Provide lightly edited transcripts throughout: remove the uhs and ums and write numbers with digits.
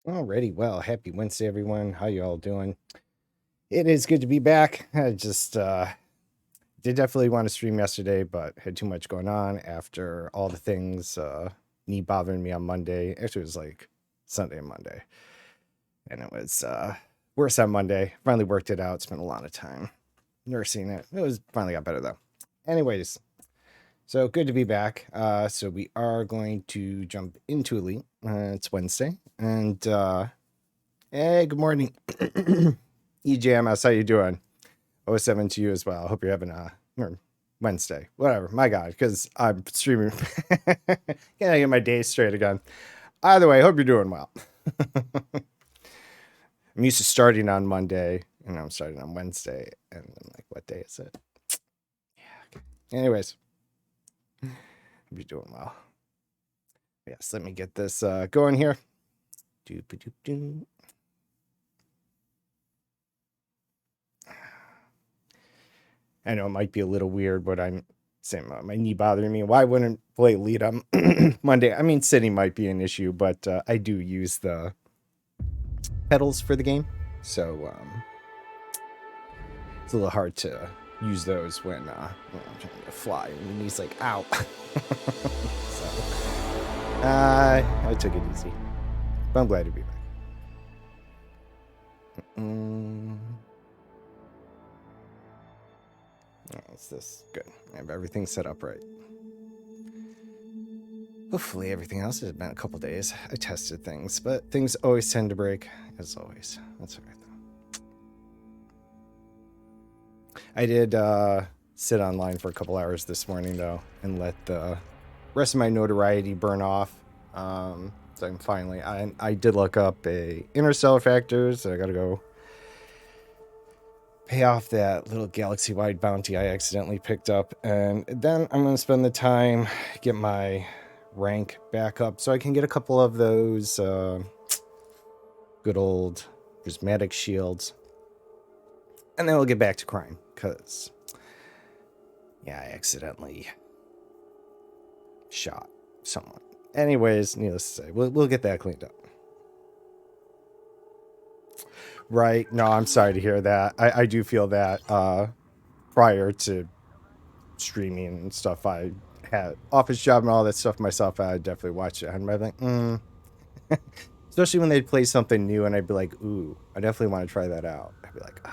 Alrighty, well, happy Wednesday, everyone. How you all doing? It is good to be back. I just did definitely want to stream yesterday, but had too much going on after all the things knee bothering me on Monday. Actually, it was like Sunday and Monday, and it was worse on Monday. Finally worked it out. Spent a lot of time nursing it. It was finally got better though. Anyways, so good to be back. So we are going to jump into Elite. It's Wednesday, and hey, good morning. EJMS, how you doing? 07 to you as well. Hope you're having a or Wednesday, whatever. My God, because I'm streaming. Can't get my day straight again. Either way, hope you're doing well. I'm used to starting on Monday, and I'm starting on Wednesday, and I'm like, what day is it? Yeah. Okay. Anyways, hope you're doing well. Yes, let me get this going here. Doop-a-doop-doo. I know it might be a little weird, but I'm saying my knee bothering me. Why wouldn't play lead on Monday? I mean, sitting might be an issue, but I do use the pedals for the game, so it's a little hard to use those when I'm trying to fly and the knee's like, ow. So I took it easy, but I'm glad to be back. What's this? Good. I have everything set up right. Hopefully everything else has been a couple days. I tested things, but things always tend to break, as always. That's all right, though. I did sit online for a couple hours this morning, though, and let the rest of my notoriety burn off. So I'm finally... I did look up a interstellar factors. So I got to go pay off that little galaxy-wide bounty I accidentally picked up, and then I'm going to spend the time, get my rank back up so I can get a couple of those good old prismatic shields, and then we'll get back to crime, because yeah, I accidentally shot someone. Anyways, needless to say, we'll get that cleaned up. Right. No, I'm sorry to hear that. I do feel that prior to streaming and stuff, I had office job and all that stuff myself. I definitely watched it and I'd be like, especially when they'd play something new and I'd be like, ooh, I definitely want to try that out. I'd be like,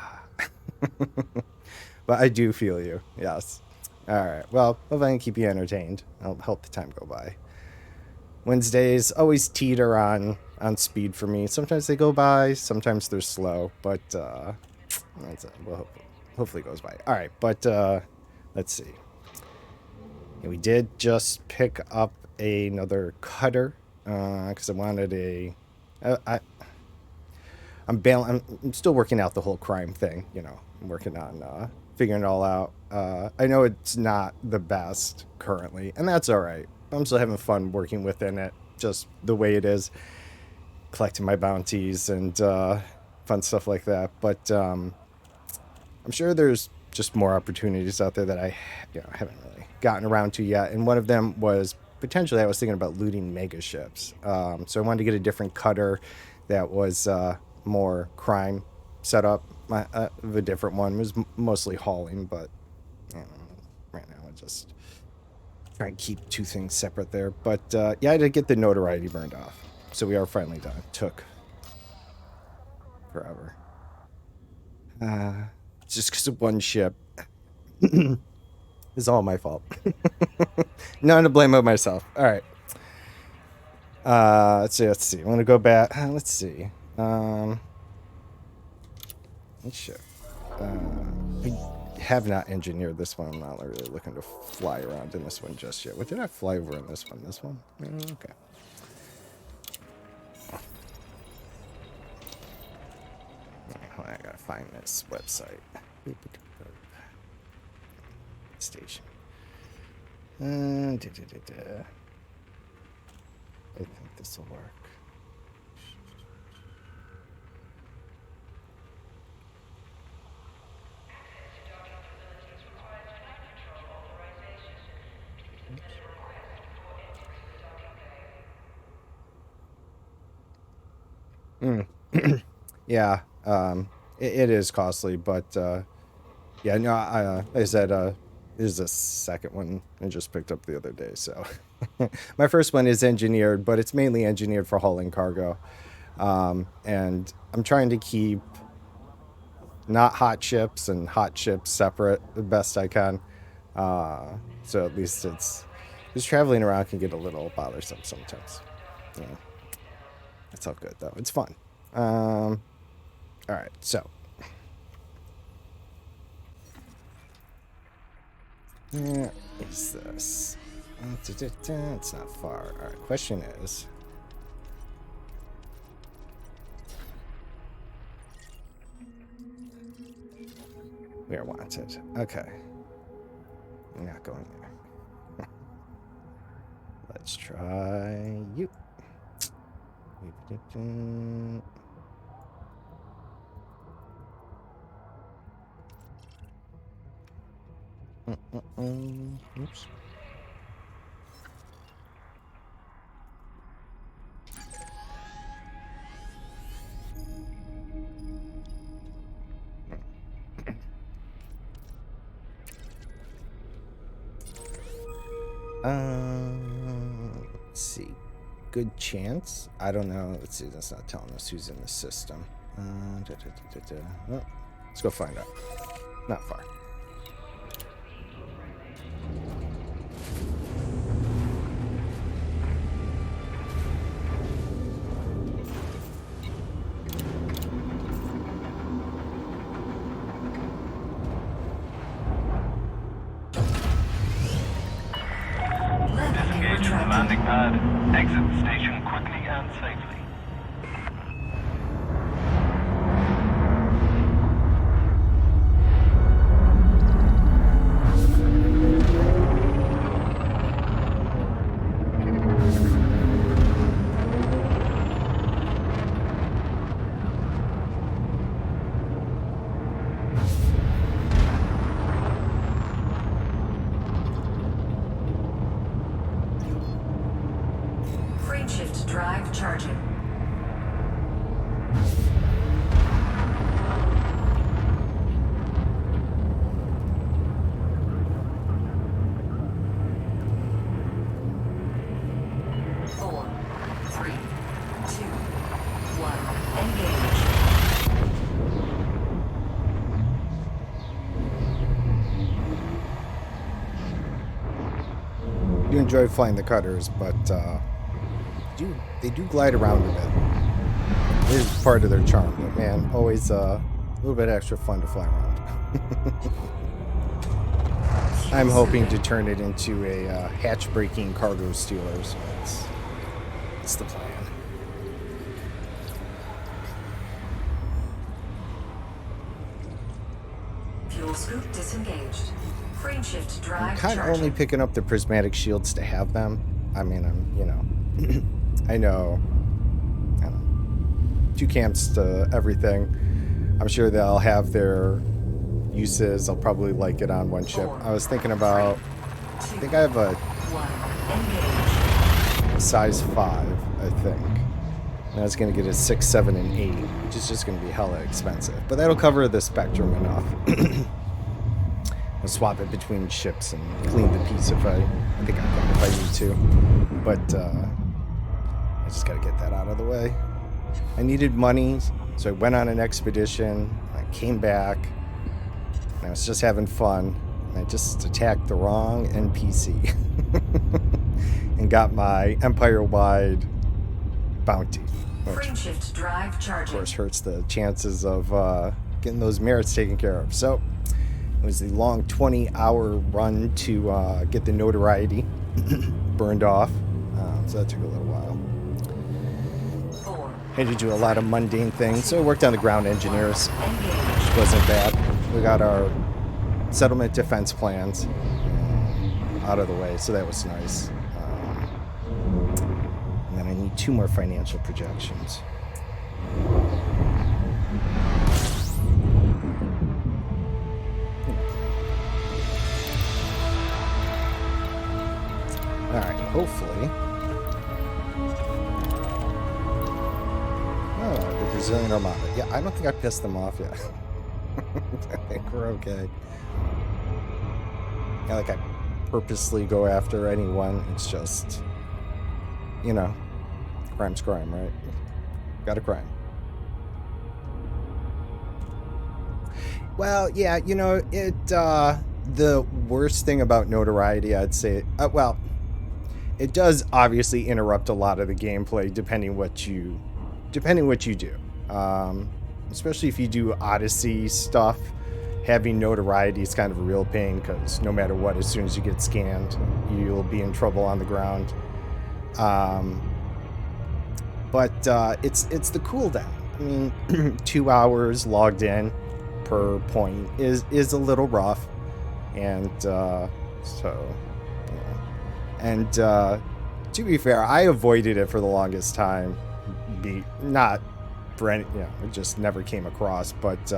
but I do feel you. Yes. All right. Well, if I can keep you entertained, I'll help the time go by. Wednesdays always teeter on speed for me. Sometimes they go by, sometimes they're slow, but that's it. Well, hopefully it goes by. All right, but let's see. Yeah, we did just pick up another cutter because I wanted a. I'm still working out the whole crime thing. You know, I'm working on figuring it all out. I know it's not the best currently, and that's all right. I'm still having fun working within it, just the way it is, collecting my bounties and fun stuff like that. But I'm sure there's just more opportunities out there that I haven't really gotten around to yet. And one of them was potentially I was thinking about looting mega ships. So I wanted to get a different cutter that was more crime setup. A different one. It was mostly hauling, but right now I just try and keep two things separate there. But yeah, I did get the notoriety burned off, so we are finally done. It took forever. Just because of one ship. It's all my fault. None to blame but myself. All right. Let's see. I'm gonna go back. Let's see. Ship. I have not engineered this one. I'm not really looking to fly around in this one just yet. What did I fly over in this one? This one? Okay. I gotta find this website. Station. I think this will work. Yeah, it is costly, but yeah, no, like I said, this is the second one I just picked up the other day. So my first one is engineered, but it's mainly engineered for hauling cargo. And I'm trying to keep not hot ships and hot ships separate the best I can. So at least it's just traveling around can get a little bothersome sometimes. Yeah, it's all good though. It's fun. All right, so where is this? It's not far. All right, question is, we are wanted. Okay, I'm not going there. Let's try you. Oops. Let's see. Good chance. I don't know. Let's see. That's not telling us who's in the system. Oh, let's go find out. Not far. Disengage from the landing pad. Exit the station quickly and safely. Shift drive charging. Four, three, two, one, engage. You enjoy flying the cutters, but they do glide around a bit. It is part of their charm, but man, always a little bit extra fun to fly around. I'm hoping to turn it into a hatch-breaking cargo stealer, so that's the plan. Fuel scoop disengaged. Frame shift drive. I'm kind of only picking up the prismatic shields to have them. I mean, I know, 2 camps to everything. I'm sure they'll have their uses. I'll probably like it on one ship. I was thinking about, I think I have a size 5, I think. And I was going to get a 6, 7, and 8, which is just going to be hella expensive. But that'll cover the spectrum enough. I'll swap it between ships and clean the piece if I think I'm going if I need to. But I just got to get that out of the way. I needed money, so I went on an expedition. I came back, and I was just having fun. And I just attacked the wrong NPC and got my empire-wide bounty, which, of course, hurts the chances of getting those merits taken care of. So it was a long 20-hour run to get the notoriety burned off. So that took a little while. Had to do a lot of mundane things. So I worked on the ground engineers, which wasn't bad. We got our settlement defense plans out of the way, so that was nice. And then I need 2 more financial projections. All right, hopefully. Brazilian Armada. Yeah, I don't think I pissed them off yet. I think we're okay. Yeah, like I purposely go after anyone. It's just, you know, crime's crime, right? Got a crime. Well, yeah, you know, the worst thing about notoriety, I'd say, well, it does obviously interrupt a lot of the gameplay depending what you do. Especially if you do Odyssey stuff, having notoriety is kind of a real pain because no matter what, as soon as you get scanned, you'll be in trouble on the ground. But it's the cooldown. I mean, 2 hours logged in per point is a little rough, and so yeah. And to be fair, I avoided it for the longest time. Not for any, it just never came across. But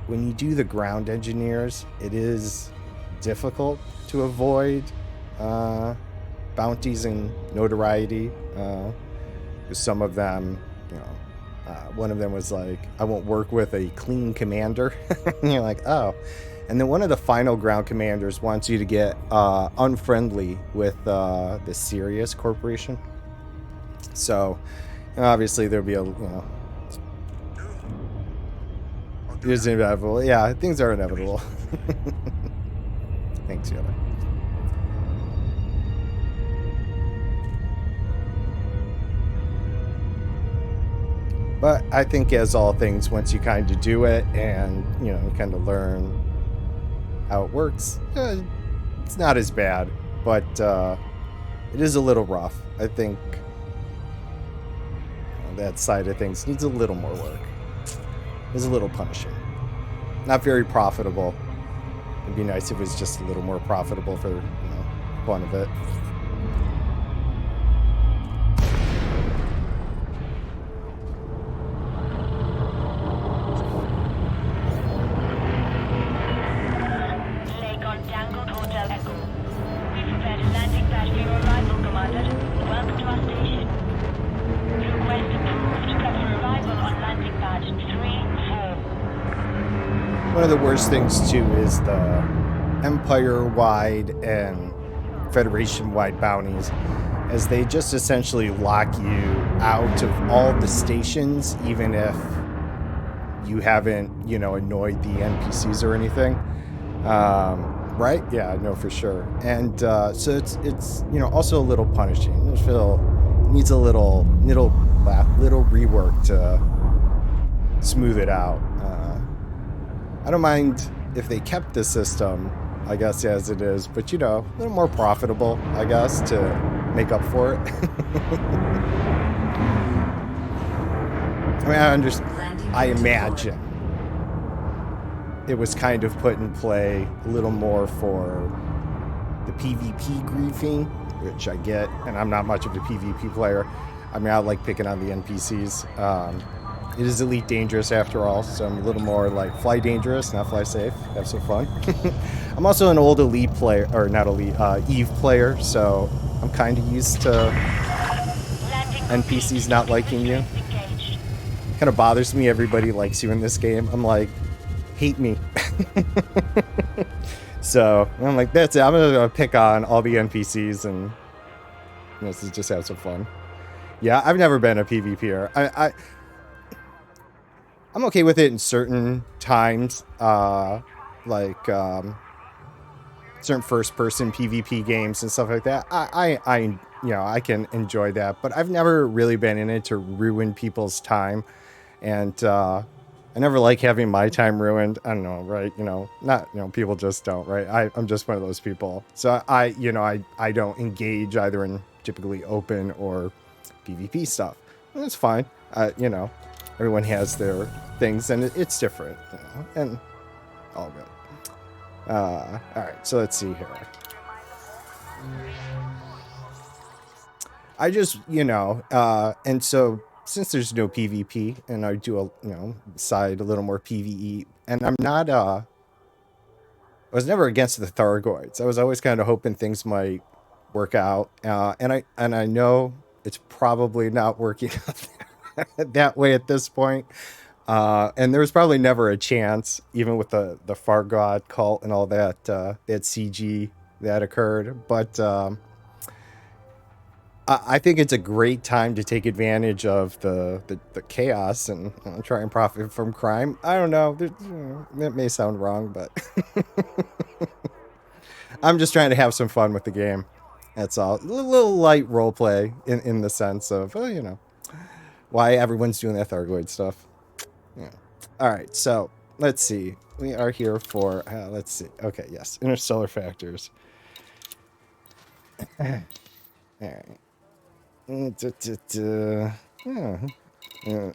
when you do the ground engineers, it is difficult to avoid bounties and notoriety. Some of them, one of them was like, I won't work with a clean commander. And you're like, oh. And then one of the final ground commanders wants you to get unfriendly with the Sirius Corporation. So, obviously there'll be a, it's inevitable. Yeah, things are inevitable. Thanks, Yoda. But I think, as all things, once you kind of do it and, kind of learn how it works, it's not as bad. But it is a little rough. I think that side of things needs a little more work. It's a little punishing. Not very profitable. It'd be nice if it was just a little more profitable for, fun of it. One of the worst things too is the Empire-wide and Federation-wide bounties, as they just essentially lock you out of all the stations, even if you haven't, annoyed the NPCs or anything. Right? Yeah, no, for sure. And so it's also a little punishing. I feel it needs a little rework to smooth it out. I don't mind if they kept the system, I guess, as it is, but a little more profitable, I guess, to make up for it. I mean, I imagine it was kind of put in play a little more for the PvP griefing, which I get, and I'm not much of a PvP player. I mean, I like picking on the NPCs. It is Elite Dangerous after all, so I'm a little more like fly dangerous, not fly safe. Have some fun. I'm also an old Elite player, or not Elite, Eve player, so I'm kind of used to NPCs not liking you. Kind of bothers me everybody likes you in this game. I'm like, hate me. So I'm like, that's it. I'm gonna pick on all the NPCs and just have some fun. Yeah, I've never been a PvPer. I'm okay with it in certain times, certain first-person PvP games and stuff like that. I can enjoy that, but I've never really been in it to ruin people's time, and I never like having my time ruined. I don't know, right? People just don't, right? I'm just one of those people, so I don't engage either in typically open or PvP stuff. And that's fine, Everyone has their things, and it's different, and all good. All right, so let's see here. I just, and so since there's no PvP, and I do side a little more PvE, and I'm not, I was never against the Thargoids. I was always kind of hoping things might work out, and I know it's probably not working out there. that way at this point. And there was probably never a chance, even with the Fargod cult and all that that CG that occurred. But I think it's a great time to take advantage of the chaos and try and profit from crime. I don't know. That may sound wrong, but I'm just trying to have some fun with the game. That's all. A little light role play in the sense of, why everyone's doing that Thargoid stuff. Yeah. All right, so let's see. We are here for, let's see. Okay, yes, interstellar factors. All right.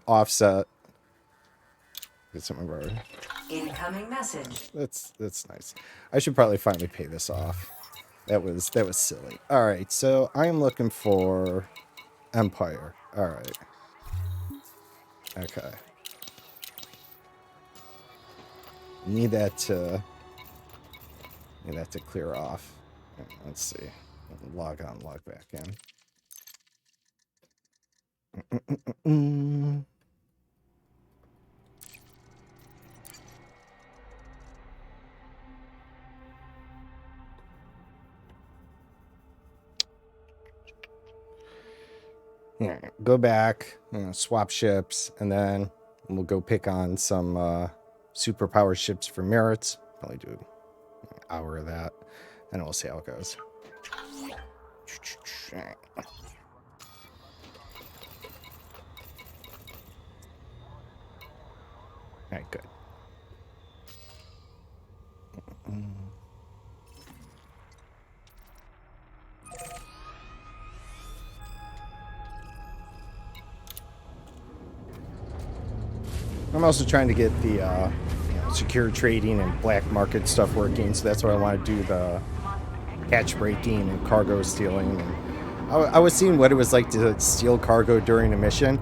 Offset. Get some of our. Incoming message. That's nice. I should probably finally pay this off. That was silly. All right, so I'm looking for Empire. All right. Okay. Need that to clear off. Let's see. Log on, log back in. Yeah, go back, swap ships, and then we'll go pick on some superpower ships for merits. Probably do an hour of that, and we'll see how it goes. All right, good. I'm also trying to get the secure trading and black market stuff working, so that's why I want to do the hatch breaking and cargo stealing. And I was seeing what it was like to steal cargo during a mission,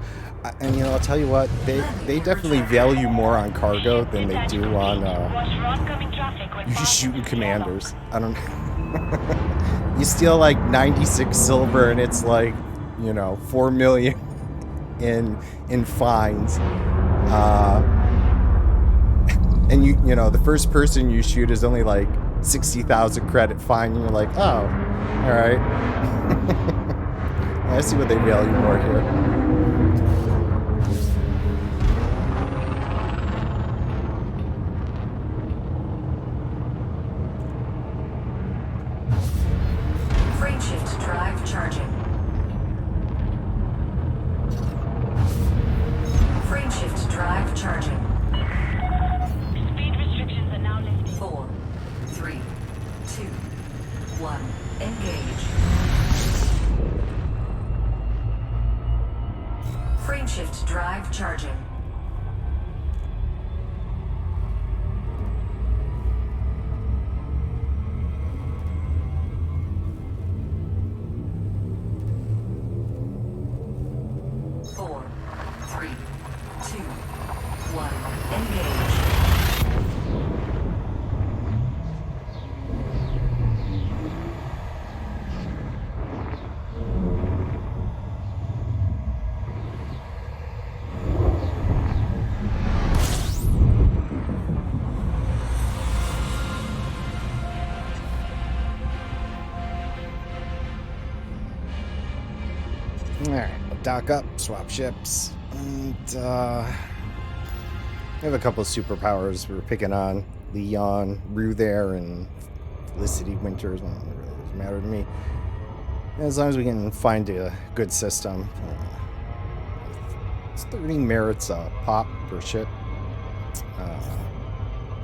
and I'll tell you what, they definitely value more on cargo than they do on you shooting commanders. I don't know. You steal like 96 silver and it's like 4 million in fines. And the first person you shoot is only like 60,000 credit fine, and you're like, oh, all right. I see what they value more here. Frameshift drive charging. Frameshift drive charging. Speed restrictions are now lifted. 4, 3, 2, 1. Engage. Frameshift drive charging. Four, 3, 2, 1. Engage. Alright, we'll dock up, swap ships, and we have a couple of superpowers we're picking on. Leon, Rue there, and Felicity Winters. Well, it really doesn't matter to me. As long as we can find a good system. It's 30 merits pop per ship.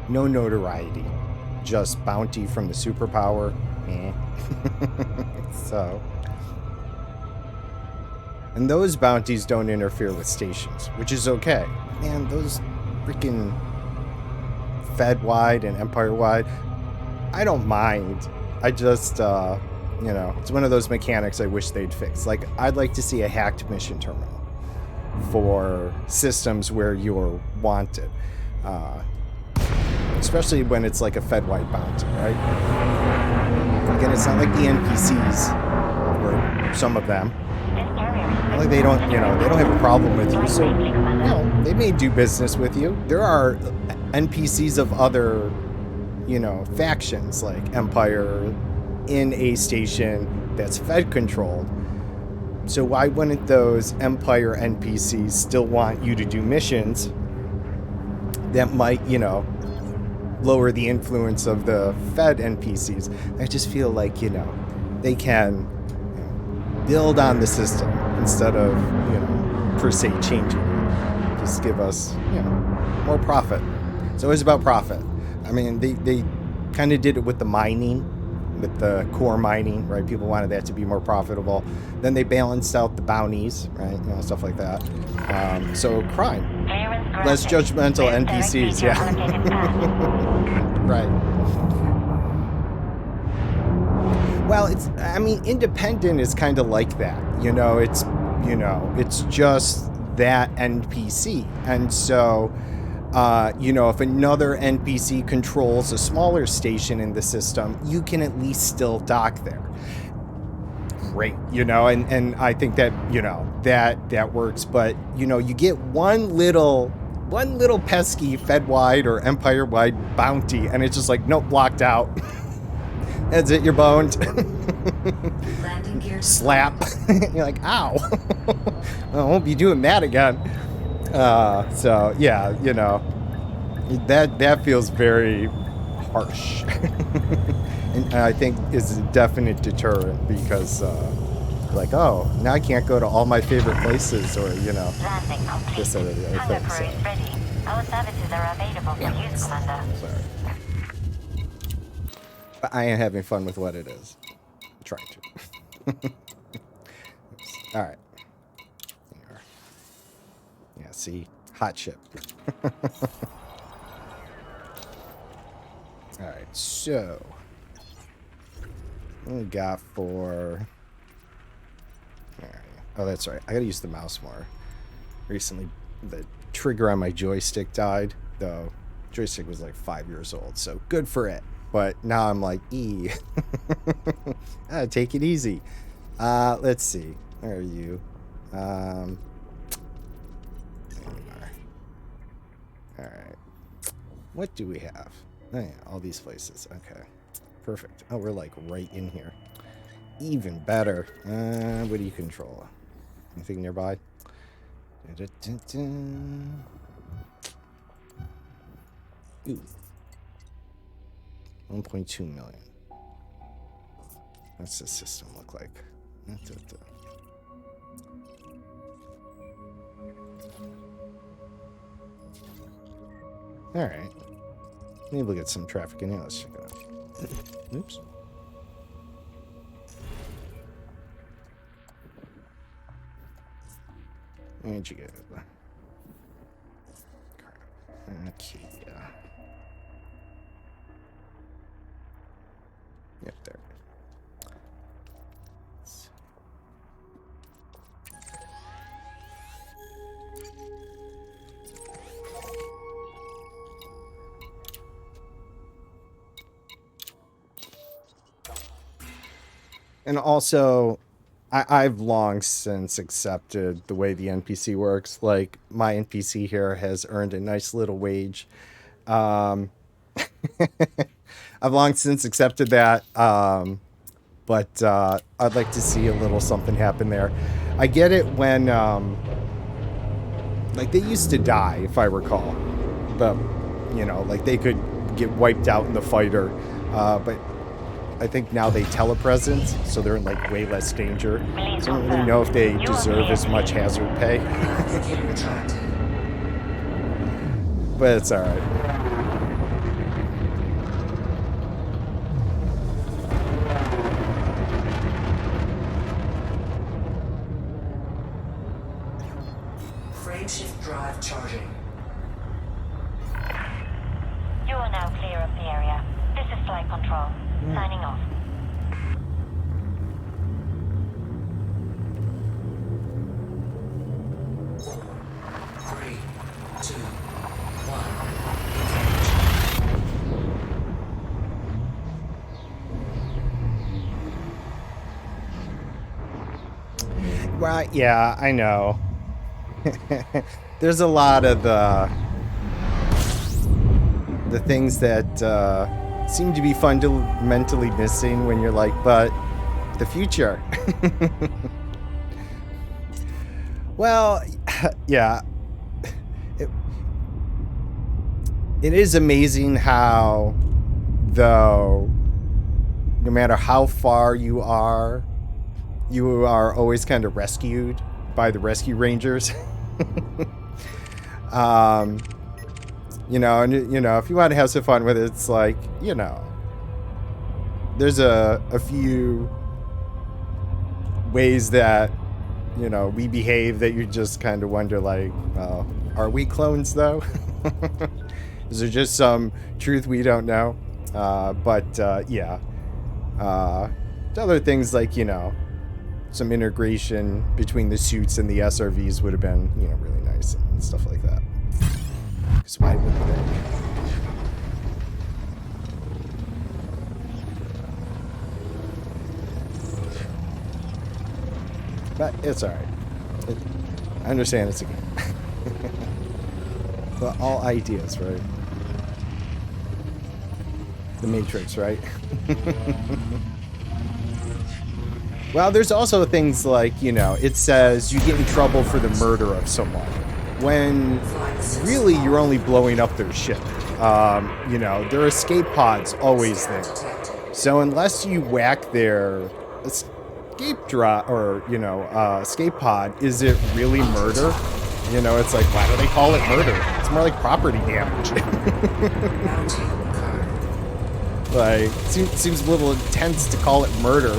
No notoriety. Just bounty from the superpower. So... And those bounties don't interfere with stations, which is okay. Man, those freaking Fed-wide and Empire-wide, I don't mind. I just, it's one of those mechanics I wish they'd fix. Like, I'd like to see a hacked mission terminal for systems where you're wanted. Especially when it's like a Fed-wide bounty, right? Again, it's not like the NPCs, or some of them. like they don't, they don't have a problem with you. So, they may do business with you. There are NPCs of other, factions like Empire in a station that's Fed controlled. So why wouldn't those Empire NPCs still want you to do missions that might, lower the influence of the Fed NPCs? I just feel like, they can build on the system instead of, per se changing it. Just give us, more profit. It's always about profit. I mean, they kind of did it with the mining, with the core mining, right? People wanted that to be more profitable. Then they balanced out the bounties, right? Stuff like that. So crime. Less judgmental NPCs, yeah. Right. Well, independent is kind of like that. It's just that NPC. And so, if another NPC controls a smaller station in the system, you can at least still dock there. Great, and I think that, that works. But, you get one little pesky Fed-wide or Empire-wide bounty, and it's just like, nope, blocked out. That's it, you're boned. Landing gear Slap. You're like, ow. I won't be doing that again. So yeah, that feels very harsh. And I think is a definite deterrent because like, oh, now I can't go to all my favorite places, or this or the other thing. So. Is ready. Our services are available for use, Commander. Sorry. But I am having fun with what it is. I'm trying to. All right. Yeah, see? Hot ship. All right, so what we got for... All right. Oh, that's right. I gotta use the mouse more. Recently, the trigger on my joystick died, though joystick was like 5 years old, so good for it. But now I'm like, take it easy. Let's see. Where are you? There you are. All right. What do we have? Oh, yeah, all these places. Okay. Perfect. Oh, we're like right in here. Even better. What do you control? Anything nearby? Ooh. 1.2 million. What's the system look like? All right. Maybe we'll get some traffic in here. Let's check it out. Oops. Where'd you go? Okay. Yep, there. And also, I've long since accepted the way the NPC works. Like, my NPC here has earned a nice little wage. I've long since accepted that, but I'd like to see a little something happen there. I get it when, like, they used to die, if I recall. But, like, they could get wiped out in the fighter. But I think now they telepresence, so they're in, like, way less danger. So I don't really know if they deserve as much hazard pay. But it's alright. Frameshift drive charging. You are now clear of the area. This is flight control. Signing off. Three, two, one. Well, yeah, I know. There's a lot of the things that seem to be fundamentally missing when you're like, but the future. Well, yeah. It, it is amazing how, though, no matter how far you are always kind of rescued by the rescue rangers. You know, and you know, if you want to have some fun with it, it's like, you know, there's a few ways that, you know, we behave that you just kind of wonder, like, are we clones though? Is there just some truth we don't know? Yeah. Other things like, you know, some integration between the suits and the SRVs would have been, you know, really nice and stuff like that. Because why wouldn't they? But it's alright. I understand it's a game. But all ideas, right? The Matrix, right? Well, there's also things like, you know, it says you get in trouble for the murder of someone, when really you're only blowing up their ship. You know, their escape pod's always there. So unless you whack their escape drop or, you know, escape pod, is it really murder? You know, it's like, why do they call it murder? It's more like property damage. Like, seems a little intense to call it murder.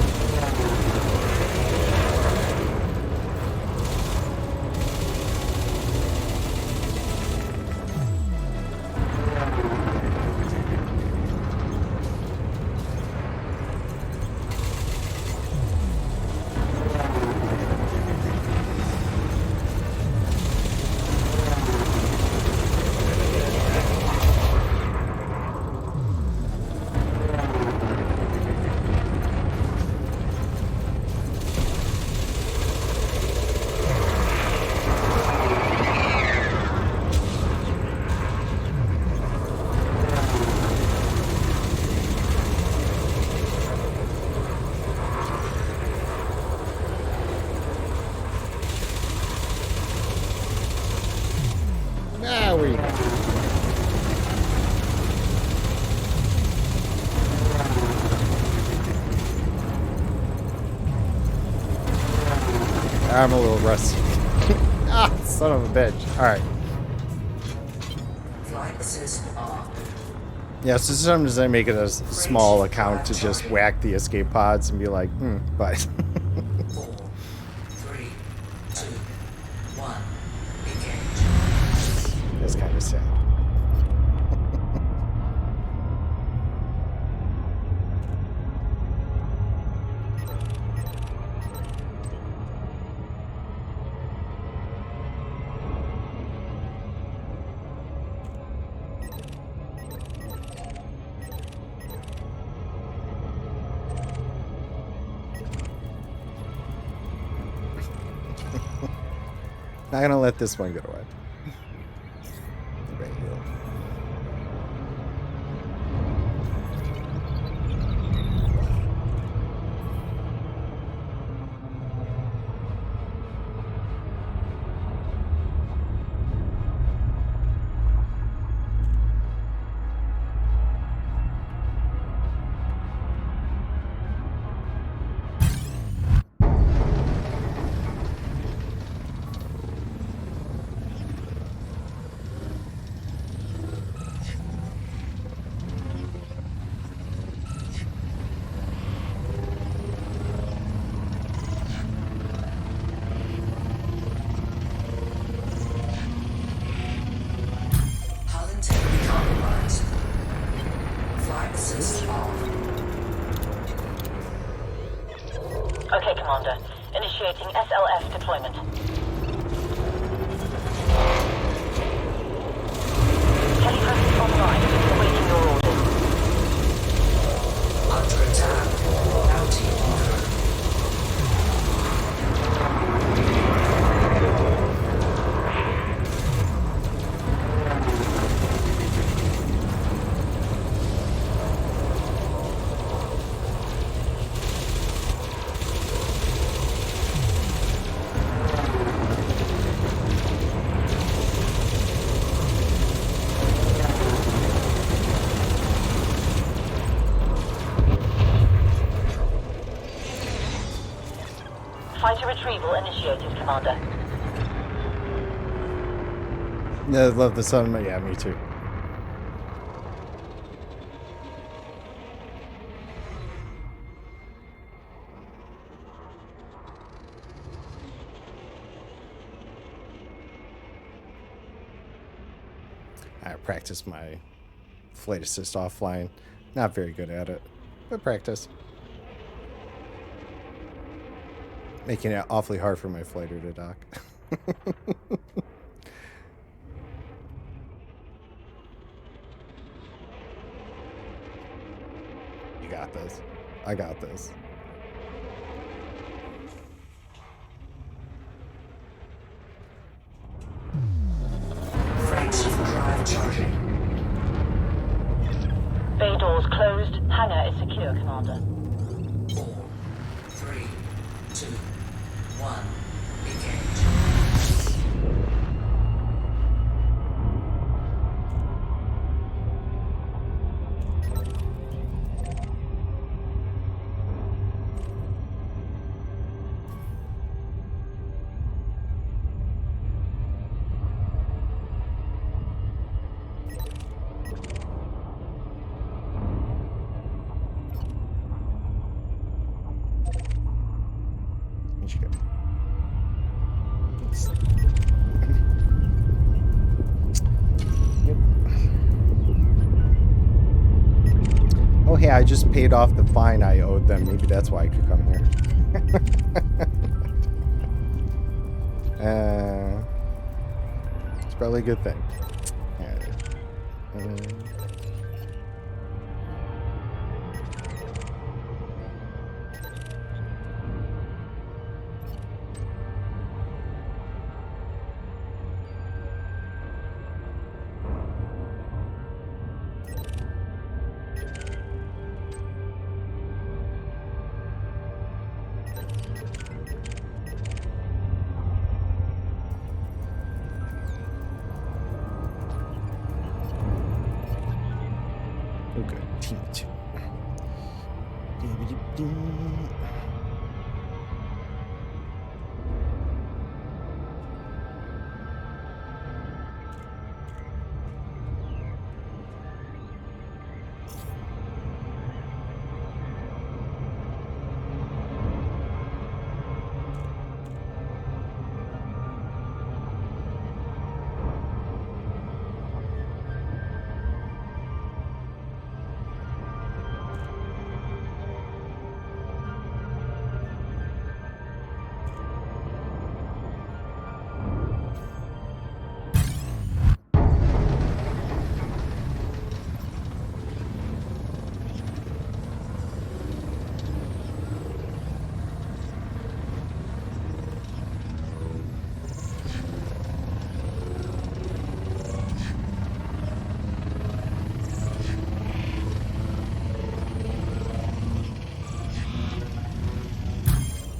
I'm a little rusty. Ah, son of a bitch. Alright. Yeah, so sometimes I make it a small account to just whack the escape pods and be like, but. 4, 3, 2, 1, engage. That's kind of sad. Not gonna let this one get away. Right here. Okay, Commander. Initiating SLF deployment. Telegraph online. Awaiting your orders. Under attack. Bounty order. Fighter retrieval initiated, Commander. Yeah, I love the sun. Yeah, me too. I practice my flight assist offline. Not very good at it, but practice. Making it awfully hard for my flighter to dock. You got this. I got this. Freight drive charging. Bay doors closed. Hangar is secure, Commander. 4, 3, 2, 1. Engage. Where'd you go? Yep. Oh, hey, I just paid off the fine I owed them. Maybe that's why I could come here. It's probably a good thing. Alright. Oh, good. Team 2.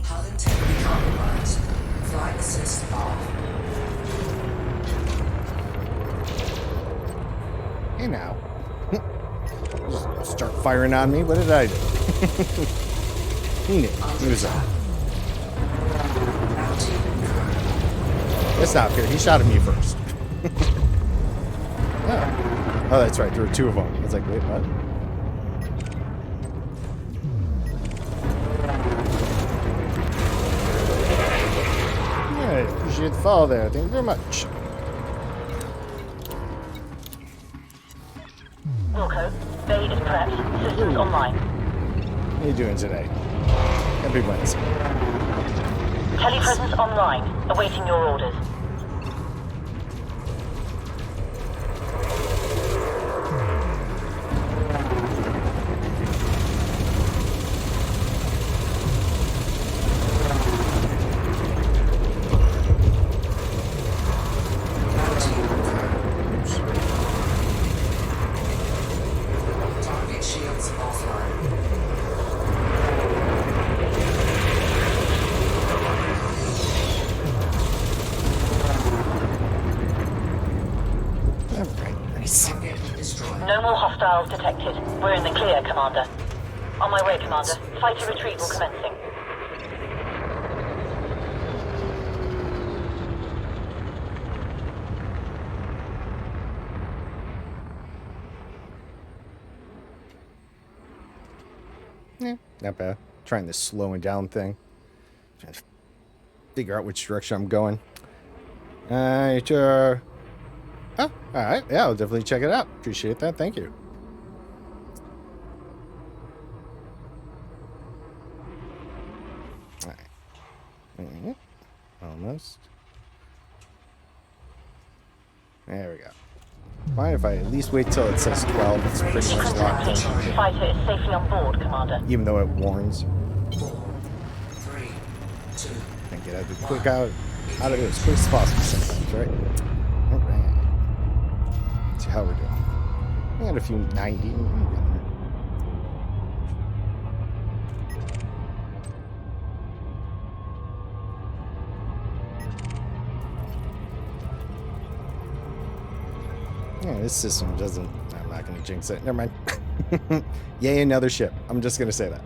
Hull integrity compromised. Flight assist off. Hey now. Just start firing on me. What did I do? He knew. He was on. That's not fair. He shot at me first. Oh, that's right. There were two of them. I was like, wait, what? Yeah, appreciate the follow there. Thank you very much. Wilco, Bay is prepped. Systems online. How you doing today? Happy Wednesday. Telepresence online. Awaiting your orders. Target shields offline. Alright, nice. Target destroyed. No more hostiles detected. We're in the clear, Commander. On my way, Commander. Fighter retrieval commencing. Yeah, not bad. Trying this slowing down thing. Trying to figure out which direction I'm going. Alright, oh, alright. Yeah, I'll definitely check it out. Appreciate that. Thank you. Alright. Almost. There we go. Mind if I at least wait till it says 12? It's pretty much locked in. Fighter is safely on board, Commander. Even though it warns. 4, 3, 2. And get out of it as quick as possible sometimes, right? Alright. Let's see how we're doing. We got a few 90. Yeah, this system doesn't... I'm not going to jinx it. Never mind. Yay, another ship. I'm just going to say that.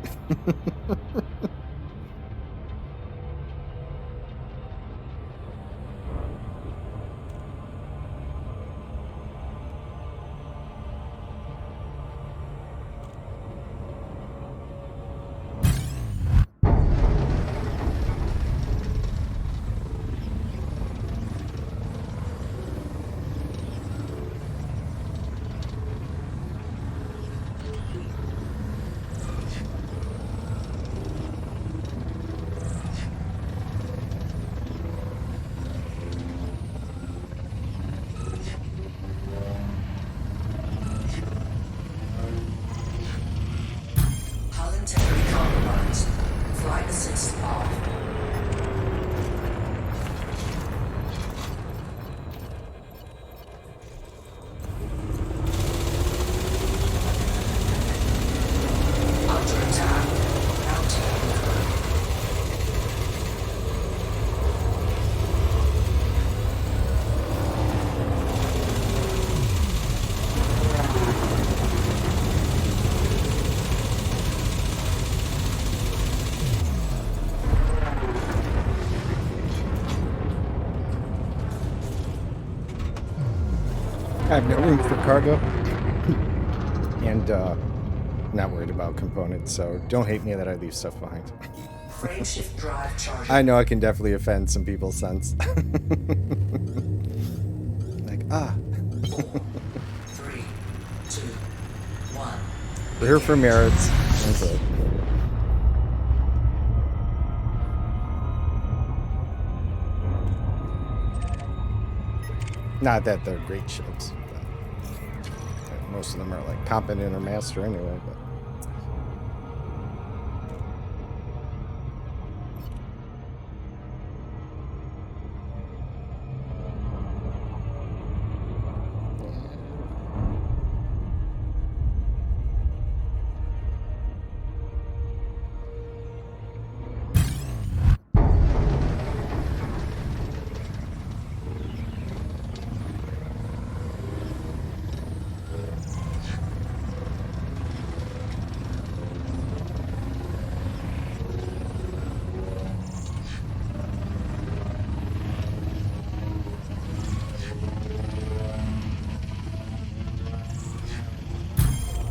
Hull integrity compromised. Flight assist off. Under attack. Now taking cover. I have no room for cargo. And, not worried about components, so don't hate me that I leave stuff behind. Frameshift drive charging. I know I can definitely offend some people's sense. Like, 3, 2, 1. we're here for merits. That's it. Not that they're great ships, but most of them are like competent or master anyway. But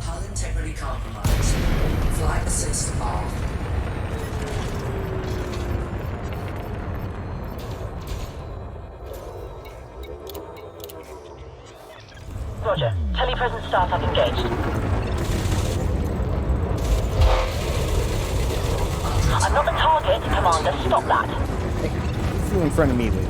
Hull integrity compromised. Flight assist off. Roger. Telepresence startup engaged. I'm not the target, Commander. Stop that. hey, flew in front of me, lady.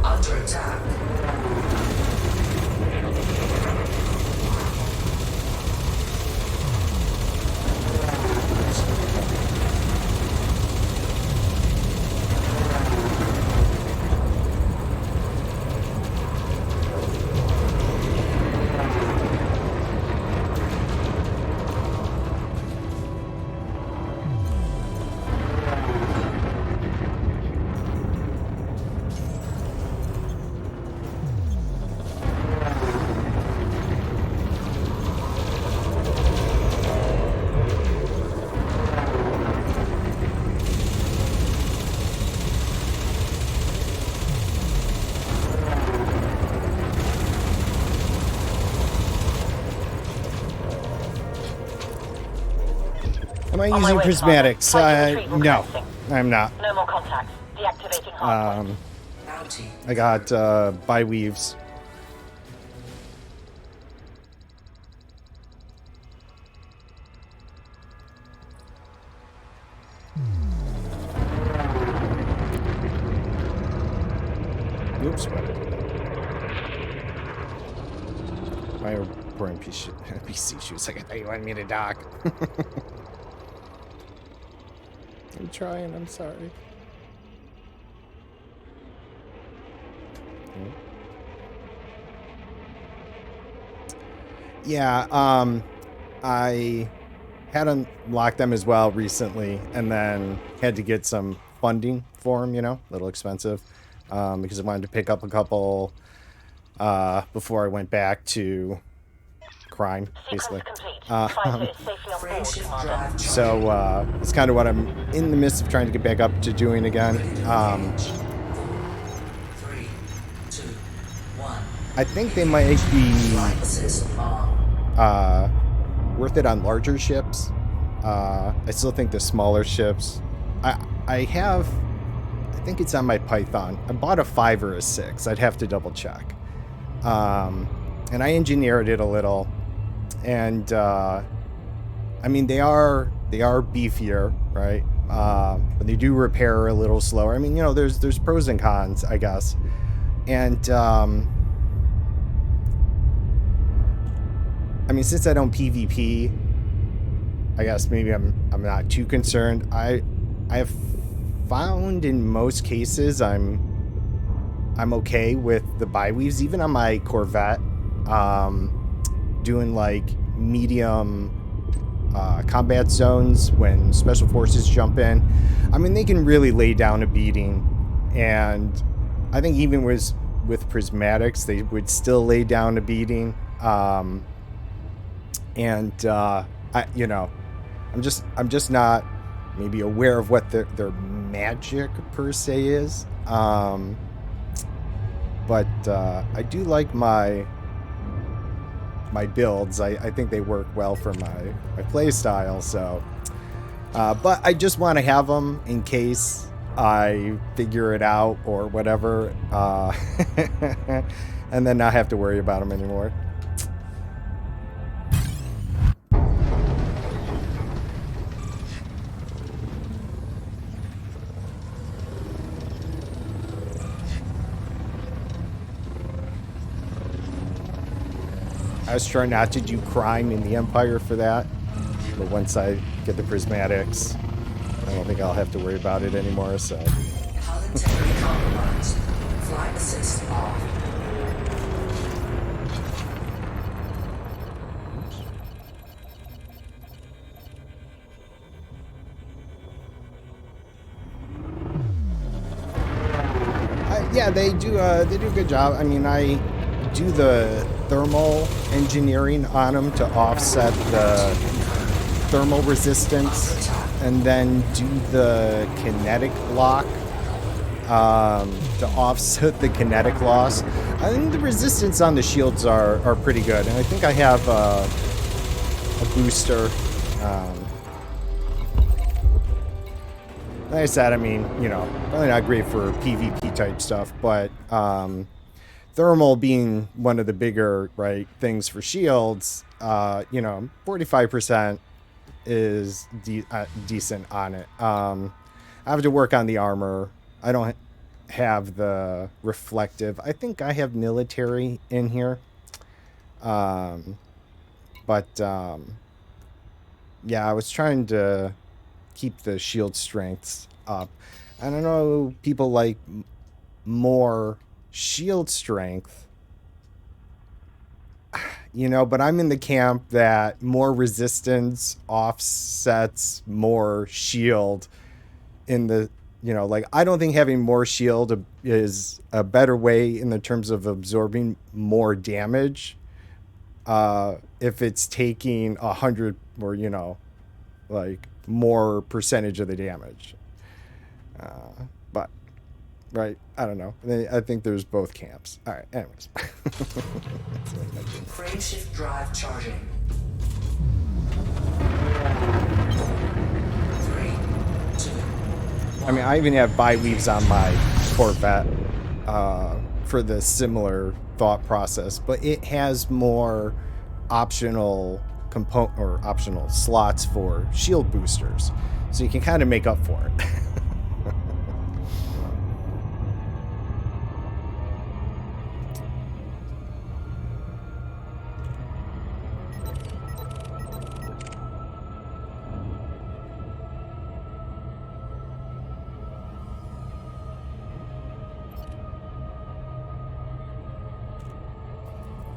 Under attack. Am I On my using way, prismatics? Commander. Site retrieval No, commencing. I'm not. No more contacts. Deactivating hardpoint. Bounty. I got bi-weaves. Oops, what did I do? My poor NPC shoes. Like, I thought you wanted me to dock. I'm trying, I'm sorry. Yeah, I had unlocked them as well recently, and then had to get some funding for them, you know, a little expensive, because I wanted to pick up a couple before I went back to crime, basically. Sequence complete. Fighter is safely on board, Frameshift Commander. drive So it's kind of what I'm in the midst of trying to get back up to doing again. engaged. 4, 3, 2, 1. I think they might be Flight assist on. worth it on larger ships. I still think the smaller ships. I think it's on my Python. I bought a 5 or a 6. I'd have to double check. And I engineered it a little, and I mean they are beefier, right? But they do repair a little slower. I mean, you know, there's pros and cons, I guess. And I mean, since I don't PvP, I guess maybe I'm not too concerned. I have found in most cases I'm okay with the bi-weaves, even on my Corvette, doing like medium combat zones when special forces jump in. I mean, they can really lay down a beating, and I think even with prismatics, they would still lay down a beating. You know, I'm just not maybe aware of what their magic per se is. But I do like my builds. I think they work well for my play style. So, but I just want to have them in case I figure it out or whatever, and then not have to worry about them anymore. I was trying not to do crime in the Empire for that, but once I get the prismatics, I don't think I'll have to worry about it anymore. So, Hull integrity compromised. Flight assist off. yeah, they do a good job. I mean, I do the thermal engineering on them to offset the thermal resistance, and then do the kinetic block to offset the kinetic loss. I think the resistance on the shields are pretty good, and I think I have a booster. Like I said, I mean, you know, probably not great for PvP type stuff, but thermal being one of the bigger, right, things for shields, you know, 45% is decent on it. I have to work on the armor. I don't have the reflective. I think I have military in here. Yeah, I was trying to keep the shield strengths up. I don't know, people like more shield strength, you know, but I'm in the camp that more resistance offsets more shield in the, you know, like, I don't think having more shield is a better way in the terms of absorbing more damage if it's taking 100 or, you know, like more percentage of the damage. But right, I don't know. I think there's both camps. All right, anyways. Frameshift drive charging. I mean, I even have bi-weaves on my Corvette for the similar thought process, but it has more optional component or optional slots for shield boosters, so you can kind of make up for it.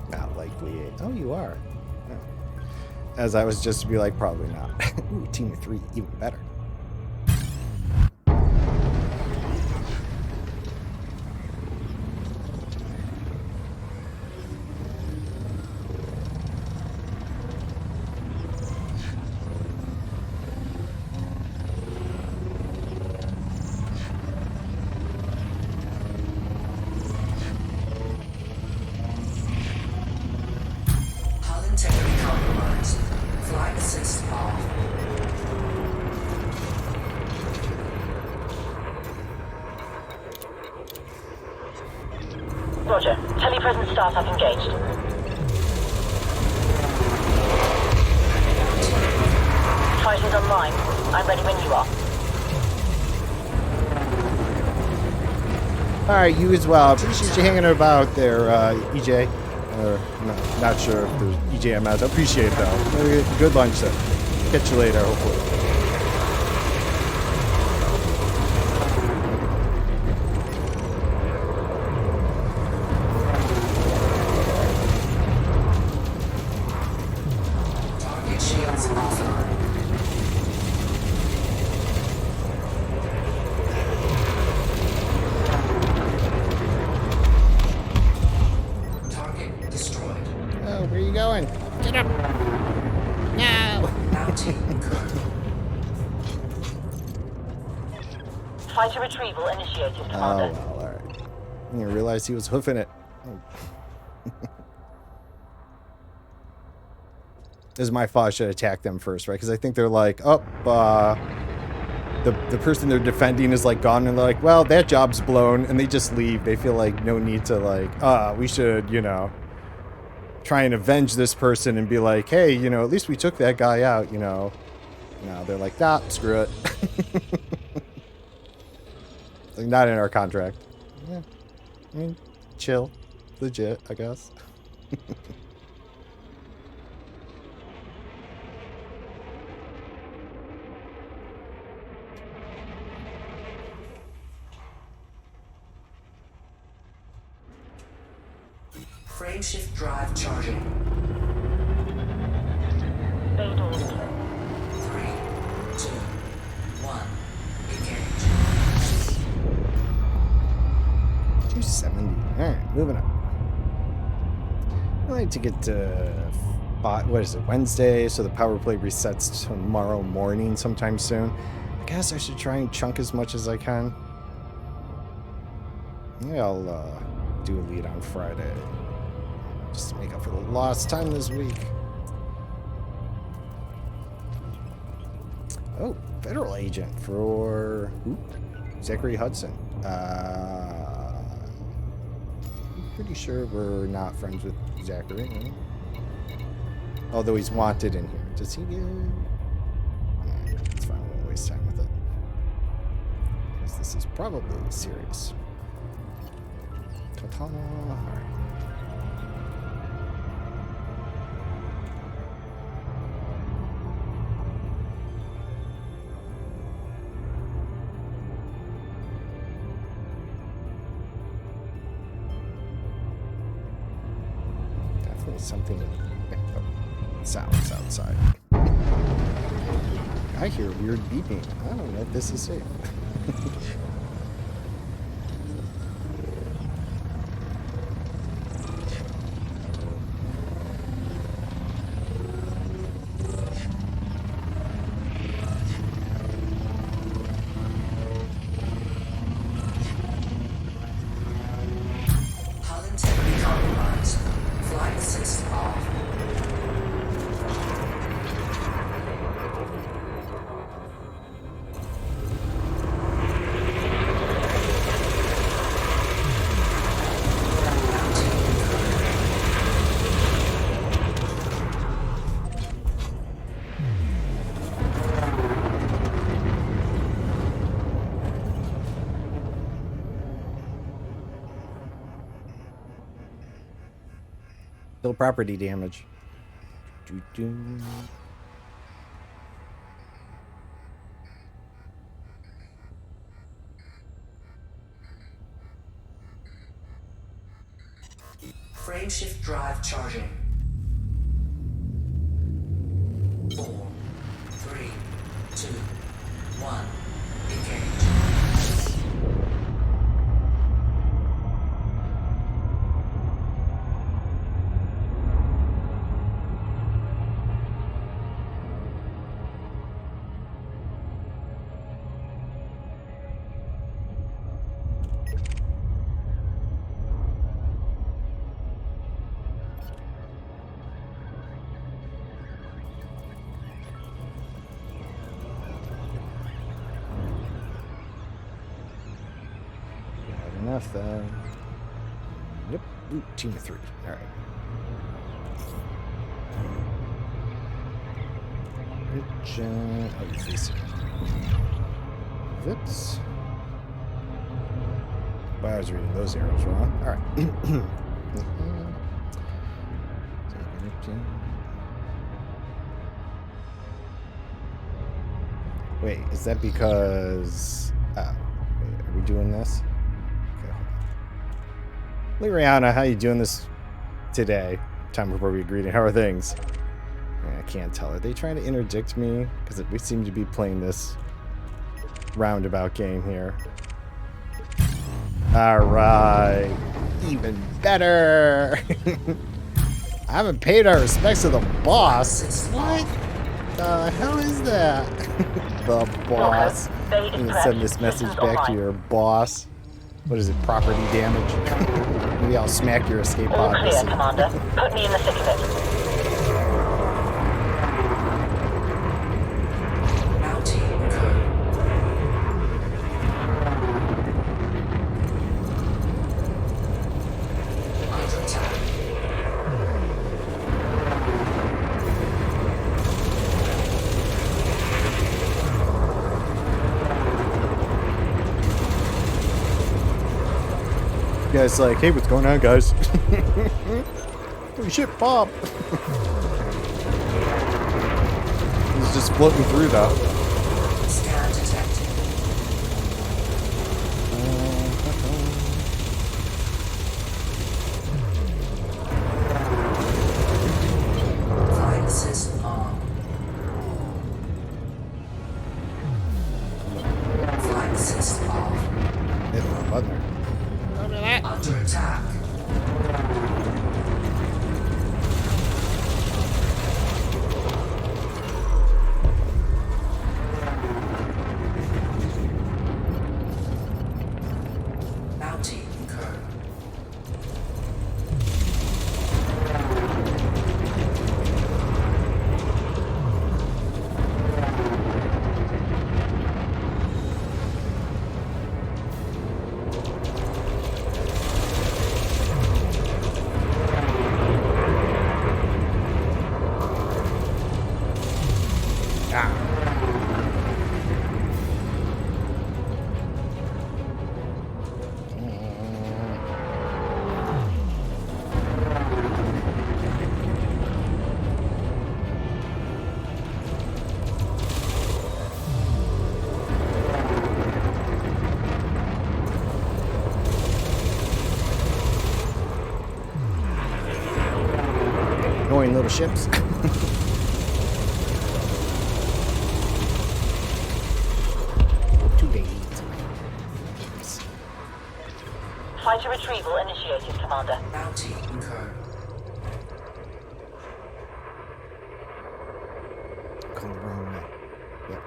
Not likely. Oh, you are. Oh. As I was just to be like, probably not. Ooh, team of 3, even better. Hull integrity compromised. Flight assist off. Roger. Telepresence startup engaged. Fighters online. I'm ready when you are. All right, you as well. Appreciate you hanging about there, EJ. Not sure if there's EJMS. I appreciate it, though. Good lunch, then. Catch you later, hopefully. Target shields offline. Target destroyed. Oh, where are you going? Get up! No! Mounting code. Fighter retrieval initiated, Oh, Commander. well, all right. I didn't realize he was hoofing it. This is my fault. I should attack them first, right? Because I think they're like, oh, the person they're defending is like gone, and they're like, well, that job's blown, and they just leave. They feel like no need to like, we should, you know, try and avenge this person and be like, hey, you know, at least we took that guy out, you know. No, they're like, nah, screw it. Like, not in our contract. Yeah, I mean, chill, legit, I guess. Frameshift drive charging. Bay doors 3, 2, 1. Engage. 270. Alright, moving up. I like to get to what is it, Wednesday, so the power play resets tomorrow morning sometime soon. I guess I should try and chunk as much as I can. Maybe I'll do a lead on Friday. Just to make up for the lost time this week. Oh, federal agent for Zachary Hudson. I'm pretty sure we're not friends with Zachary. Right? Although he's wanted in here. Does he get... Nah, it's fine. I won't waste time with it. Because this is probably serious. Ta-ta. Alright. Definitely something... sounds outside. I hear weird beeping. I don't know if this is safe. Hull integrity compromised. Flight assist off. Still property damage. Doo-doo. Frameshift drive charging. 4, 3, 2, 1. Engage. Not enough then. Yep. Ooh, team of 3. All right. Which, oh, you're facing. Oops. Well, I was reading those arrows wrong. All right. Wait, is that because... wait, are we doing this? Okay, hold on. Liriana, how you doing this today? Time before we agreed. How are things? I can't tell. Are they trying to interdict me? Because we seem to be playing this roundabout game here. Alright. Even better! I haven't paid our respects to the boss. What the hell is that? The boss. You can send this message back to your boss. What is it? Property damage? Maybe I'll smack your escape All pod. clear, Commander. Put me in the thick of it. Mounting code. Under attack. You guys like, hey, what's going on, guys? Holy shit, Bob! He's just floating through, though. Scan detected. Flight assist on. Flight assist off. Hit the wrong button there. Under attack. Mounting code. Annoying little ships. Too late. Fighter retrieval initiated, Commander. Mounting code. Going the wrong way. Yep.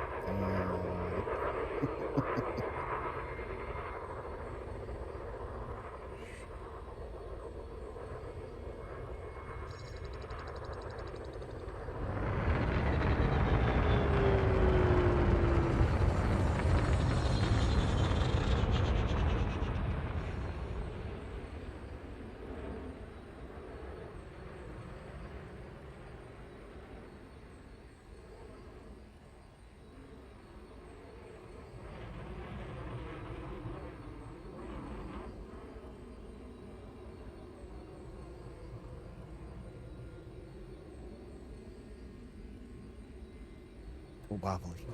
wobbly.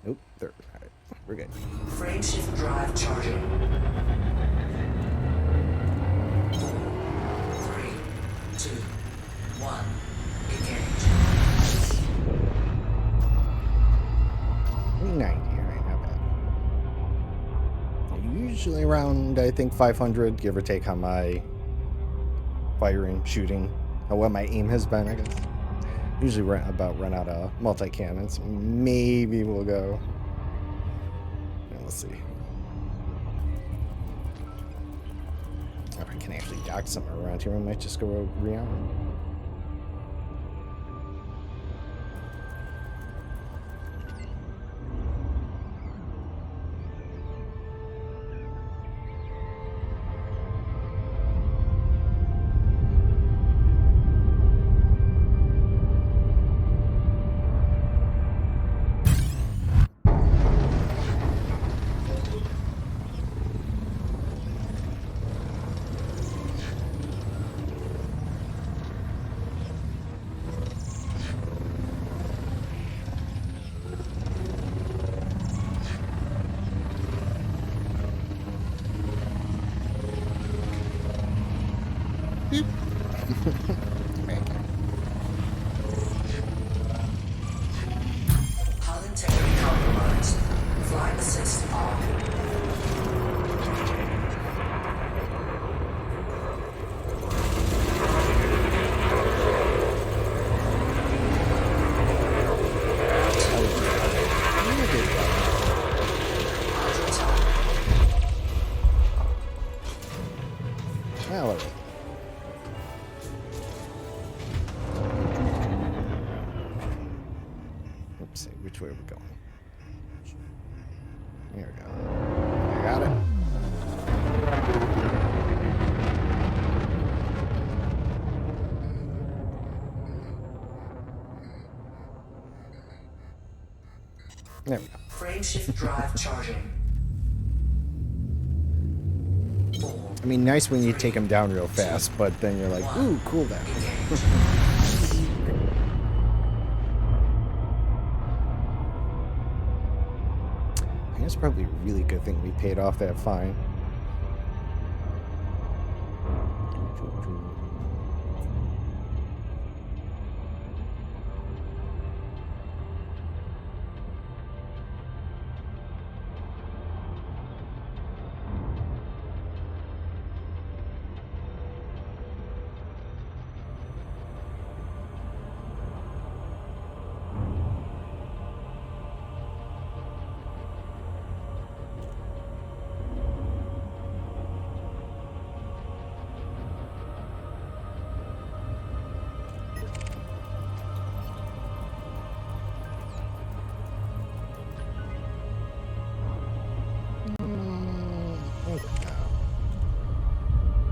Nope, third. All right, we're good. Frameshift drive charging. 3, 2, 1. Engage. 390, all right, not bad. Usually around, I think, 500, give or take, on my firing, shooting, or what my aim has been, I guess. Usually run out of multi-cannons. Maybe we'll go. Yeah, we'll see. If I can actually dock somewhere around here, I might just go around. Hull integrity compromised. Flight assist off. Well, all right. Let's see, which way are we going? Here we go. I got it. There we go. Frameshift drive charging. 4, I mean, nice when you take them down real fast, but then you're like, ooh, cool down. engage. I think it's probably a really good thing we paid off that fine.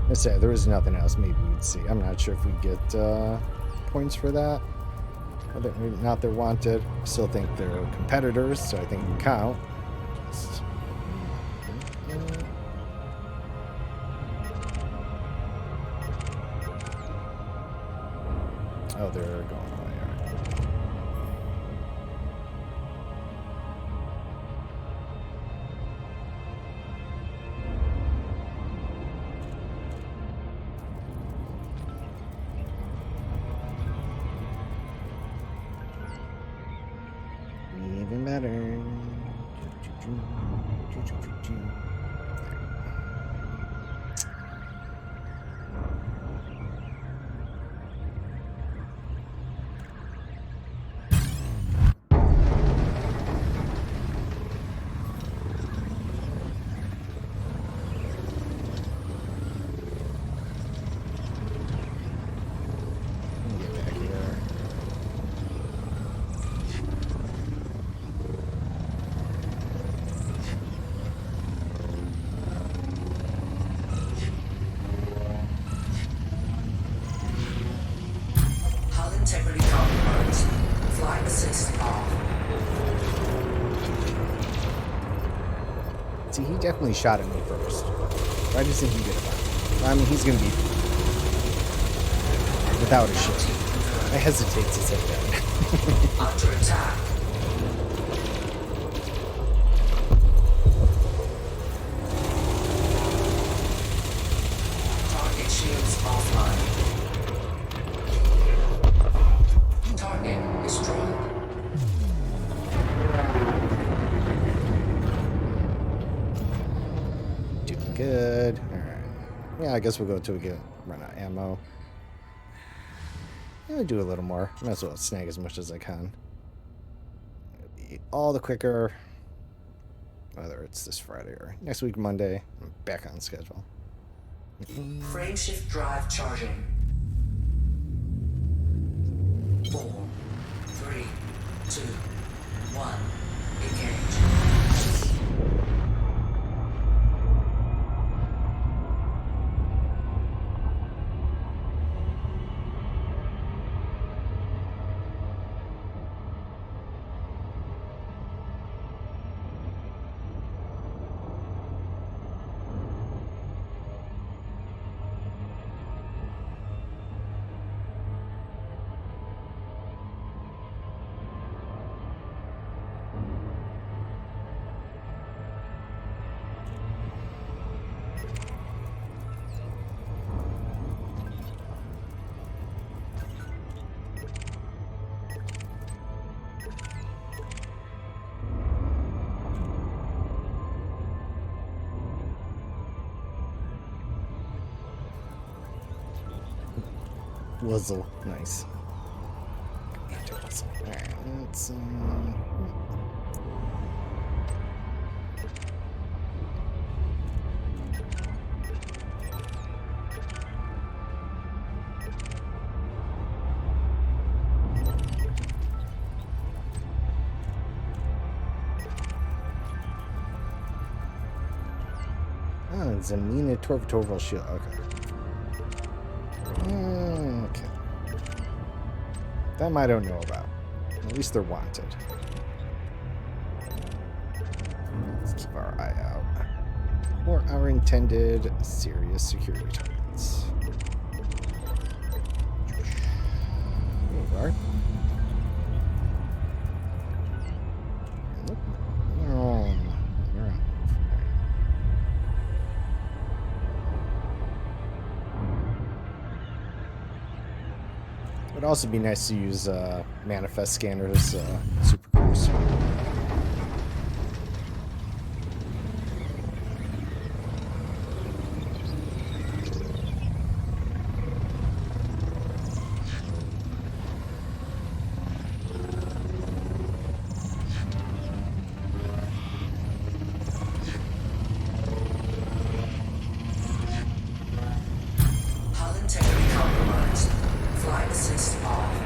I said there was nothing else maybe we'd see. I'm not sure if we get points for that. Whether or not they're wanted. Still think they're competitors, so I think we count. Just... Oh, they're going away. All right. Even better. Get back here. Hull integrity compromised. Flight assist off. See, he definitely shot at me first. Why doesn't he get a bomb? I mean, he's gonna be without a shit. I hesitate to say that. Under attack. Target shields offline. Target destroyed. Doing good. Alright. Yeah, I guess we'll go till we get run out of ammo. Yeah, do a little more. Might as well snag as much as I can. It'll be all the quicker. Whether it's this Friday or next week, Monday, I'm back on schedule. Frame shift drive charging. 4, 3, 2, 1. Engage. Wuzzle. Nice. Alright, let's oh, Zamina Torval shield. Okay. Okay. Them I don't know about. At least they're wanted. Let's keep our eye out for our intended serious security targets. Here we are. Nope. Oh, you're on. It'd also be nice to use manifest scanners, super cruise. Hull integrity compromised. Flight assist off.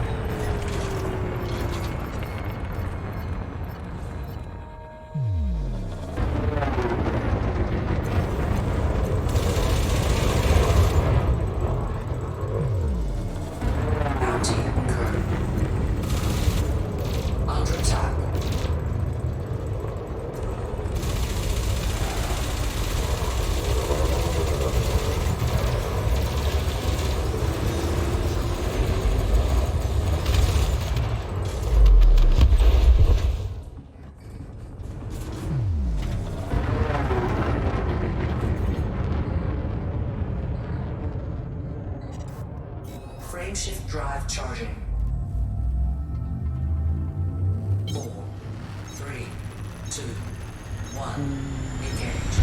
Bounty incurred. Under attack. Frame shift drive charging. 4, 3, 2, 1. Engage.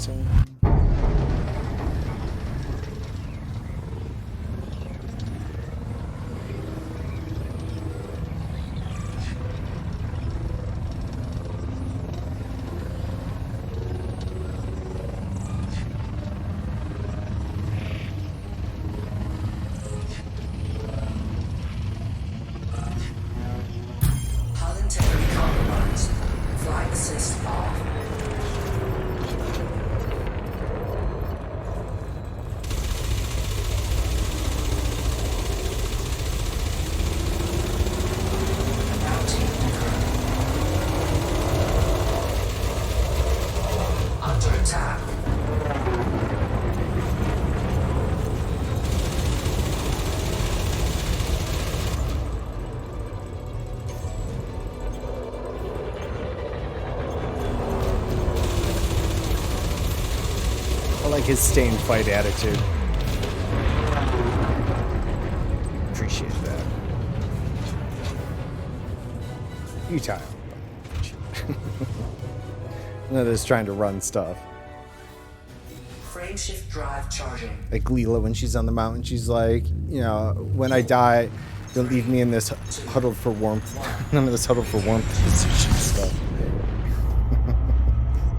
So. Hull integrity compromised. Flight assist off. Routing occurred. Under attack. I like his stay and fight attitude. Appreciate that. Futile. None of this trying to run stuff. Frame shift drive charging. Like Leela when she's on the mountain, she's like, you know, when I die, don't leave me in this huddled for warmth. None of this huddled for warmth position stuff.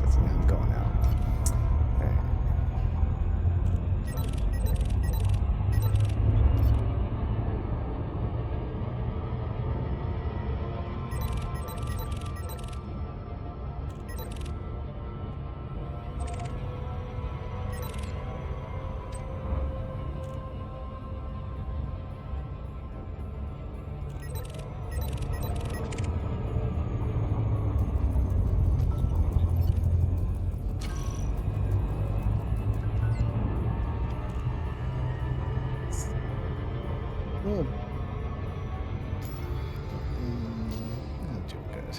That's now I'm going out. All right. Oh. Not too good.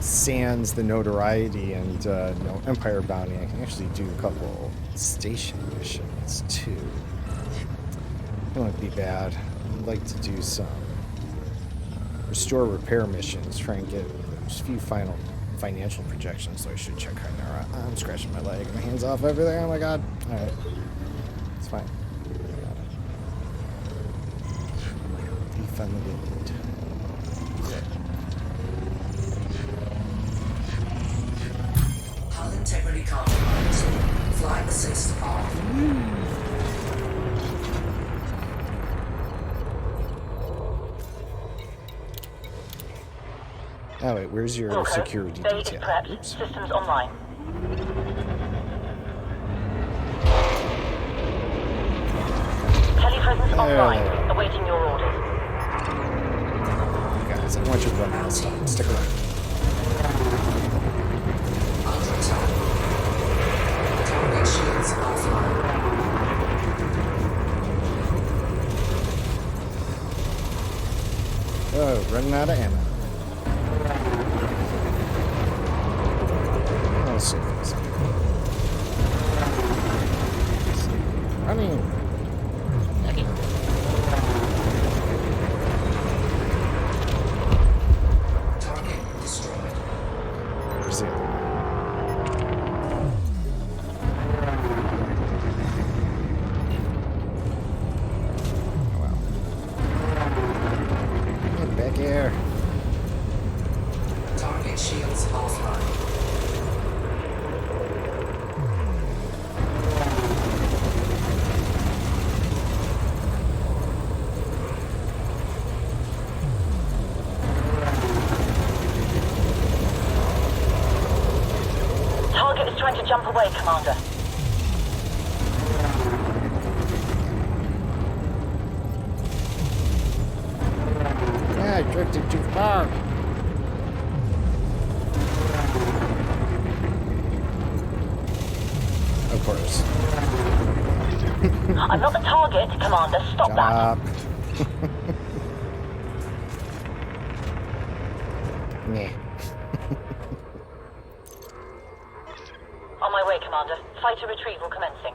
Sans the notoriety and Empire Bounty, I can actually do a couple station missions too. That wouldn't be bad. I'd like to do some restore repair missions, try and get just a few final financial projections, so I should check right now. I'm scratching my leg, my hands off everything. Oh my god. Alright. It's fine. Defund the wind. Hull integrity compromised. Flight assist off. Oh wait, where's your Wilco, security Bay is detail? prepped. Oops. Systems online. Telepresence online. Awaiting your orders. Guys, I want you to run out. Stop. Stick around. Under attack. Target shields offline. Oh, running out of ammo. Oh, so easy. Running. Target destroyed. Where's the other one? Oh, wow. Get back here. Target shields offline. Target is trying to jump away, Commander. Yeah, I drifted too far. Of course. I'm not the target, Commander. Stop that. Stop. Meh. On my way, Commander. Fighter retrieval commencing.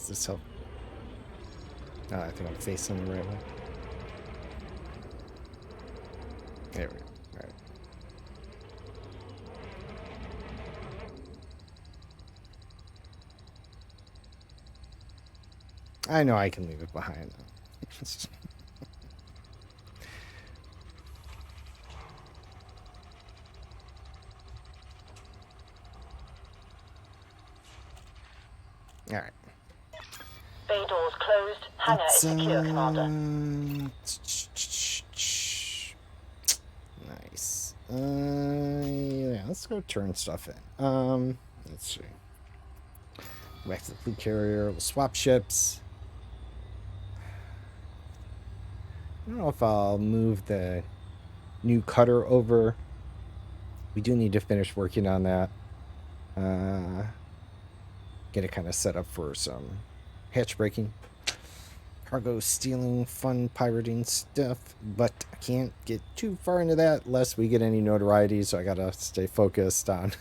this help? Oh, I think I'm facing the right way. There we go. All right. I know I can leave it behind. All right. Bay doors closed. Hangar is secure, Commander. Nice. Yeah, let's go turn stuff in. Let's see. Back to the fleet carrier. We'll swap ships. I don't know if I'll move the new cutter over. We do need to finish working on that. Get it kind of set up for some hatch breaking, cargo stealing, fun pirating stuff, but I can't get too far into that lest we get any notoriety, so I gotta stay focused on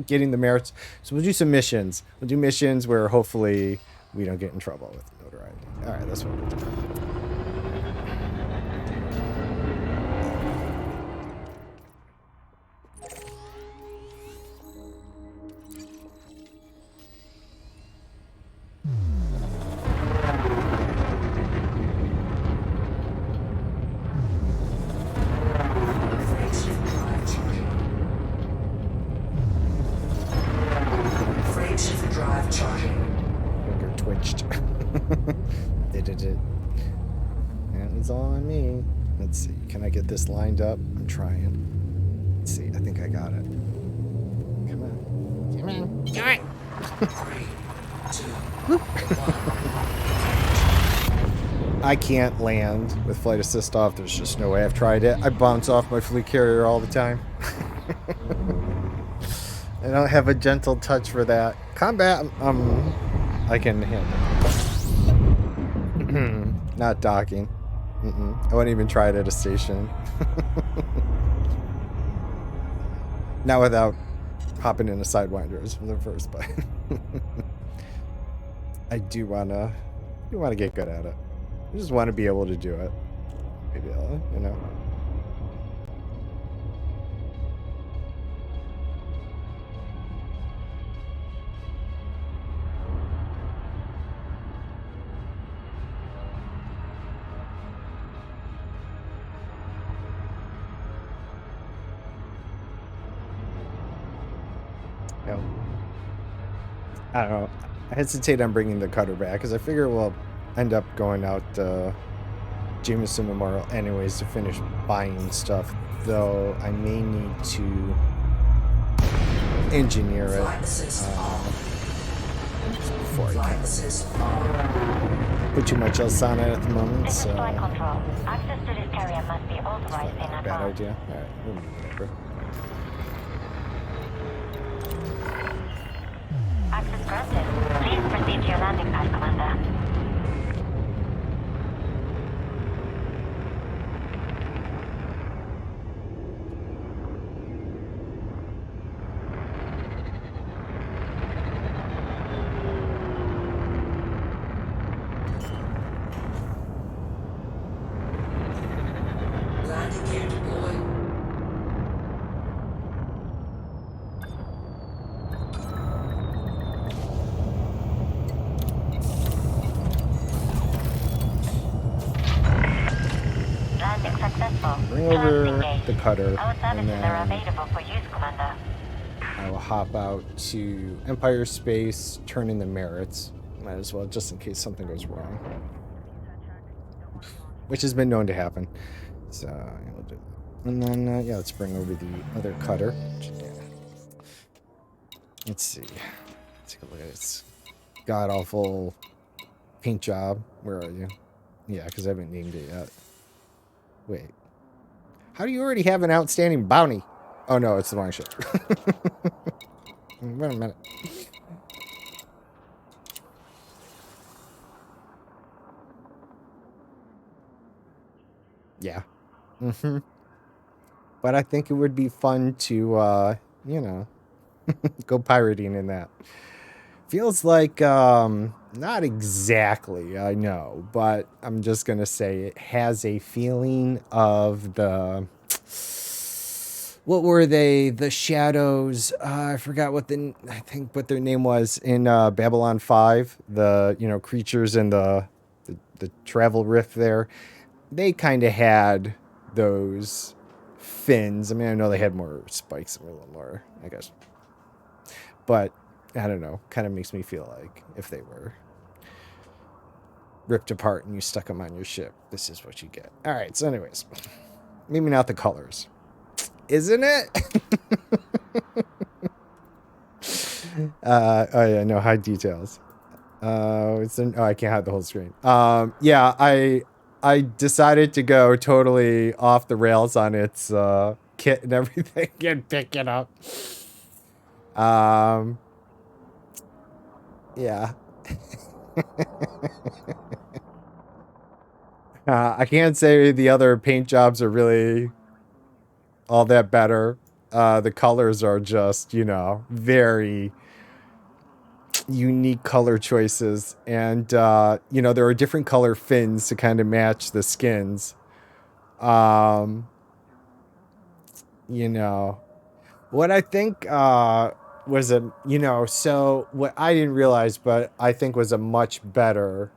getting the merits. So we'll do some missions. We'll do missions where hopefully we don't get in trouble with notoriety. All right, that's what we'll do. Frameshift drive charging. Finger twitched. Did it. That was all on me. Let's see. Can I get this lined up? I'm trying. Let's see. I think I got it. Come on. Come on. Do it. 3, 2, I can't land with flight assist off. There's just no way. I've tried it. I bounce off my fleet carrier all the time. I don't have a gentle touch for that. Combat, I can handle. Not docking. I wouldn't even try it at a station. Not without hopping in a sidewinders from the first bite. I do wanna get good at it. I just want to be able to do it. Maybe I'll, you know. No. I don't know. I hesitate on bringing the cutter back because I figure we'll end up going out Jameson Memorial anyways to finish buying stuff, though I may need to engineer it before I flight assist on. put too much else on it at the moment. This is So flight control. Access to this carrier must be authorized in bad advance. idea. All right, we'll move it over. Access granted. Please proceed to your landing pad, Commander. Landing gear deployed. Landing successful. Bring Plans over engaged. the cutter, Our and services are then available for use, Commander. I will hop out to Empire Space, turn in the merits. Might as well, just in case something goes wrong. Which has been known to happen. So, yeah, we'll do that. And then, yeah, let's bring over the other cutter. Let's see. Take a look at this god-awful paint job. Where are you? Yeah, because I haven't named it yet. Wait. How do you already have an outstanding bounty? Oh, no, it's the wrong ship. Wait a minute. Yeah. But I think it would be fun to, you know, go pirating in that. Feels like, Not exactly, I know, but I'm just gonna say it has a feeling of the, what were they? The shadows. I forgot I think what their name was in Babylon 5. The, creatures in the travel rift there. They kind of had those fins. I mean, I know they had more spikes and a little more, I guess. But I don't know. Kind of makes me feel like if they were ripped apart and you stuck them on your ship, this is what you get. All right. So, anyways, maybe not the colors, isn't it? Oh yeah, no, hide details. I can't hide the whole screen. Yeah, I decided to go totally off the rails on its kit and everything and pick it up. Yeah. I can't say the other paint jobs are really all that better. The colors are just, very unique color choices. And, there are different color fins to kind of match the skins. You know, what I think was so what I didn't realize, but I think was a much better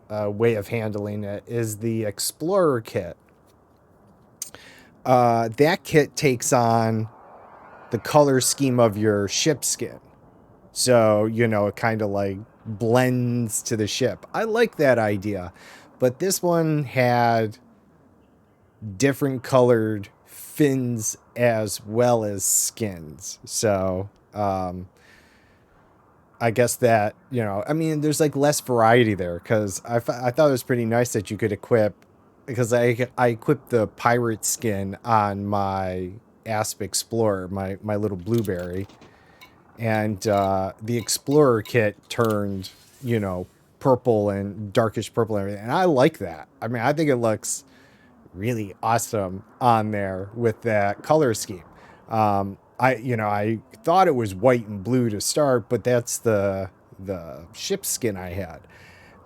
way of handling it is the Explorer kit. That kit takes on the color scheme of your ship skin. So, it kind of like blends to the ship. I like that idea. But this one had different colored fins as well as skins. So, I guess that, I mean, there's like less variety there because I thought it was pretty nice that you could equip, because I equipped the pirate skin on my Asp Explorer, my little blueberry, and the Explorer kit turned, purple and darkish purple and everything. And I like that. I mean, I think it looks really awesome on there with that color scheme. I thought it was white and blue to start, but that's the ship skin I had.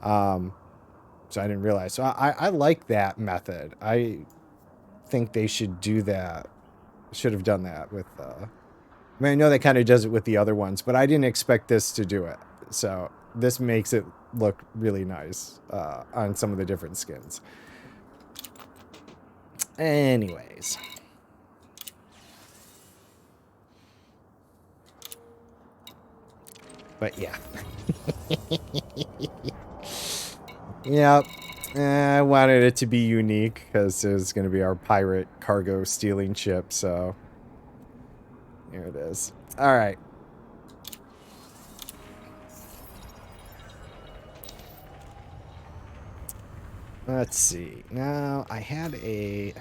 So I didn't realize. So I like that method. I think they should do that. Should have done that with. I mean, I know that kind of does it with the other ones, but I didn't expect this to do it. So this makes it look really nice on some of the different skins. Anyways. But yeah. Yep. I wanted it to be unique because it was going to be our pirate cargo stealing ship. So here it is. All right. Let's see. Now I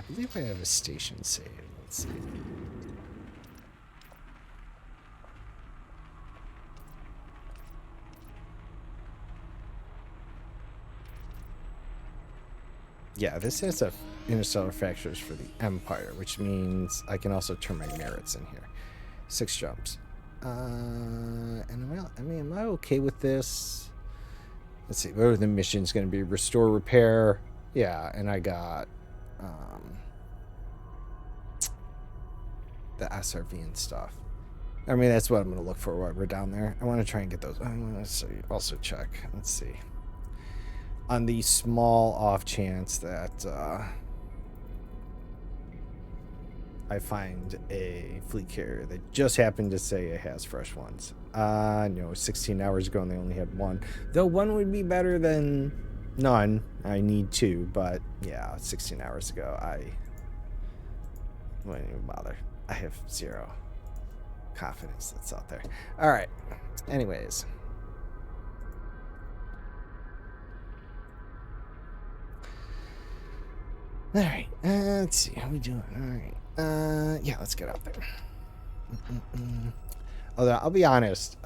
believe I have a station save. Let's see. Yeah, this has a interstellar fractures for the Empire, which means I can also turn my merits in here. 6 jumps. And am I okay with this? Let's see, what are the missions going to be? Restore, repair. Yeah, and I got the SRV and stuff. I mean, that's what I'm going to look for while we're down there. I want to try and get those. I want to also check. Let's see. On the small off chance that I find a fleet carrier that just happened to say it has fresh ones. No, 16 hours ago and they only had 1. Though 1 would be better than none. I need 2, but yeah, 16 hours ago I wouldn't even bother. I have 0 confidence that's out there. All right. Anyways. All right. Let's see how we doing. All right. Yeah, let's get out there. Although I'll be honest,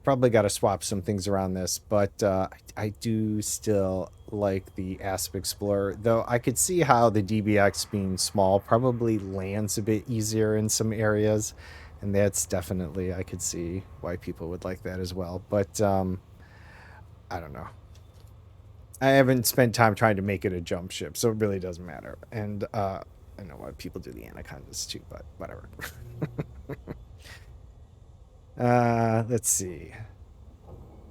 probably got to swap some things around this, but I do still like the Asp Explorer, though I could see how the DBX being small probably lands a bit easier in some areas, And that's definitely, I could see why people would like that as well. But I don't know. I haven't spent time trying to make it a jump ship, so it really doesn't matter. And I know why people do the Anacondas too, but whatever. Let's see.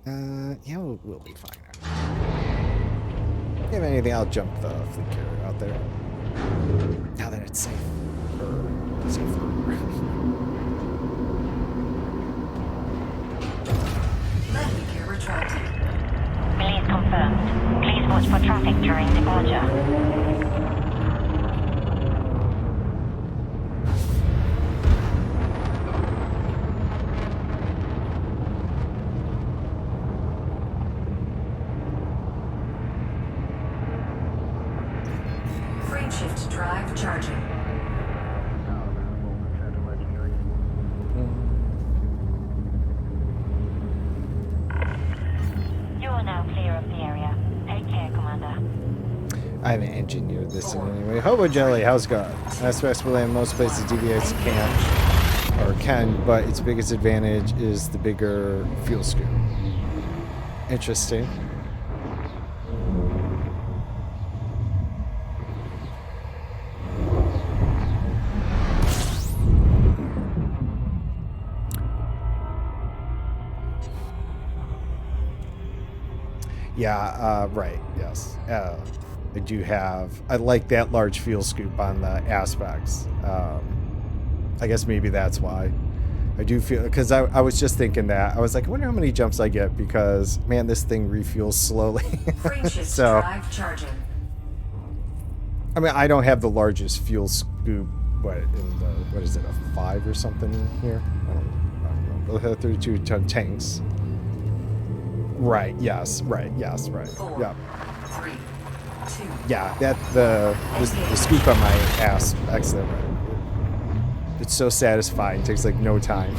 Yeah, we'll be fine. If anything, I'll jump the fleet carrier out there. Now that it's safe. Safer. Landing gear retracted. Release confirmed. Please watch for traffic during departure. Frame shift drive charging. You are now clear of the area. Take care, Commander. I haven't engineered this in any way. Hobo Jelly, how's it going? Aspects will land most places DBX can't or can, but its biggest advantage is the bigger fuel scoop. Interesting. Yeah, right, yes. I do have, I like that large fuel scoop on the aspects. I guess maybe that's why. I do feel, because I was just thinking that. I was like, I wonder how many jumps I get because, man, this thing refuels slowly. Frame shift So, drive charging. I mean, I don't have the largest fuel scoop, what is it, a 5 or something here? I don't know. 32-ton tanks. Right, yes, right. 4, Yeah. 3, 2. Yeah, that the scoop on my ass, excellent. It's so satisfying. It takes like no time.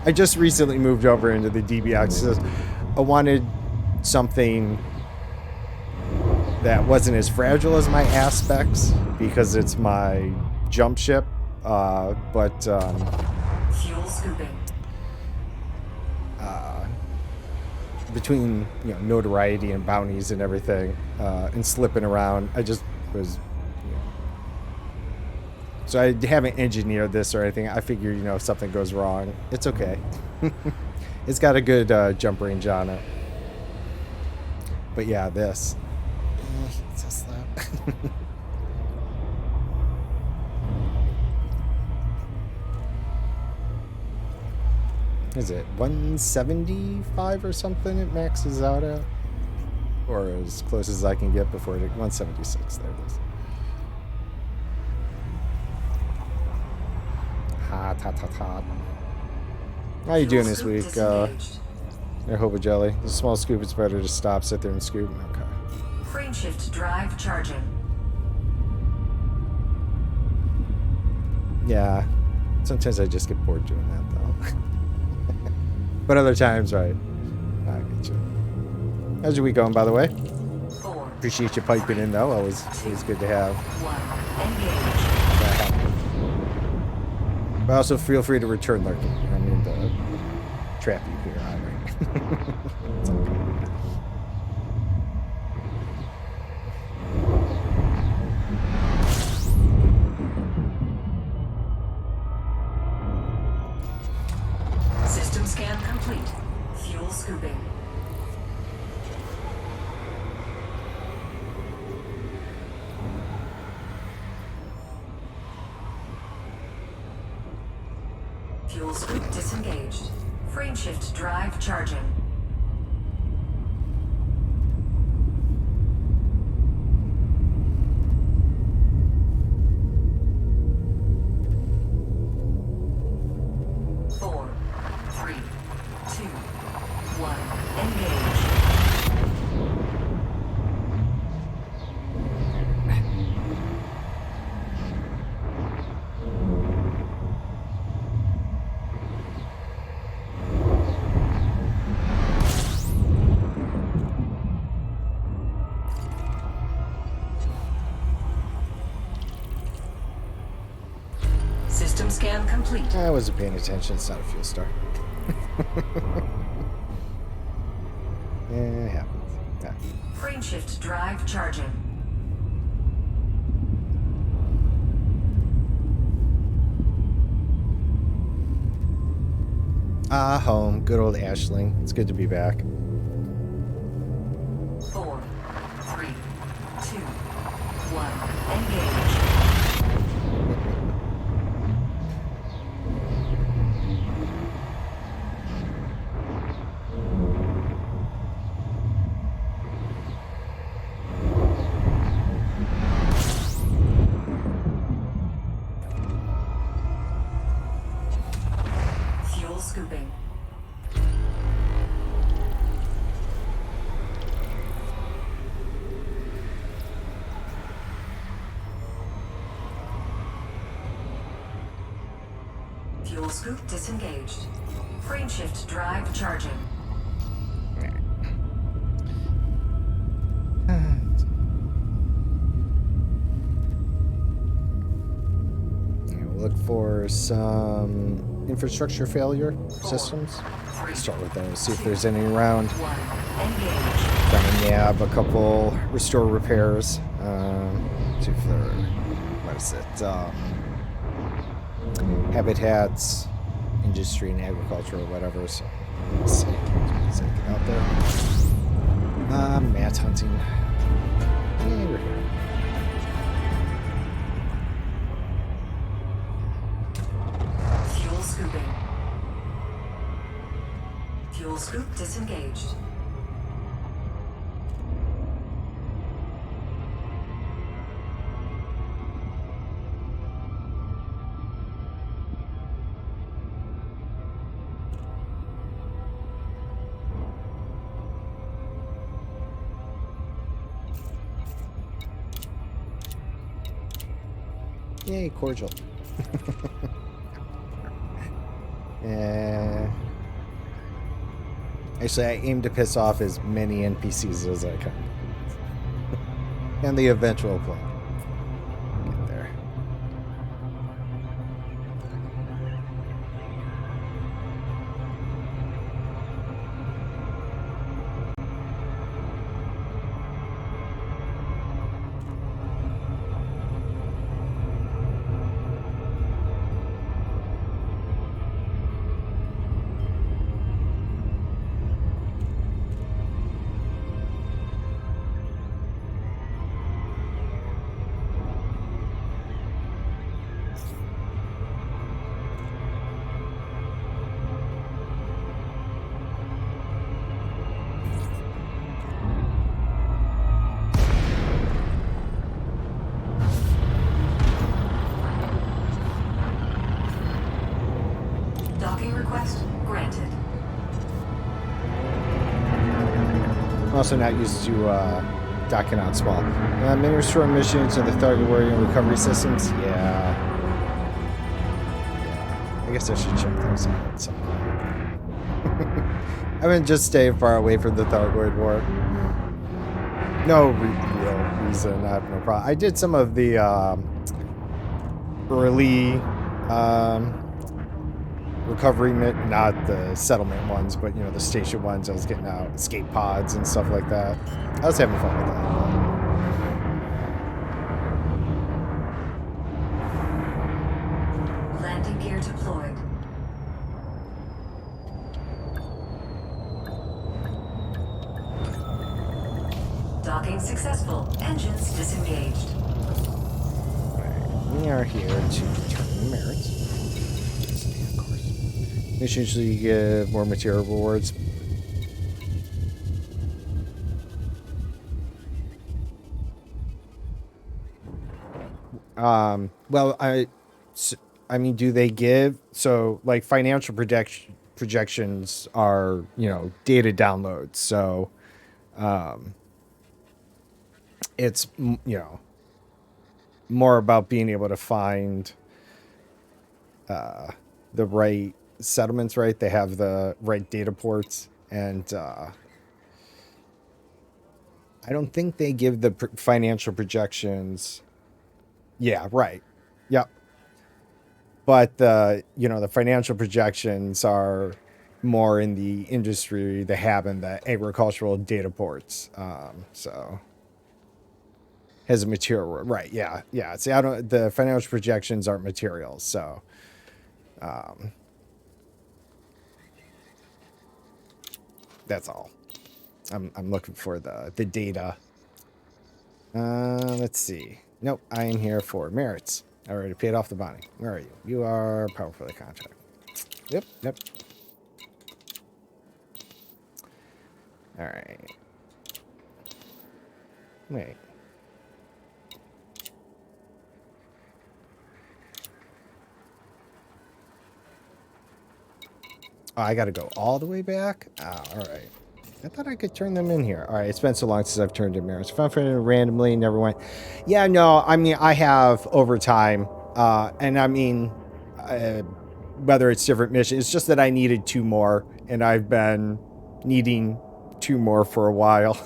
I just recently moved over into the DBX. So I wanted something that wasn't as fragile as my aspects because it's my jump ship. Fuel scooping. Between notoriety and bounties and everything, and slipping around, I just was. So I haven't engineered this or anything. I figure if something goes wrong, it's okay. It's got a good jump range on it. But yeah, this. It's a slap. Is it 175 or something it maxes out at? Or as close as I can get before it... 176, there it is. Hot. How you doing this week, Hobo Jelly? The small scoop, it's better to stop, sit there and scoop. Okay. Frame shift drive charging. Yeah. Sometimes I just get bored doing that, though. But other times, right. I get you. How's your week going, by the way? 4, Appreciate you piping in, though. Always good to have 1. Engage. that happen. But also feel free to return lurking. I don't mean to trap you here either. It's okay. System scan complete. Fuel scooping. Fuel scoop disengaged. Frame shift drive charging. Four, 3, 2, 1. Engage. Scan complete. I wasn't paying attention. It's not a fuel star. It happens. Yeah. Frameshift drive charging. Home. Good old Ashling. It's good to be back. 4, 3, 2, 1. Engage. Fuel scooping. Fuel scoop disengaged. Frameshift drive charging. We'll look for some infrastructure failure systems. Start with those. See if there's any around. 1. Engage. Trying to nab a couple restore repairs. See if they're, what is it? Habitats, industry and agriculture or whatever. So let's see. Let's get out there. Mat hunting. Yeah, we're here. Fuel scooping. Fuel scoop disengaged. Yay, cordial. Actually, I aim to piss off as many NPCs as I can. And the eventual plan. Get there. Docking request granted. I'm also not used to docking out small. Many restore missions and the target warrior and recovery systems. Yeah. I guess I should check those out at some point. I mean, just stay far away from the Thargoid War. No real reason. I have no problem. I did some of the early recovery, not the settlement ones, but you know, the station ones. I was getting out escape pods and stuff like that. I was having fun with that. Landing gear deployed. Docking successful. Engines disengaged. We are here to determine merits. Of course. Missions usually give more material rewards. Well, I mean, do they give, so like financial projections are, you know, data downloads. So, it's, you know, more about being able to find the right settlements, right? They have the right data ports, and I don't think they give the financial projections. Yeah, right. Yep. but the financial projections are more in the industry, the hab and the agricultural data ports. So has a material, right? Yeah, yeah. See, the financial projections aren't materials, so that's all. I'm looking for the data. Let's see. Nope, I am here for merits. I already paid off the bounty. Where are you? You are powerfully contract. Yep. All right. Wait. Oh, I got to go all the way back? Oh, all right. I thought I could turn them in here. All right, it's been so long since I've turned in mirrors. Found it randomly, never went. Yeah, no, I mean, I have over time. And I mean, whether it's different missions, it's just that I needed 2 more, and I've been needing 2 more for a while.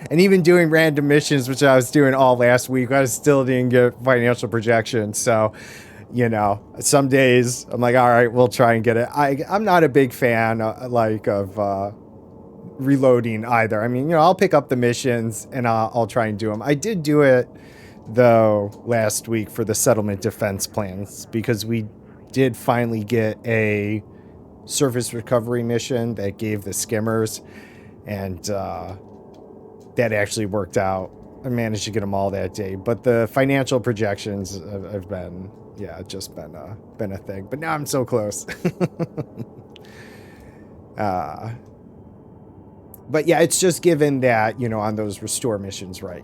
And even doing random missions, which I was doing all last week, I still didn't get financial projections. So, some days I'm like, all right, we'll try and get it. I'm not a big fan of reloading either. I mean, I'll pick up the missions and I'll try and do them. I did do it though last week for the settlement defense plans, because we did finally get a surface recovery mission that gave the skimmers, and that actually worked out. I managed to get them all that day, but the financial projections have been, just been a thing. But now I'm so close. But yeah, it's just given that, on those restore missions, right,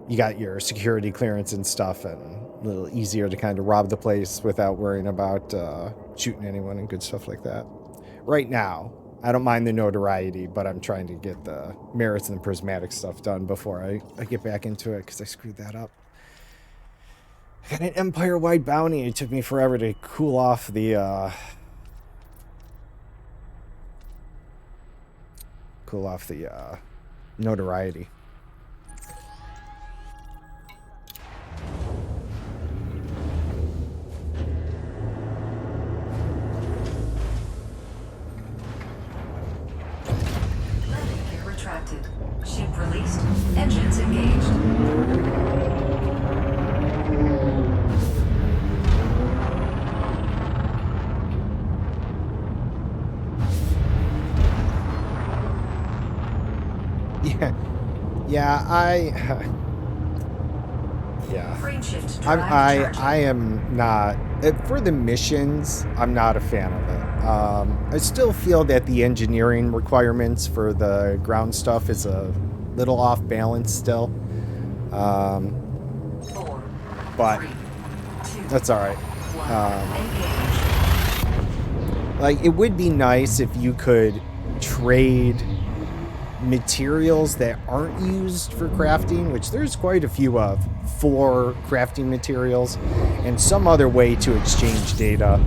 you got your security clearance and stuff, and a little easier to kind of rob the place without worrying about shooting anyone and good stuff like that. Right now, I don't mind the notoriety, but I'm trying to get the merits and the prismatic stuff done before I get back into it, because I screwed that up. I got an empire-wide bounty. It took me forever to cool off the notoriety. Landing gear retracted. Ship released. Engines engaged. Frame shift drive I am not for the missions. I'm not a fan of it. I still feel that the engineering requirements for the ground stuff is a little off balance still. 4, But 3, 2, that's all right. 1. Engage. Like, it would be nice if you could trade materials that aren't used for crafting, which there's quite a few of, for crafting materials, and some other way to exchange data.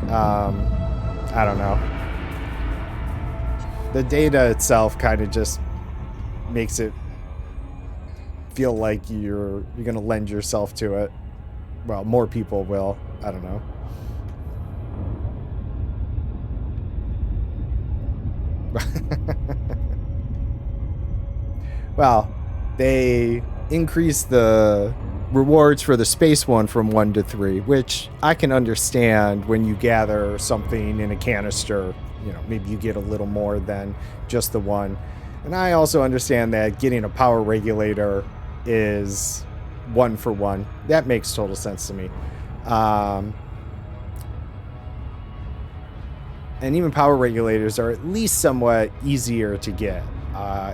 I don't know. The data itself kind of just makes it feel like you're gonna lend yourself to it. Well, more people will. I don't know. Well, they increased the rewards for the space one from 1 to 3, which I can understand. When you gather something in a canister, maybe you get a little more than just the 1. And I also understand that getting a power regulator is 1 for 1. That makes total sense to me. And even power regulators are at least somewhat easier to get.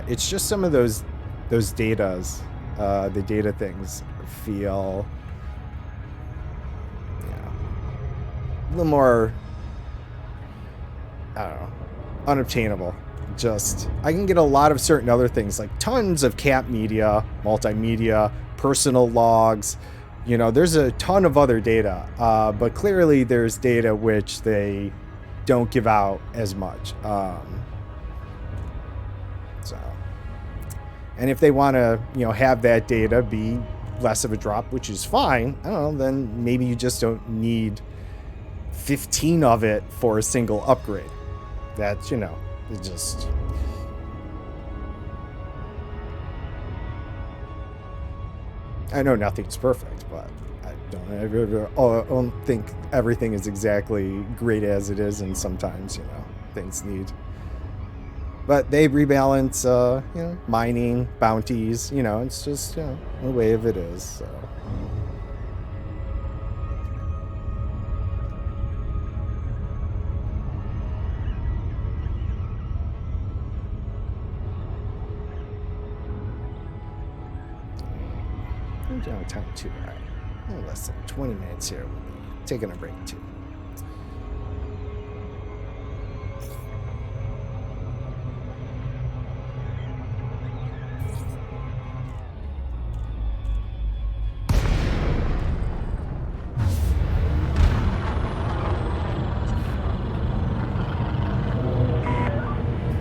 It's just some of those datas, the data things feel a little more, I don't know, unobtainable. Just, I can get a lot of certain other things, like tons of cat media, multimedia, personal logs. There's a ton of other data, but clearly there's data which they don't give out as much. So, and if they want to, have that data be less of a drop, which is fine. I don't know, then maybe you just don't need 15 of it for a single upgrade. That's, it just... I know nothing's perfect, but I don't think everything is exactly great as it is, and sometimes, things need... But they rebalance, mining, bounties, it's just, the way of it is, so... Down time too. All right, less than 20 minutes here. We'll be taking a break too.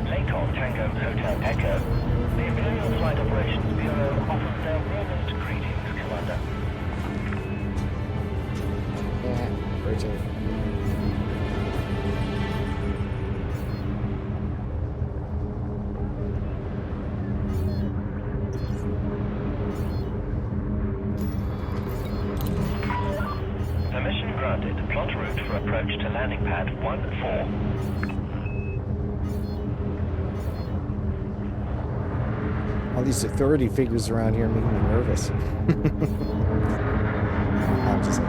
Layton Tango Hotel Echo. The Imperial Flight Operations Bureau offers their warmest greetings, Commander. Yeah, rotate. Permission granted. Plot route for approach to landing pad 1-4. All these authority figures around here making me nervous. I'm just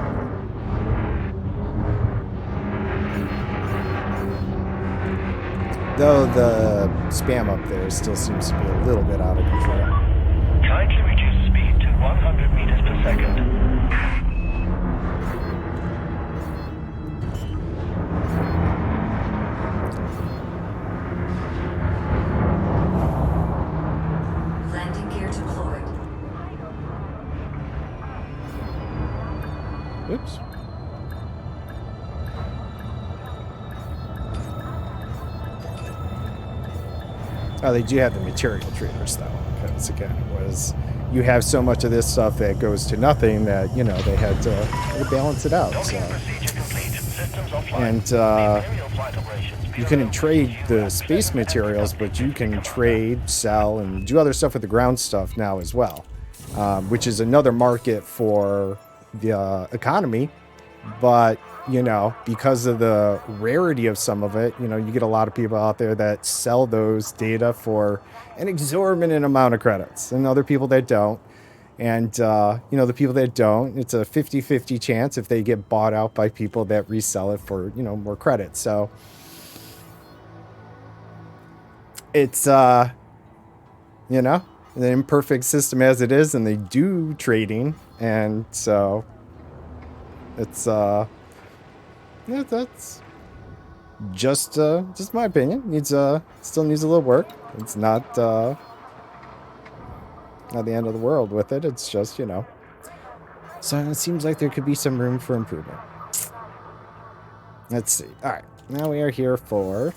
though the spam up there still seems to be a little bit out of control. Kindly reduce speed to 100 meters per second. Landing gear deployed. Oops. Oh, they do have the material traders though, because again, it was you have so much of this stuff that goes to nothing that they had to balance it out. So. And you couldn't trade the space materials, but you can trade, sell, and do other stuff with the ground stuff now as well, which is another market for the economy. But because of the rarity of some of it, you get a lot of people out there that sell those data for an exorbitant amount of credits, and other people that don't. And, the people that don't, it's a 50-50 chance if they get bought out by people that resell it for, more credit. So it's, an imperfect system as it is, and they do trading. And so it's, that's just my opinion. Still needs a little work. It's not the end of the world with it. It's just, so it seems like there could be some room for improvement. Let's see. All right. Now we are here for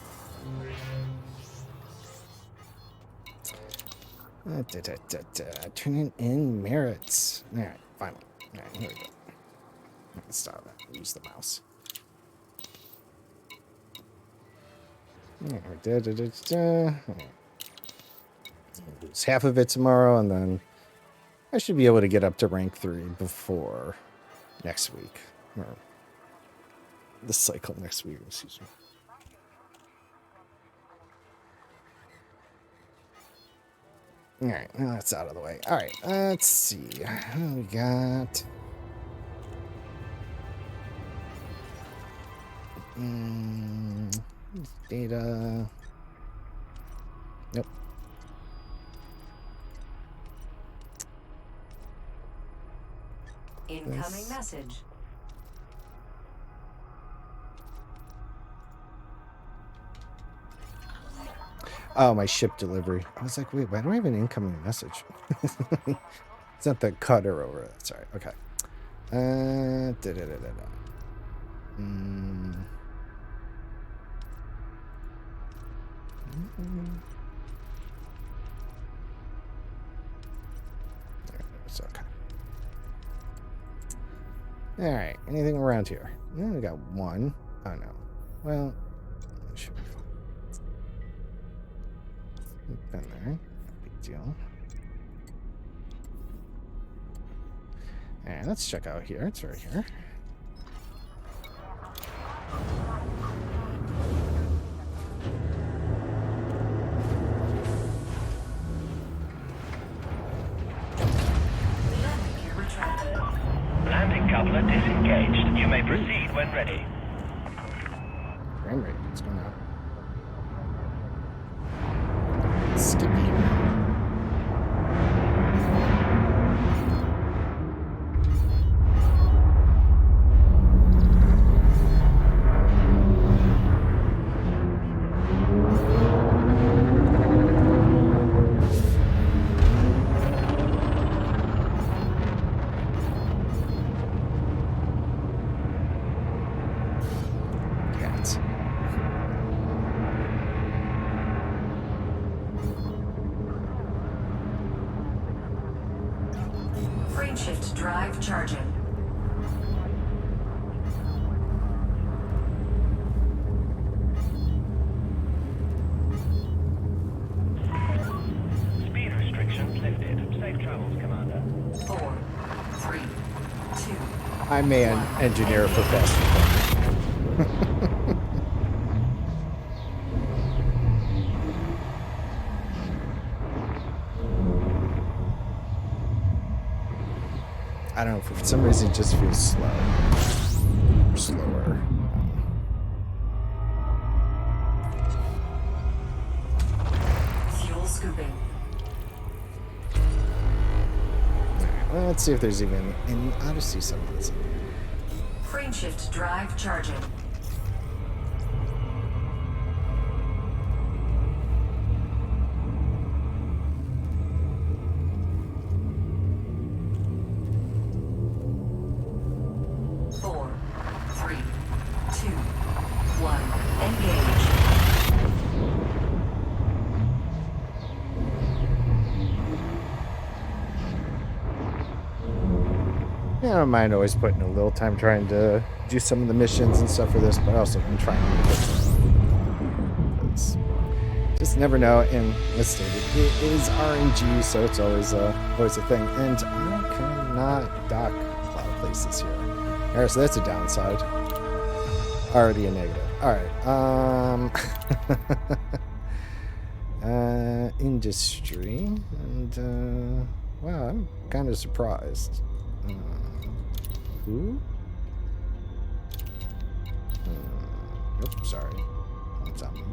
turning in merits. All right. Finally. All right. Here we go. Let's stop that. Use the mouse. Lose half of it tomorrow, and then I should be able to get up to rank 3 before next week, or this cycle next week. Excuse me. All right, well, that's out of the way. All right, let's see. We got data. Nope. Incoming message. Oh, my ship delivery. I was like, wait, why do I have an incoming message? It's not the cutter over it. That's all right. Okay. It's okay. Alright, anything around here? Yeah, we got one. Oh no. Well, it should be fine. Been there. No big deal. Alright, let's check out here. It's right here. Landing gear retracted. Landing coupler disengaged. You may proceed when ready. Frame rate. What's going on? Skippy. Cats. Frame shift drive charging. Speed restrictions lifted. Safe travels, Commander. 4, 3, 2. I may engineer for faster. I don't know, for some reason it just feels slow. Or slower. Fuel scooping. Alright, well, let's see if there's even any Odyssey settlements in here. Frame shift drive charging. Four, 3, 2, 1. Engage. Yeah, I don't mind always putting a little time trying to do some of the missions and stuff for this, but I also been trying to put just never know. And as stated, it is RNG, so it's always a thing. And I cannot dock a lot of places here. All right, so that's a downside. Already a negative. All right. Industry, and wow, I'm kind of surprised. Who? Nope, sorry. That's something.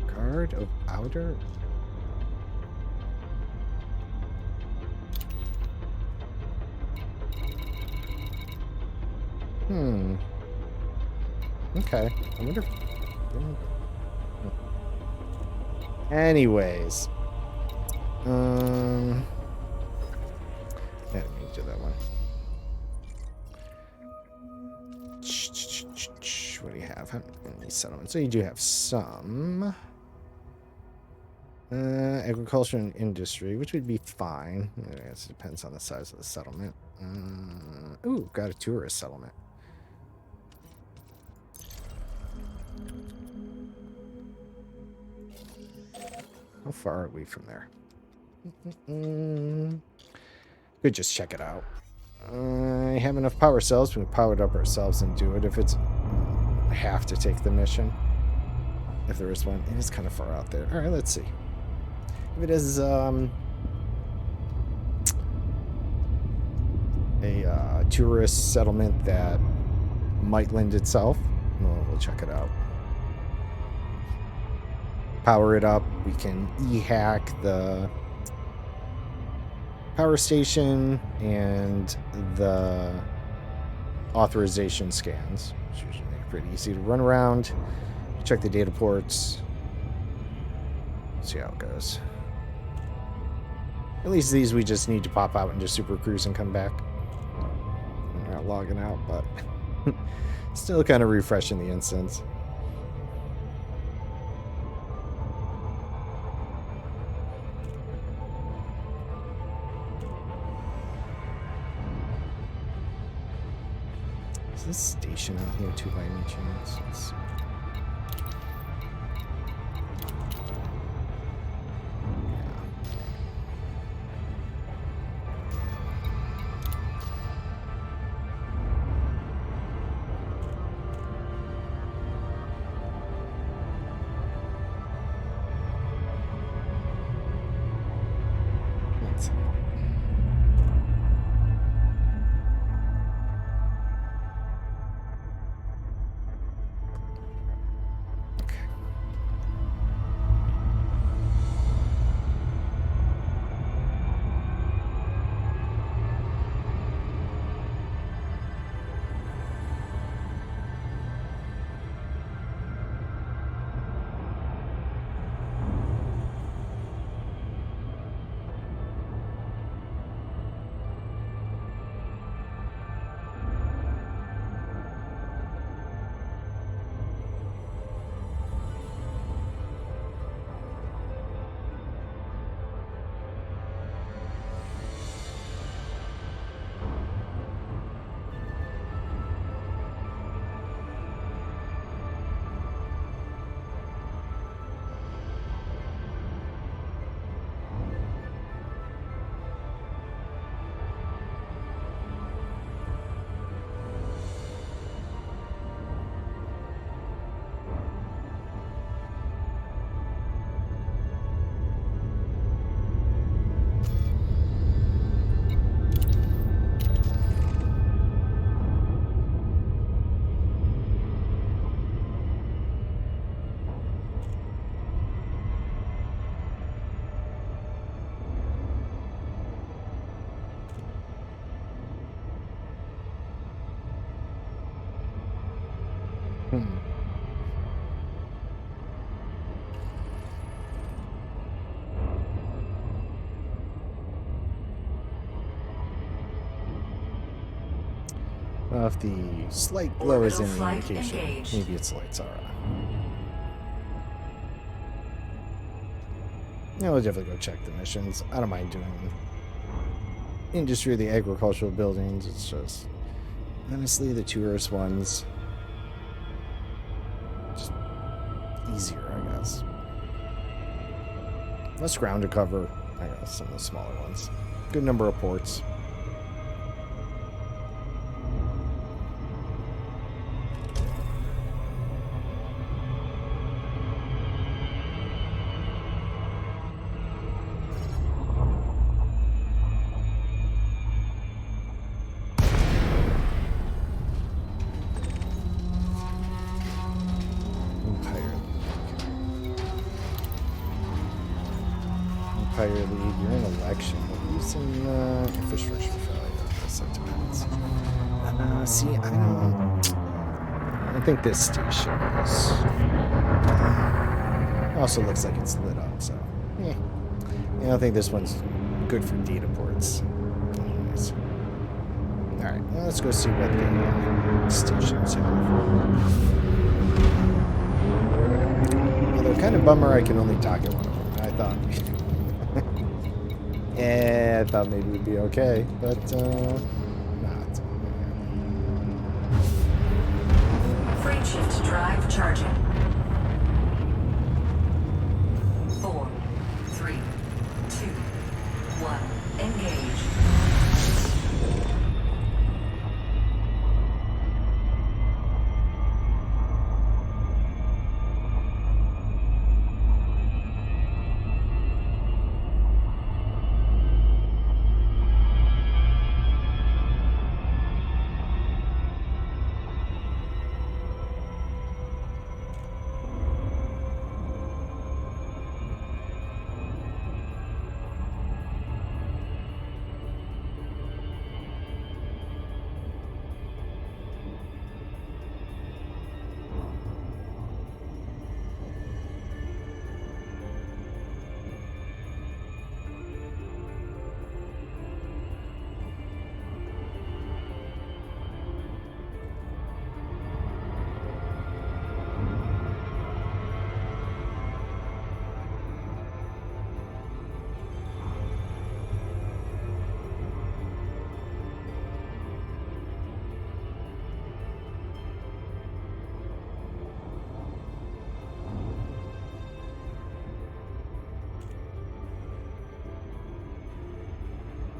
Card of outer. Okay. I wonder. Anyways. Yeah, let me do that one. What do you have? How many settlements? So you do have some. Agriculture and industry, which would be fine. I guess it depends on the size of the settlement. Ooh, got a tourist settlement. How far are we from there? Could just check it out. I have enough power cells. We can power it up ourselves and do it. If it's, I have to take the mission. If there is one, it is kind of far out there. All right, let's see. If it is a tourist settlement that might lend itself, well, we'll check it out. Power it up. We can e-hack the power station and the authorization scans, which usually make it pretty easy to run around, check the data ports, see how it goes. At least these we just need to pop out and just super cruise and come back. We're not logging out, but still kind of refreshing the instance. Is this station out here too by any chance? Let's see. Let's see. Okay. Hmm. Well, if the slight glow is Orbital any flight indication, engaged. maybe its lights are on. Yeah, we'll definitely go check the missions. I don't mind doing industry or the agricultural buildings. It's just, honestly, the tourist ones, just easier, I guess. Less ground to cover, I guess, some of the smaller ones. Good number of ports. Empire League, you're in election. Who's in infrastructure failure? I guess that depends. See, I don't think this station is. Also looks like it's lit up, so. I don't think this one's good for data ports. Anyways. Alright, well, let's go see what the stations have. Although, kind of bummer I can only dock at one of them. I thought. Yeah, I thought maybe we'd be okay, but not. Frameshift drive charging. 4, 3, 2, 1. Engage.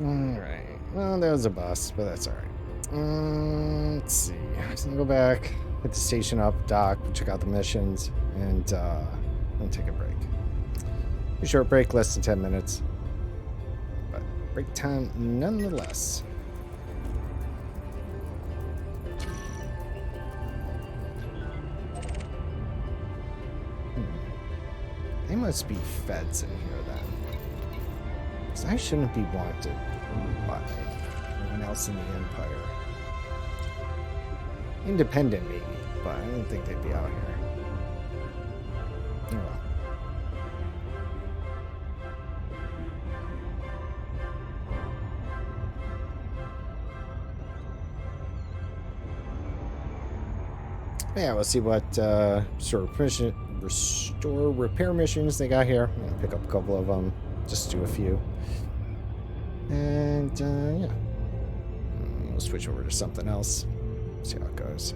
Alright. Well, that was a bust, but that's alright. Let's see. So I'm gonna go back, hit the station up, dock, check out the missions, and then take a break. A short break, less than 10 minutes. But break time nonetheless. They must be feds in here then. Because I shouldn't be wanted by anyone else in the Empire. Independent maybe, but I don't think they'd be out here. Oh well. Yeah, we'll see what sort of restore repair missions they got here. I'm gonna pick up a couple of them, just do a few, and yeah, we'll switch over to something else. See how it goes.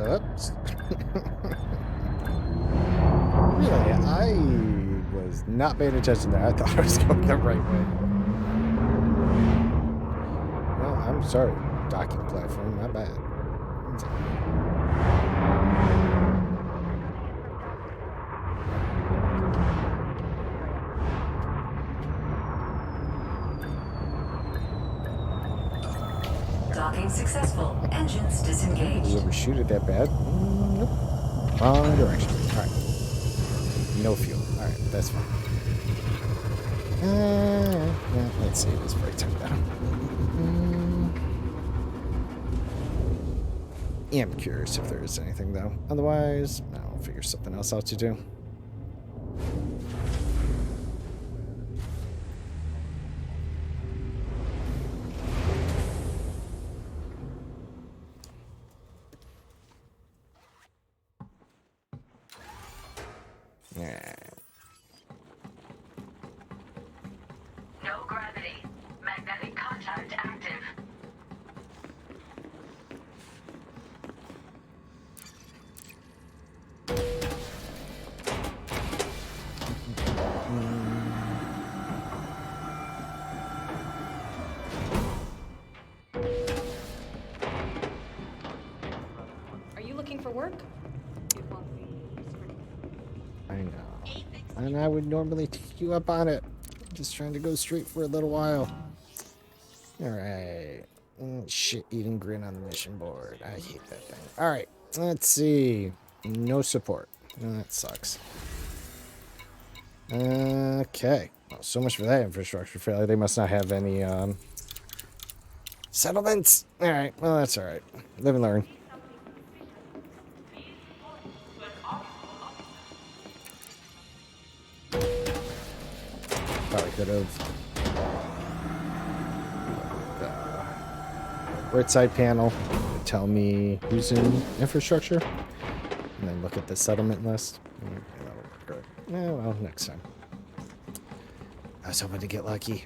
Oops. Really, I was not paying attention there. I thought I was going the right way. Well, I'm sorry, docking platform, my bad. Docking successful. Engines disengaged. Did we ever shoot it that bad? Nope. Wrong direction. All right. No fuel. All right, that's fine. Let's see this break time down. I'm curious if there is anything though. Otherwise, I'll figure something else out to do. Yeah. No gravity. Magnetic contact active. Are you looking for work? I know. And I would normally take you up on it. I'm just trying to go straight for a little while. Alright. Shit-eating grin on the mission board. I hate that thing. Alright. Let's see. No support. That sucks. Okay. Well, so much for that infrastructure failure. They must not have any settlements. Alright. Well, that's alright. Live and learn. Probably could have. Right side panel would tell me who's in infrastructure. And then look at the settlement list. Yeah, well, next time. I was hoping to get lucky.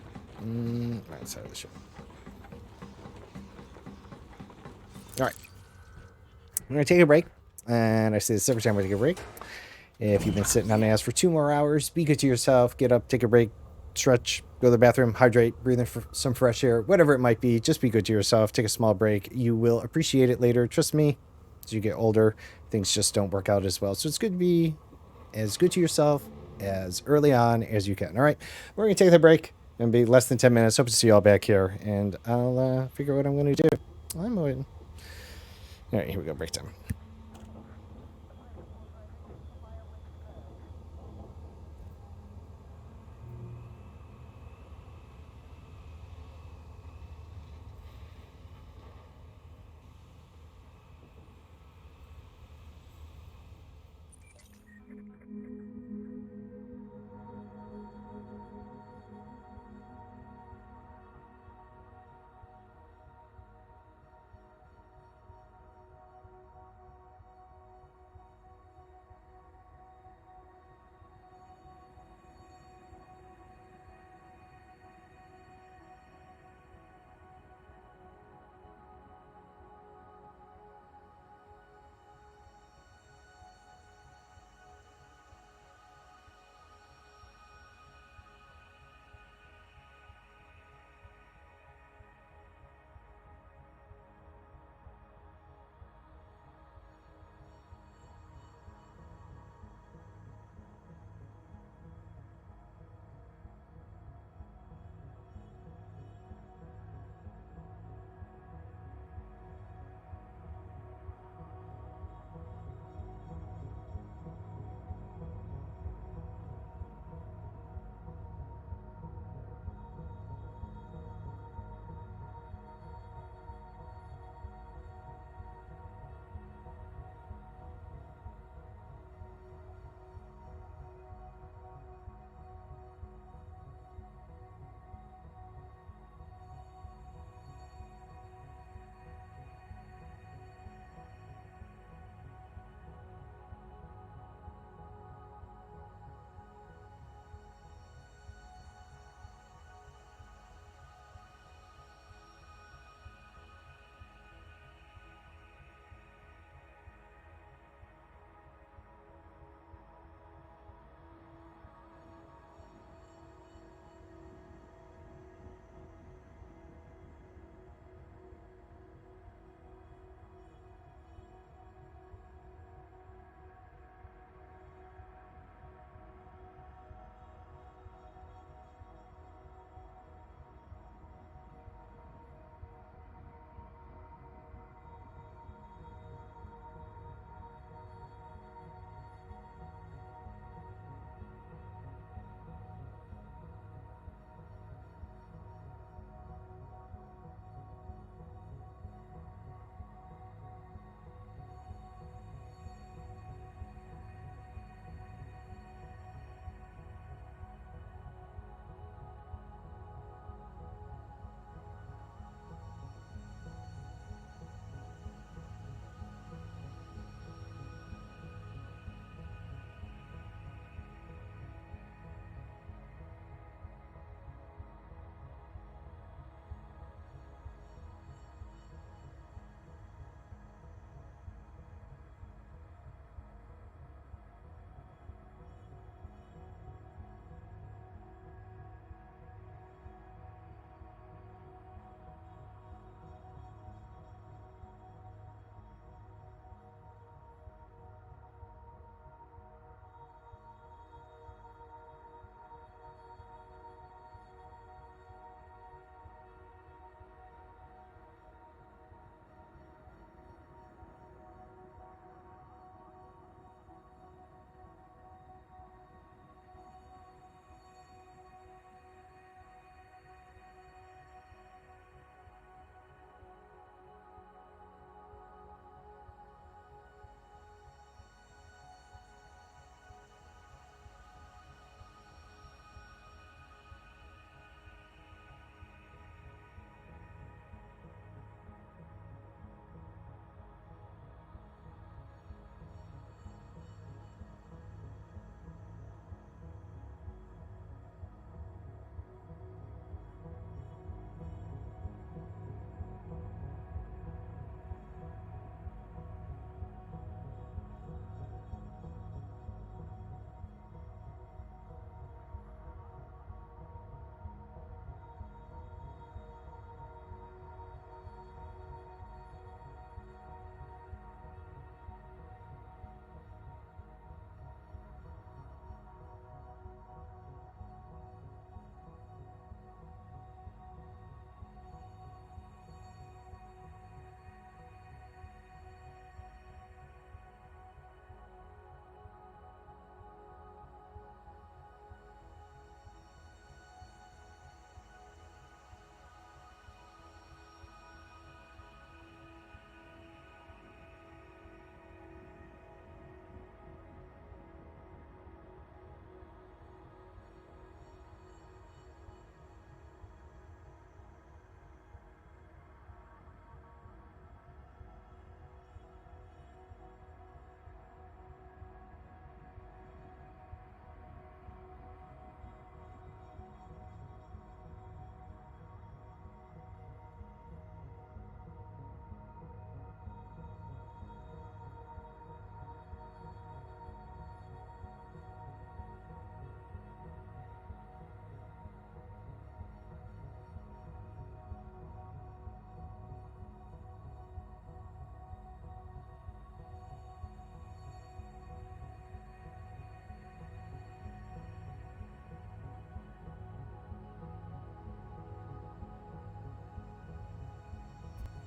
Right side of the ship. Alright. I'm going to take a break. And I say this every time I take a break. If you've been sitting on the ass for 2 more hours, be good to yourself. Get up, take a break, stretch, go to the bathroom, hydrate, breathe in for some fresh air, whatever it might be. Just be good to yourself. Take a small break. You will appreciate it later. Trust me, as you get older, things just don't work out as well. So it's good to be as good to yourself as early on as you can. All right, we're going to take the break. It'll be less than 10 minutes. Hope to see you all back here, and I'll figure out what I'm going to do. I'm waiting. All right, here we go. Break time.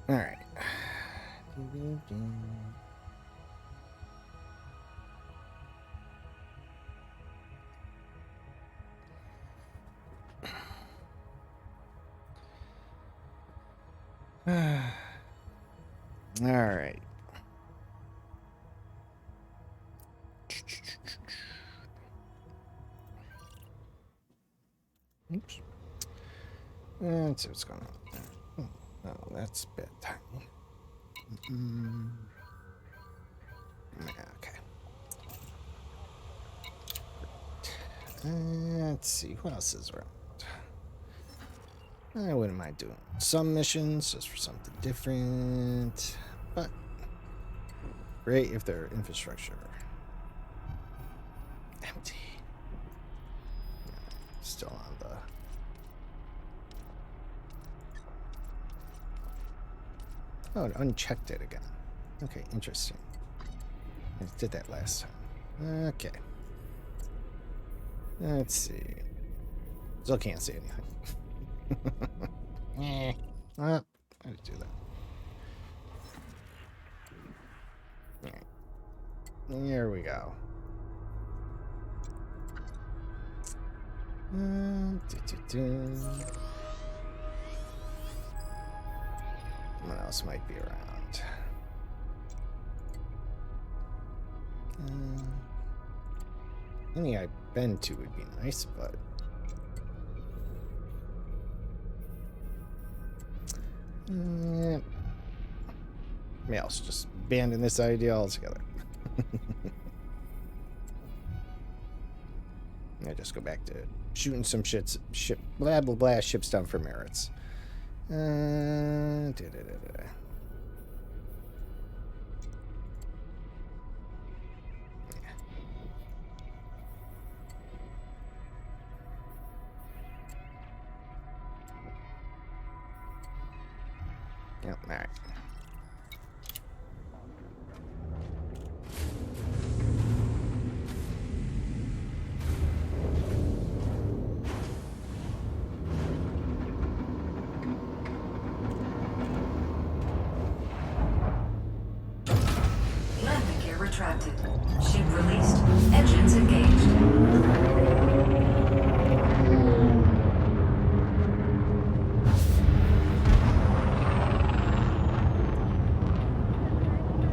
All right. All right. Oops. Let's see what's going on there. Oh, that's bedtime. Okay. Let's see. Who else is around? I wouldn't mind doing some missions just for something different. But great if their infrastructure empty. Still on the... Oh, it unchecked it again. Okay, interesting. I did that last time. Okay. Let's see. Still can't see anything. Well, I did do that. Alright. Here we go. What else might be around? Any I've been to would be nice, but maybe I'll just abandon this idea altogether. I just go back to shooting some blah blah blah ships down for merits. Yep, all right. Landing gear retracted. Ship released. Engines engaged.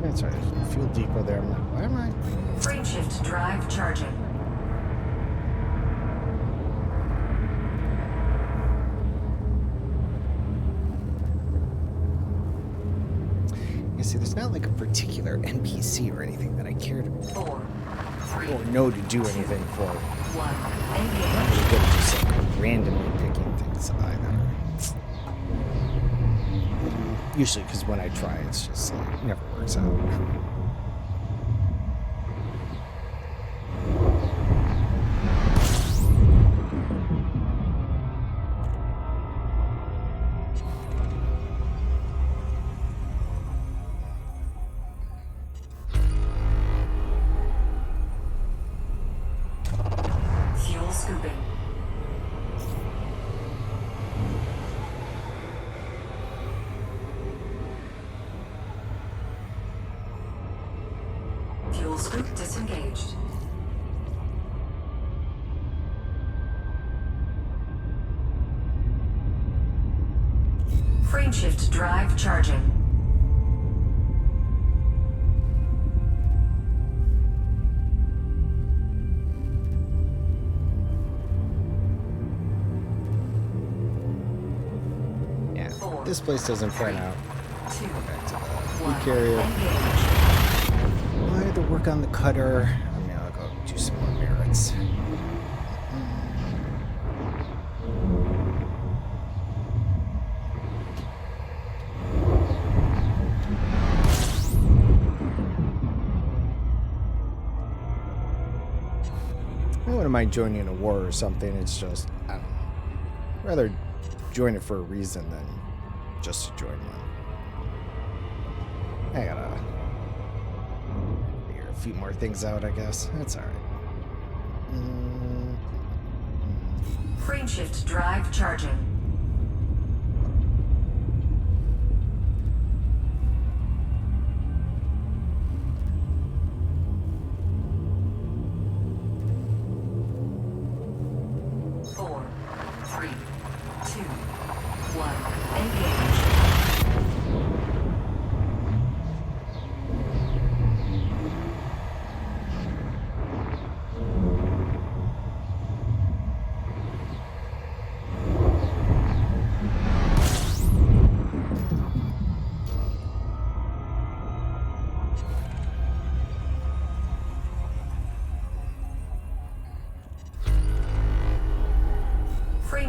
That's right. There's a fuel depot there. I'm like, why am I? Frameshift drive charging. You see, there's not like a particular NPC or anything that I care to 4, 3, or know to do anything for. 1. I'm Engage. not really good at just like randomly picking things either. Usually, because when I try, it's just like it never works out. Fuel scooping. Fuel scoop disengaged. Frameshift drive charging. Yeah, this place doesn't pan out. 2, Back to the 1. food carrier. Engage. I had to work on the cutter. I mean, I'll go do some more merits. I wouldn't mind joining a war or something. It's just, I don't know. I'd rather join it for a reason than just to join one. I gotta figure a few more things out, I guess. That's alright. Frameshift drive charging.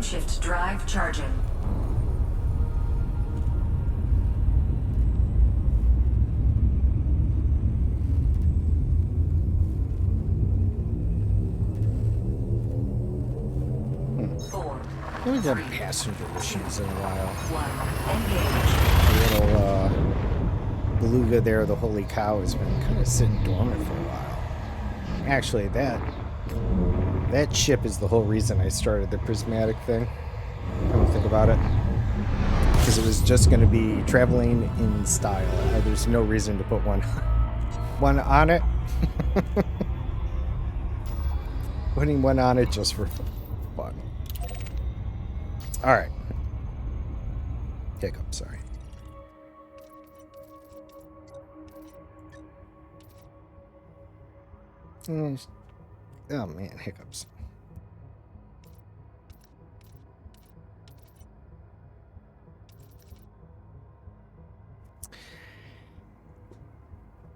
Frameshift drive charging. Four, We haven't done passenger missions in a while. one, engage. The little beluga there, the holy cow, has been kind of sitting dormant for a while. Actually, that ship is the whole reason I started the prismatic thing. Come to think about it. Because it was just going to be traveling in style. There's no reason to put one on it. Putting one on it just for fun. All right. Hiccup, sorry. Oh man, hiccups.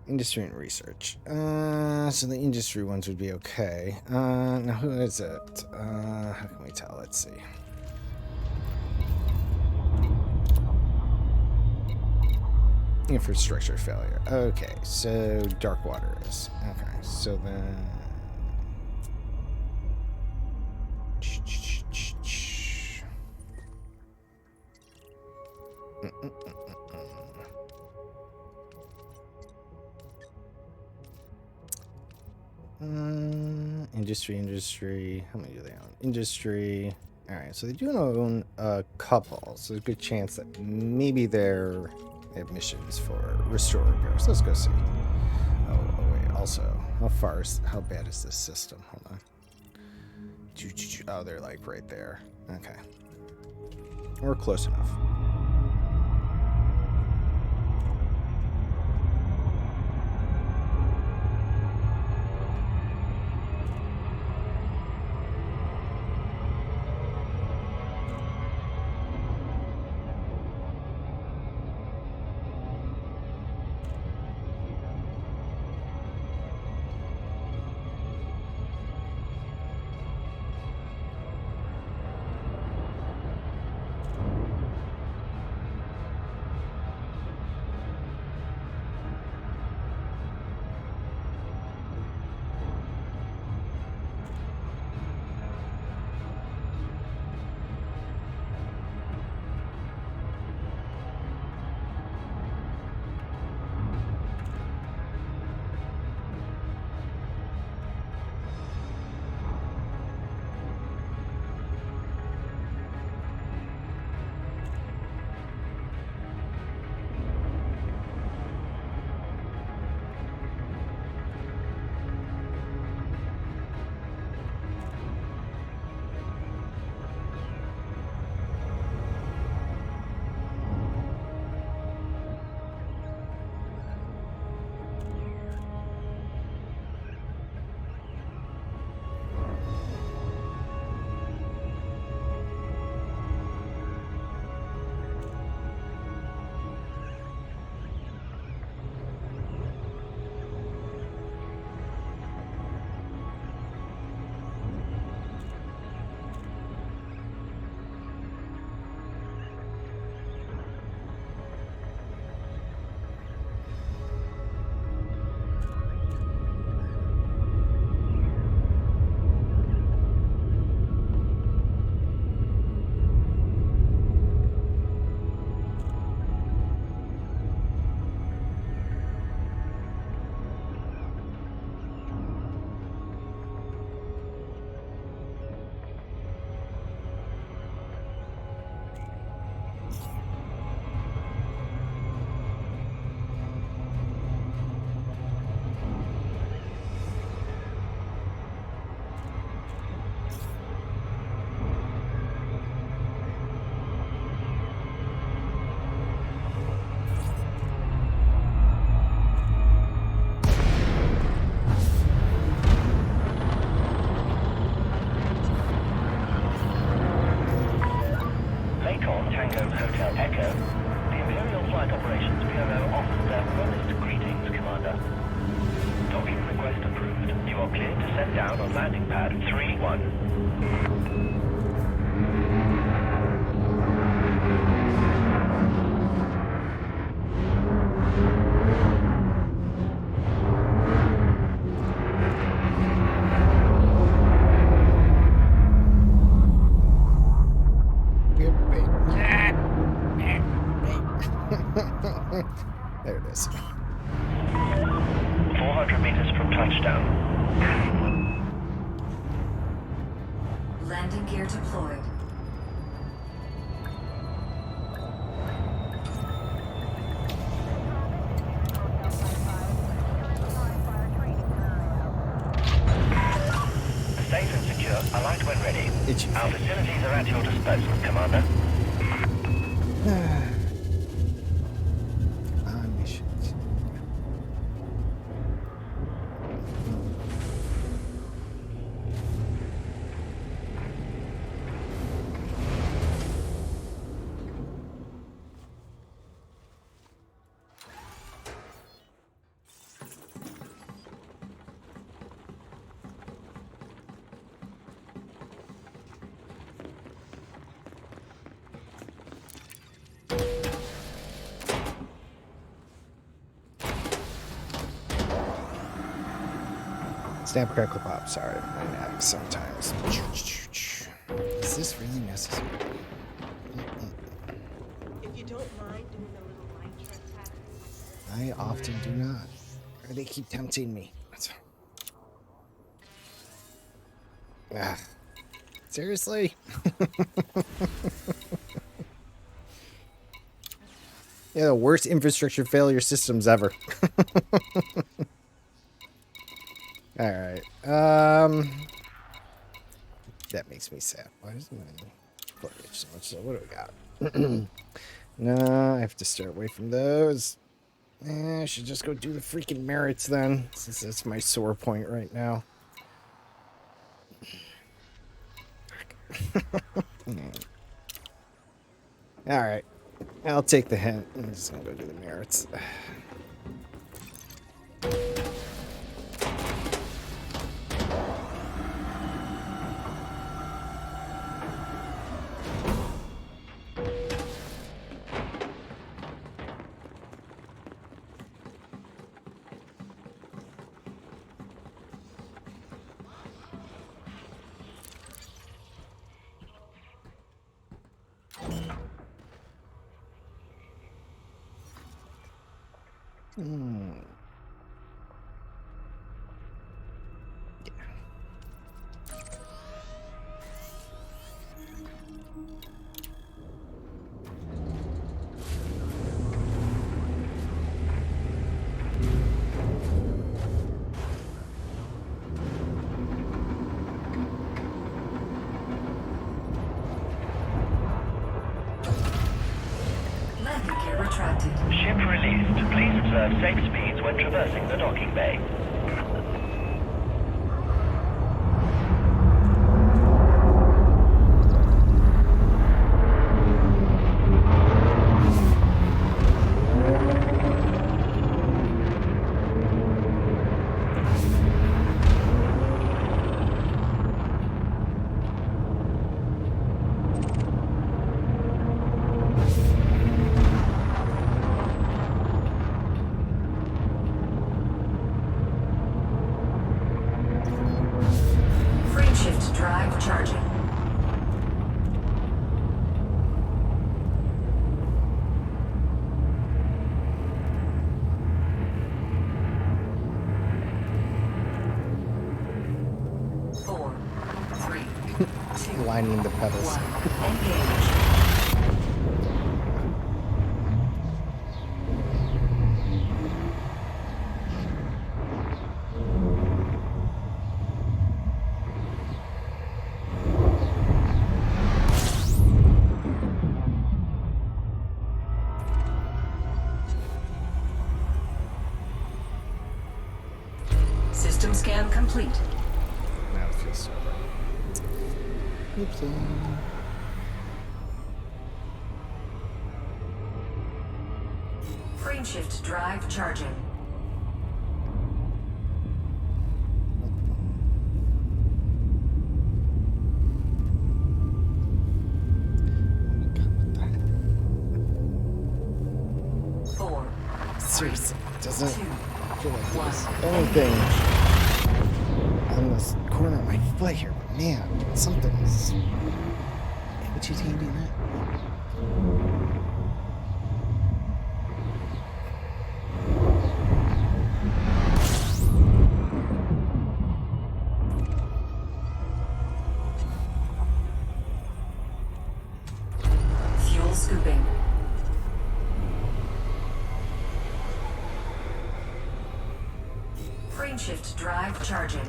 Industry and research. So the industry ones would be okay. Now who is it? How can we tell? Let's see. Infrastructure failure. Okay, so dark water is. Okay, so then. Industry. How many do they own? Industry. All right, so they do own a couple, so there's a good chance that maybe they have missions for restore repairs. Let's go see. Oh wait. Also, how bad is this system? Hold on. Oh, they're like right there. Okay, we're close enough. Down on landing pad 3-1. 400 meters from touchdown. Landing gear deployed. Safe and secure. Alight when ready. Itchy. Our facilities are at your disposal, Commander. On missions. Snap, crackle, pop. Sorry, my neck sometimes. Is this really necessary? If you don't mind doing a little mind trick, I often do not. They keep tempting me. Ah, seriously? Yeah, the worst infrastructure failure systems ever. All right. That makes me sad. Why is my footage so much? So what do we got? No, I have to stay away from those. I should just go do the freaking merits then, since that's my sore point right now. All right. I'll take the hint. I'm just gonna go do the merits. Landing gear retracted. Ship released. Please observe safe speeds when traversing the docking bay. Frameshift drive charging. Four, three, two, Lining the pedals. one. Engage. System scan complete. Now it feels so right. Oopsie. Frameshift drive charging. Four, Seriously, it doesn't two, feel like one. there's anything on this corner of my foot here, but man, something is agitating it. Frameshift drive charging.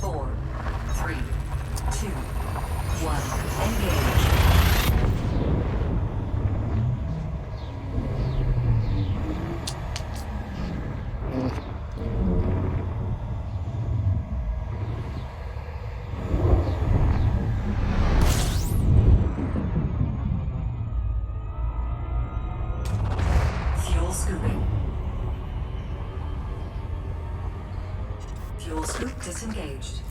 Four, three, two, one. Engage. Fuel scooping. Fuel scoop disengaged.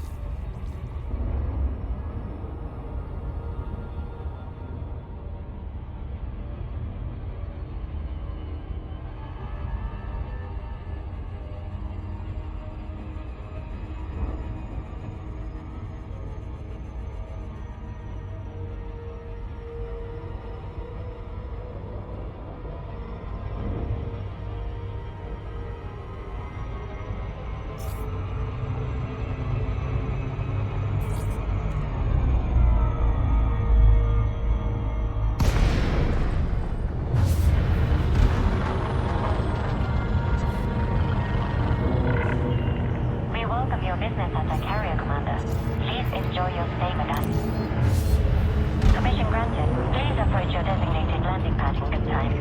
We welcome your business as a carrier, Commander. Please enjoy your stay with us. Permission granted. Please approach your designated landing pad in good time.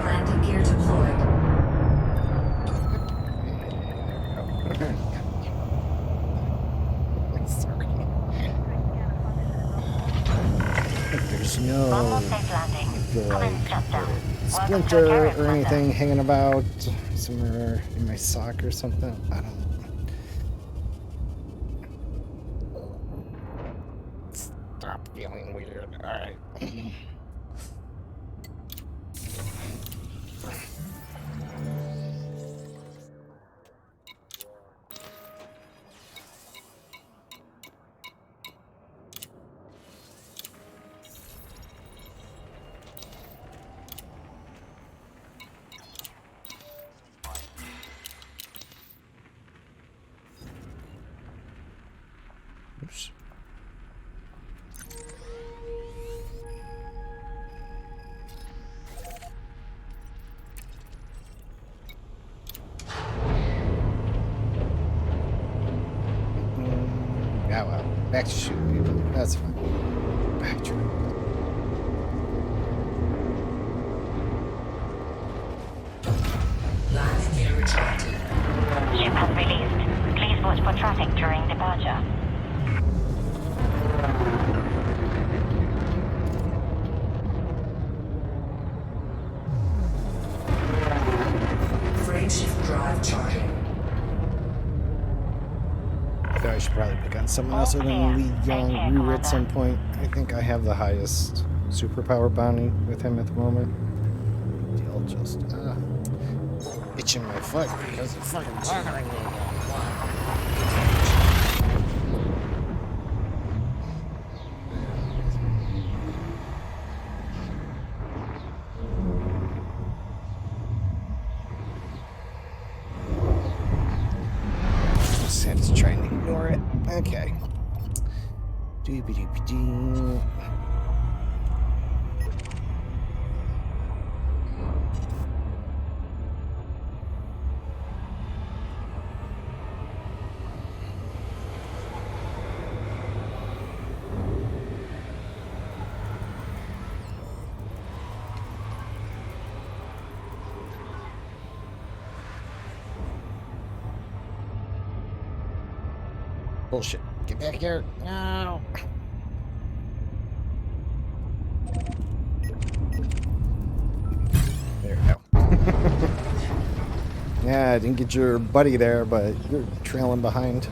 Landing gear deployed. Sorry. There's One no more safe landing. Commence shutdown. Welcome to a splinter carrier, or Commander. anything hanging about somewhere in my sock or something. I don't know. Stop feeling weird. All right. Oops. Yeah, well, back to shooting people. That's fine. Back to Landing gear retracted. Ship has released. Please watch for traffic during departure. Frameshift drive charging. I should probably pick on someone else other than Lee Young Ryu at some point. I think I have the highest superpower bounty with him at the moment. Deal just itching my foot because it's fucking bothering me again. Just trying to ignore it. Okay. Doobie-doobie-doo. Bullshit. Get back here. No. Yeah, I didn't get your buddy there, but you're trailing behind.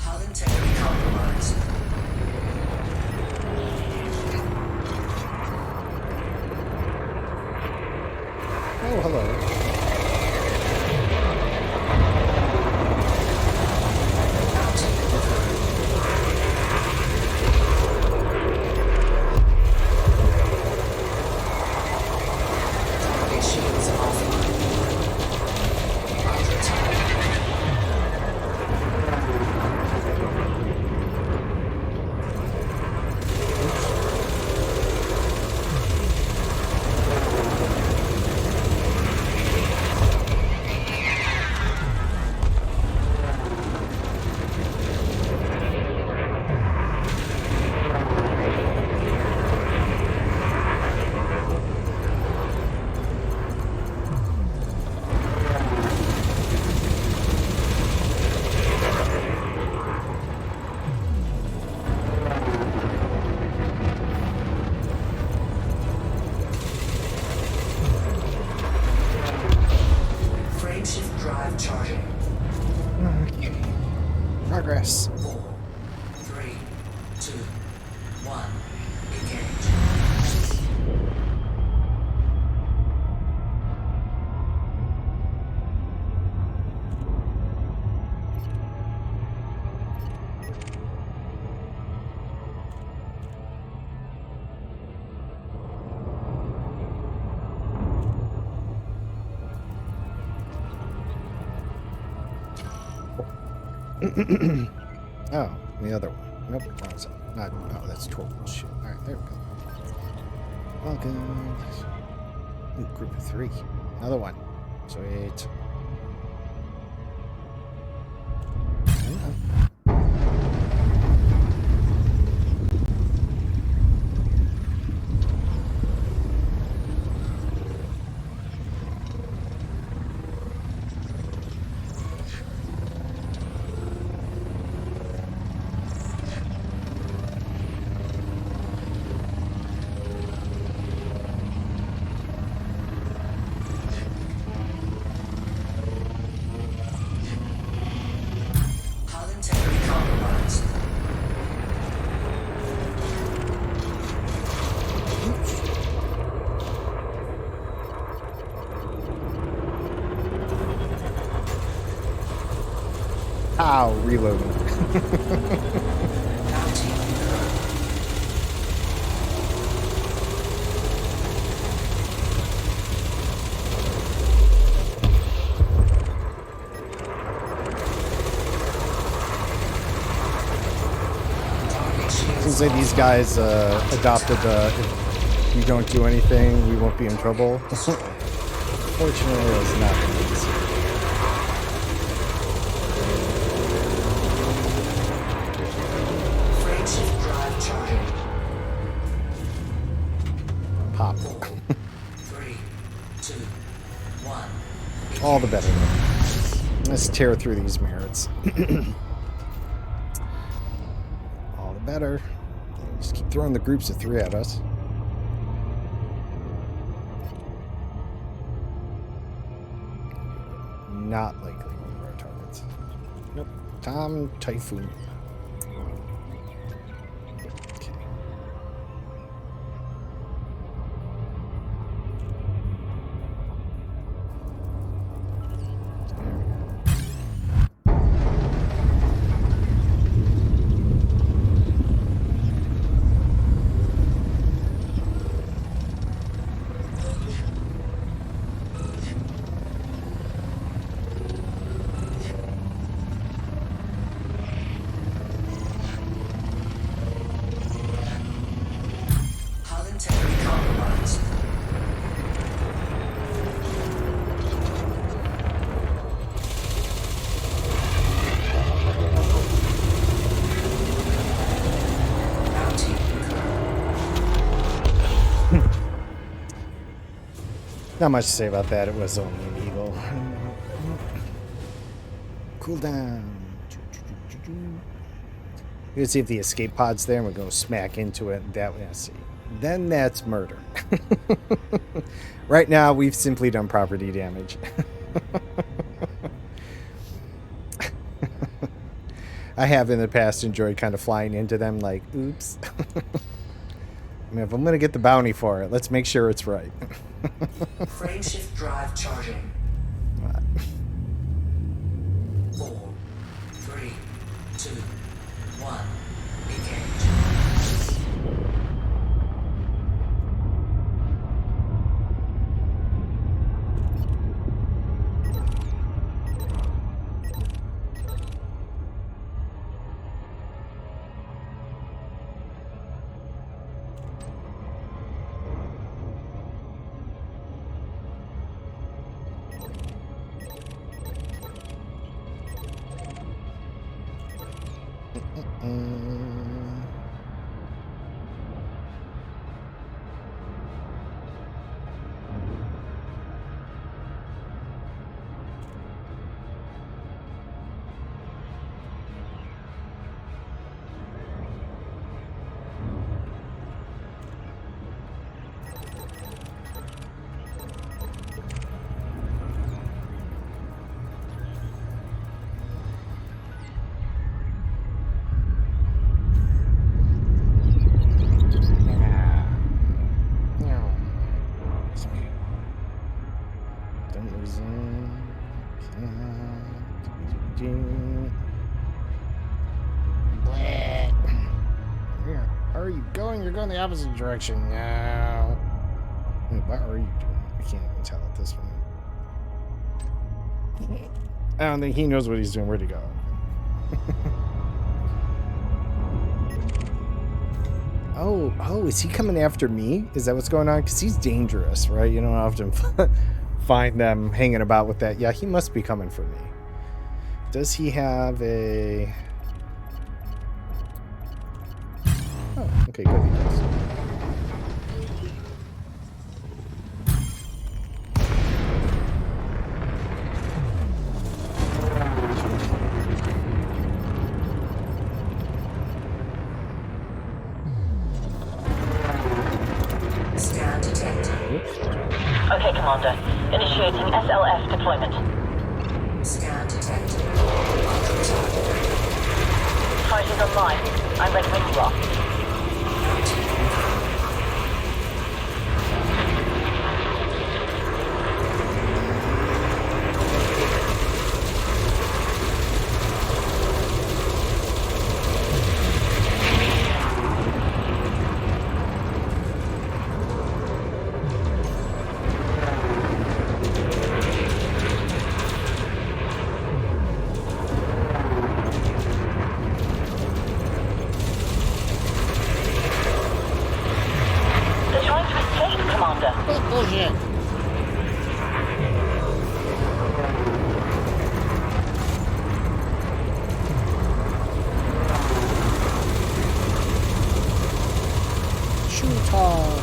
Hull integrity compromised. Oh, hello. Target shields offline. Under attack. Frameshift drive charging. Okay. Progress. 4, 3, 2, 1. Engage. Oh, the other one. Nope, wrong side. Not. Oh, that's total shit. All right, there we go. All good. Ooh, group of 3. Another one. Sweet. Hull integrity compromised. Ow, reloading. Bounty incurred. Target shields Seems like these guys adopted if you don't do anything, we won't be in trouble. Fortunately, it's not the case. Frameshift drive charging. Pop. 3, 2, 1. All the better. Let's tear through these merits. All the better. Just keep throwing the groups of 3 at us. Not likely one of our targets. Nope. Tom Typhoon. Okay. Hull integrity compromised. Bounty incurred. Not much to say about that. It was only an eagle. Cool down. We're gonna see if the escape pod's there, and we're gonna smack into it. That way, I see. Then that's murder. Right now, we've simply done property damage. I have in the past enjoyed kind of flying into them, like, oops. I mean, if I'm gonna get the bounty for it, let's make sure it's right. Frameshift drive charging. 4, 3, 2, 1. Engage. Where are you going? You're going the opposite direction now. Wait, what are you doing? I can't even tell at this point. I don't think he knows what he's doing. Where'd he go? Oh, is he coming after me? Is that what's going on? Because he's dangerous, right? You don't often find them hanging about with that. Yeah, he must be coming for me. Does he have a... Oh, okay, good. He does. Scan detected. Okay, Commander. Initiating SLF deployment. Scan detected. Under attack. Fighters online. I'm ready when you are. They're trying to escape, Commander. Bullshit. Shoot hard.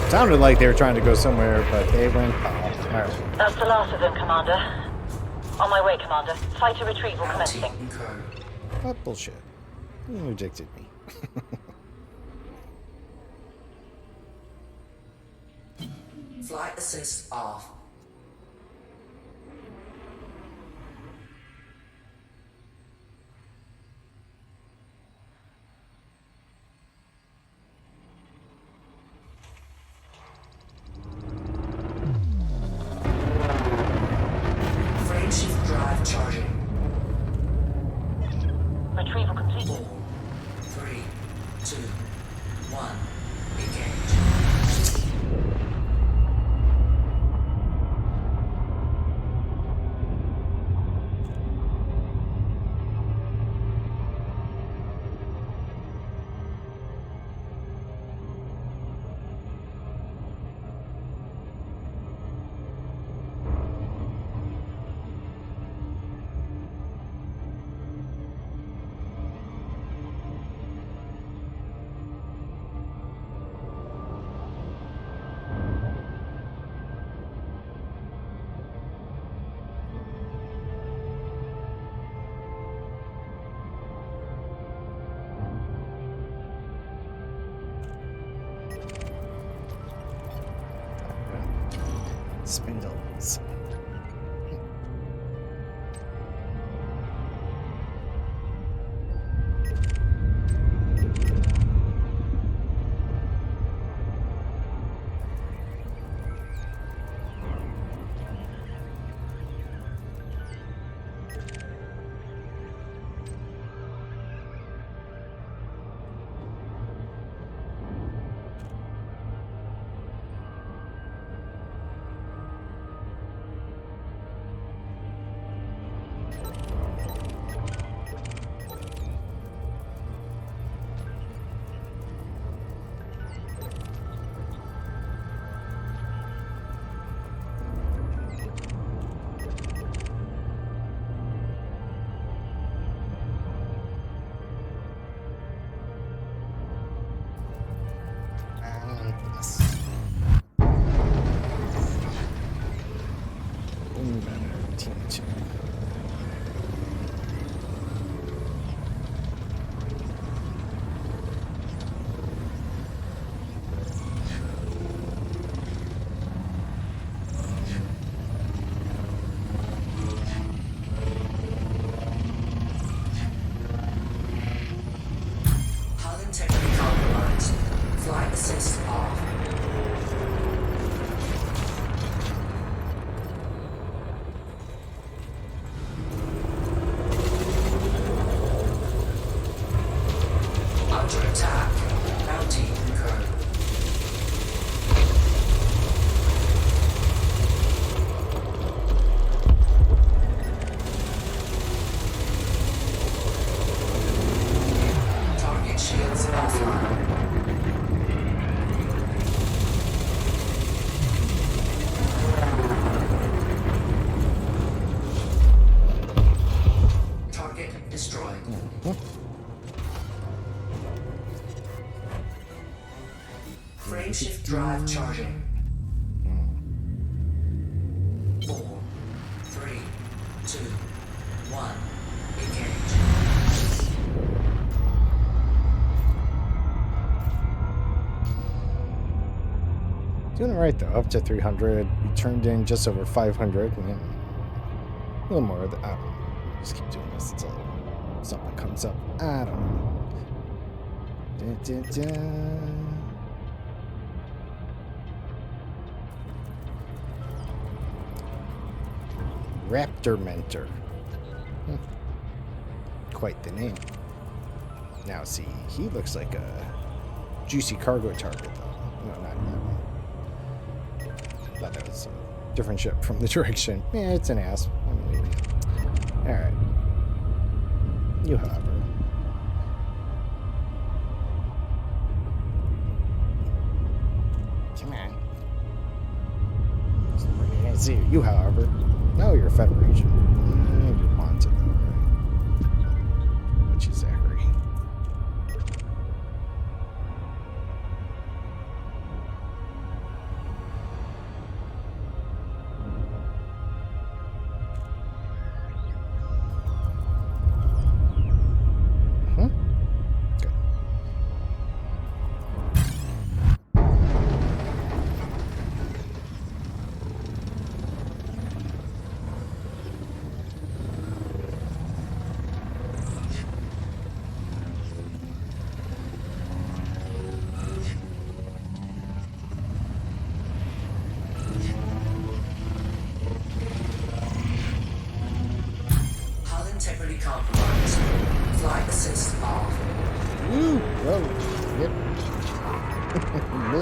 Sounded like they were trying to go somewhere, but they went off. All right. That's the last of them, Commander. On my way, Commander. Fighter retrieval commencing. Bounty incurred. What bullshit? You rejected me. Flight assist off. Frameshift drive charging. Retrieval completed. 3, 2, 1. Engage. Spindles. Yes. Better team 2. Hull integrity compromised. Flight assist off. Under attack. Bounty incurred. Target shields offline. Target destroyed. Frame shift drive charging. 4, 3, 2, 1. Engage. Doing it right though, up to 300. We turned in just over 500. And a little more. I don't know. Just keep doing this until something comes up. I don't know. Da, da, da. Raptor Mentor. Quite the name. Now see, he looks like a juicy cargo target though. No, not that. Thought that was a different ship from the direction. Yeah, it's an ass. Alright. You hover. Come on. I can't see you. You however. No, you're a Federation. You're wanted though, right? Which is Zachary. Integrity compromised. Flight assist off. Woo! Whoa! Yep.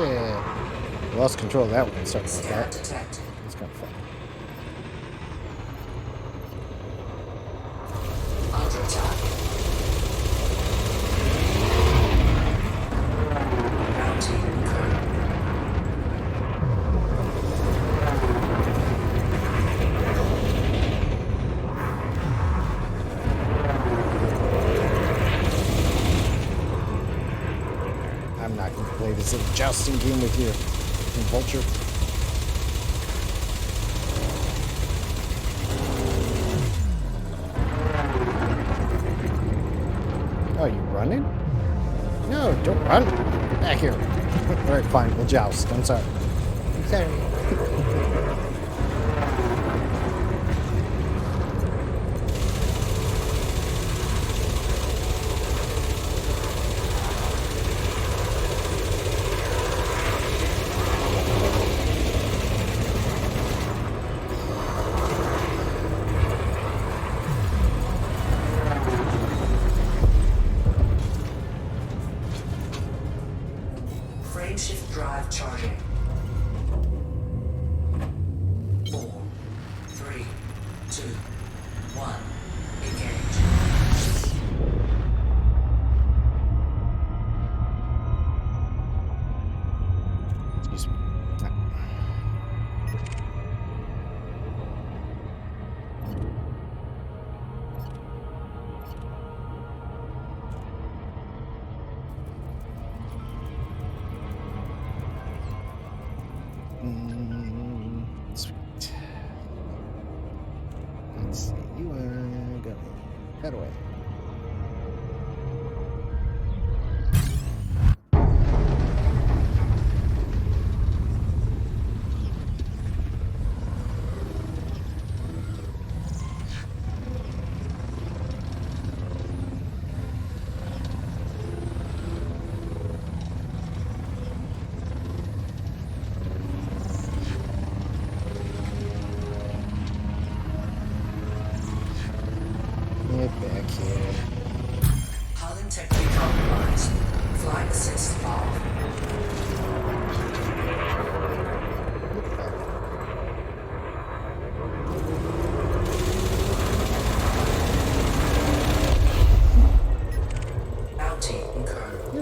Yeah. Lost control of that one. Sorry about Scan that. detected. It's kind of fun. Under attack. Bounty incurred. I'm not going to play this little jousting game with you, Vulture. Oh, you running? No, don't run. Get back here. All right, fine. We'll joust. I'm sorry. I'm sorry.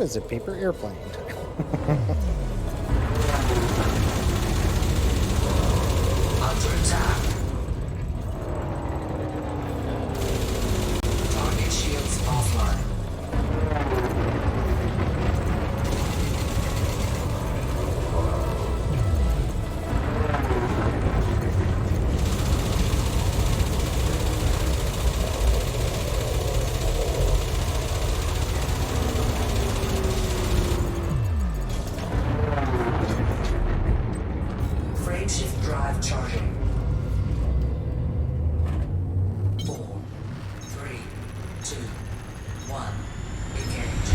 is a paper airplane. Under attack. Target shields offline. Frameshift drive charging. 4, 3, 2, 1. Engage.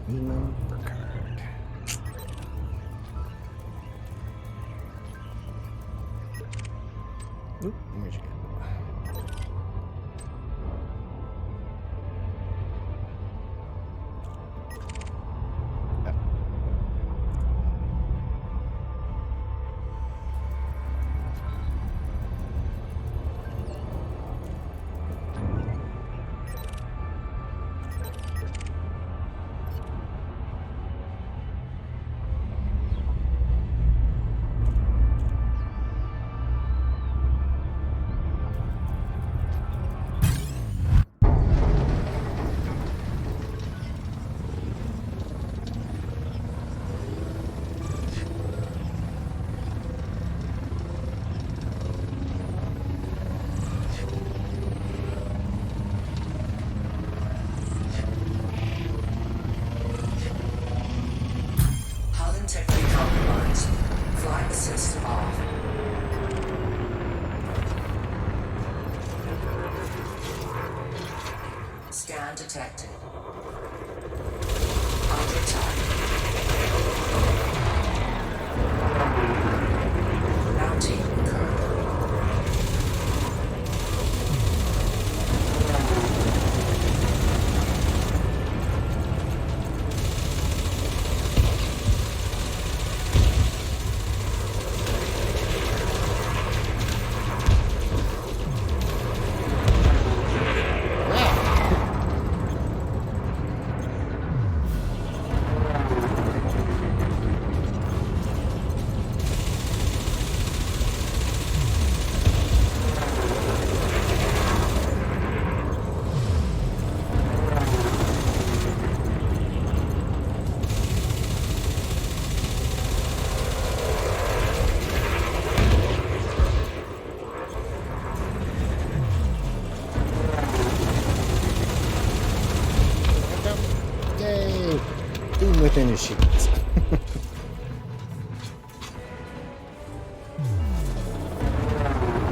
Number card. Oop, where'd you go? Hull integrity compromised. Flight assist off. Scan detected. Under attack. Mounting curve. Yay! Being within his sheets.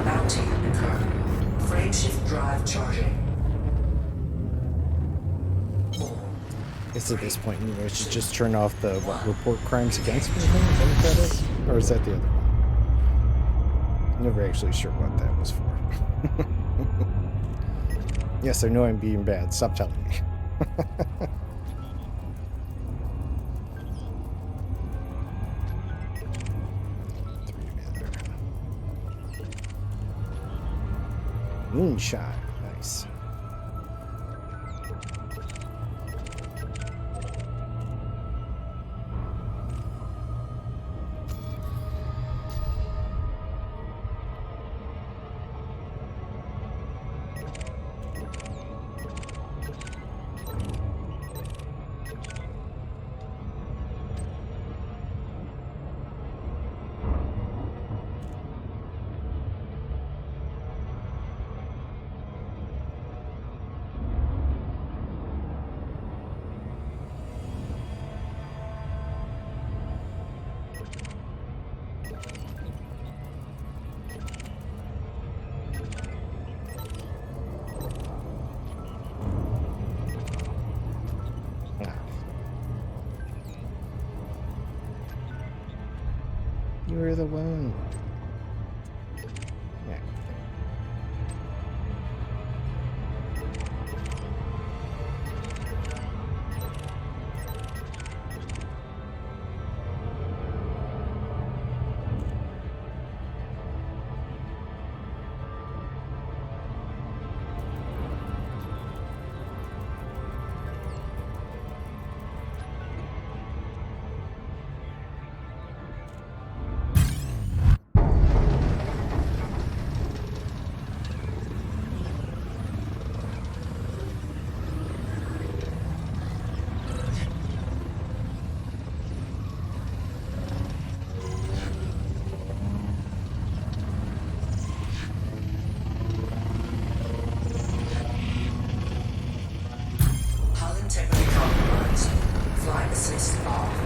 Mounting curve. Frameshift drive charging. 4. Guess at this point, I should just turn off the report crimes against me thing. Is that what that is? Or is that the other one? I'm never actually sure what that was for. Yes, I know I'm being bad. Stop telling me. Moonshine. Nice. You were the one. Yeah. Hull integrity compromised. Flight assist off.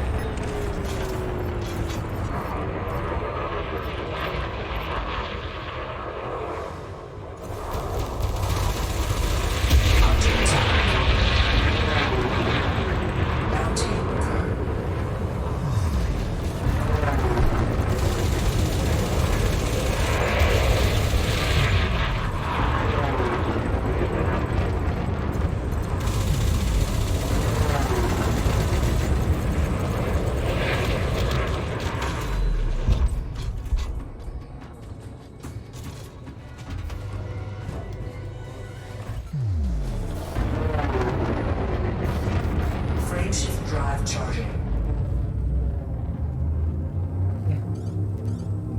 Under attack. Bounty incurred. Frame shift drive charging.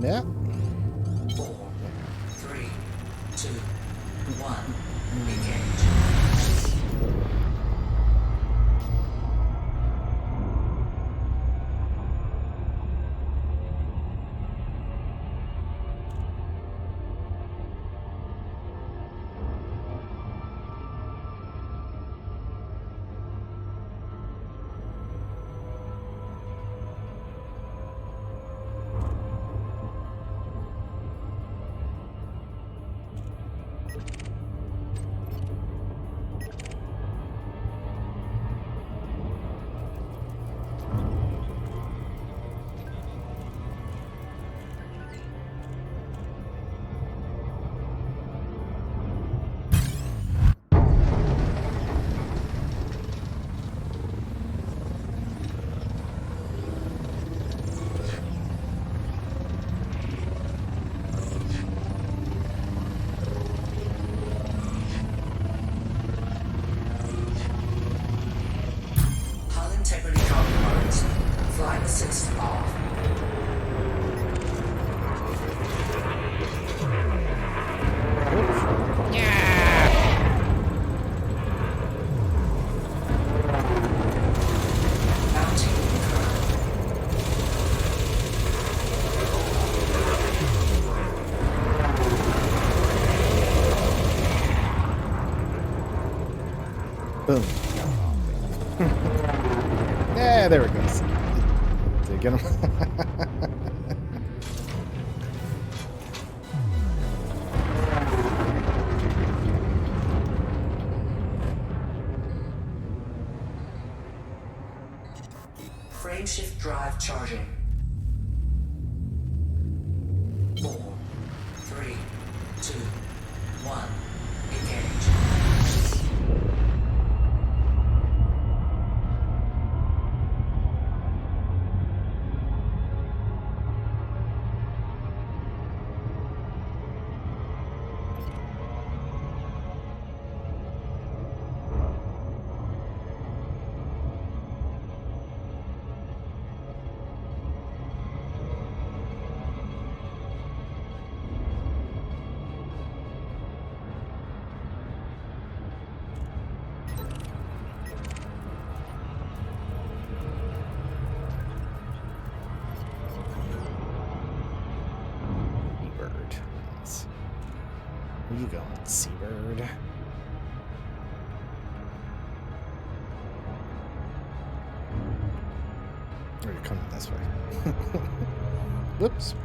Yep. 4, 3, 2, 1. Engage. Hull integrity compromised. Flight assist off. Bounty incurred. Boom. Yeah, there it goes. Did you get him? Frame shift drive charging. 4, 3, 2, 1. Engage. Seabird. Where you going, Seabird? Or you're coming this way. Whoops.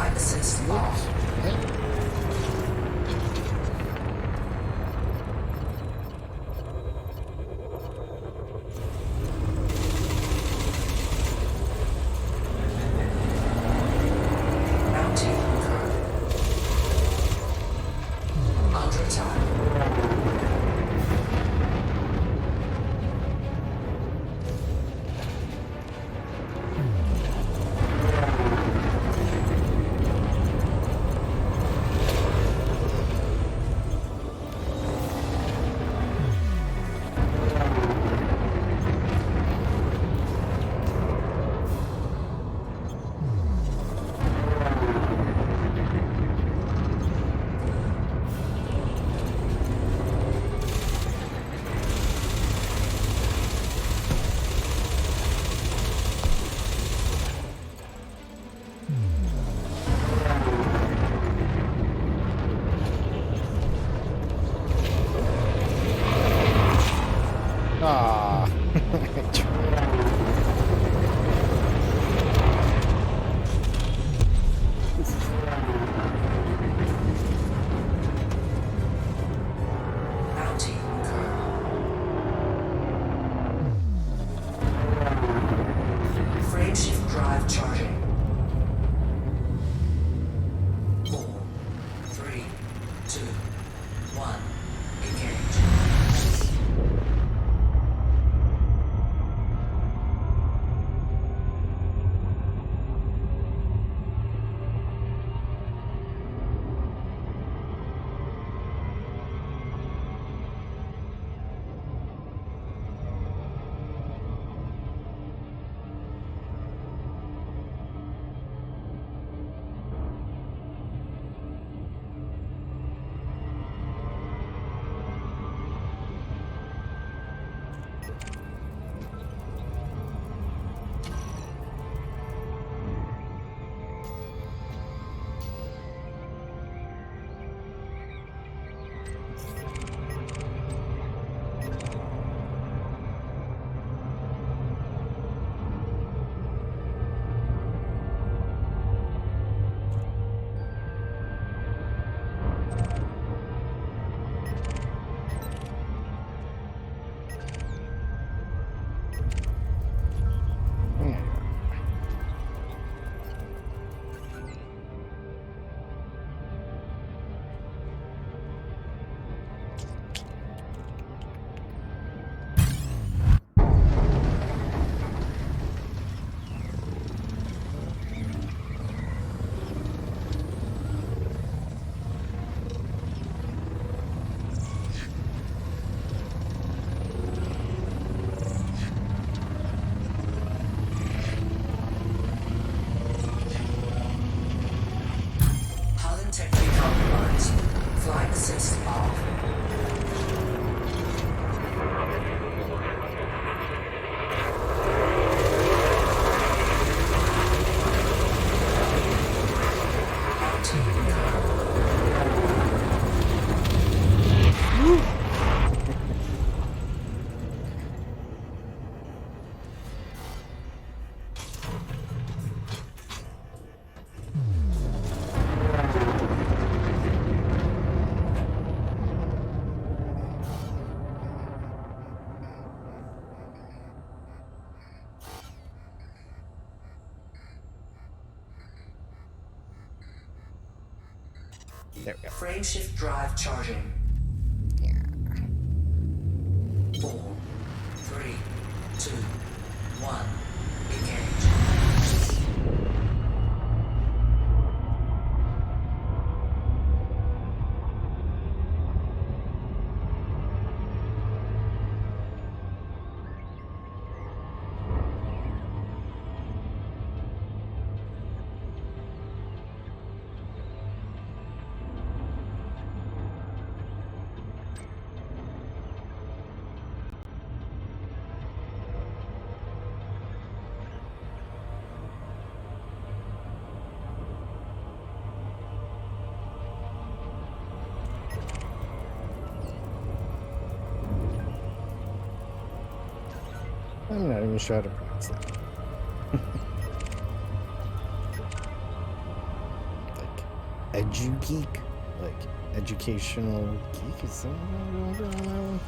Flight assist off. Mounting curve. Under attack. Ah. Mounting curve. Frame shift drive charging. 4, 3, 2, 1. Engage. Hull integrity compromised. Flight assist off. Mounting curve. There we go. Frame shift drive charging. 4, 3, 2, 1. Engage. I'm not even sure how to pronounce that. Edu-geek? Like, educational geek? Is that what on that one?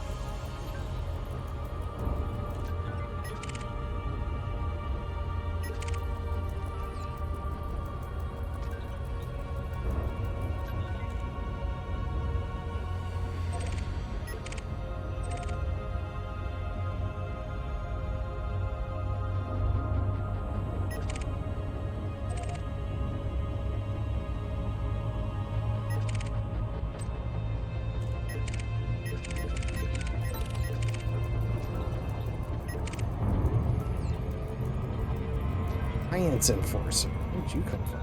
Science Enforcer. Where'd you come from?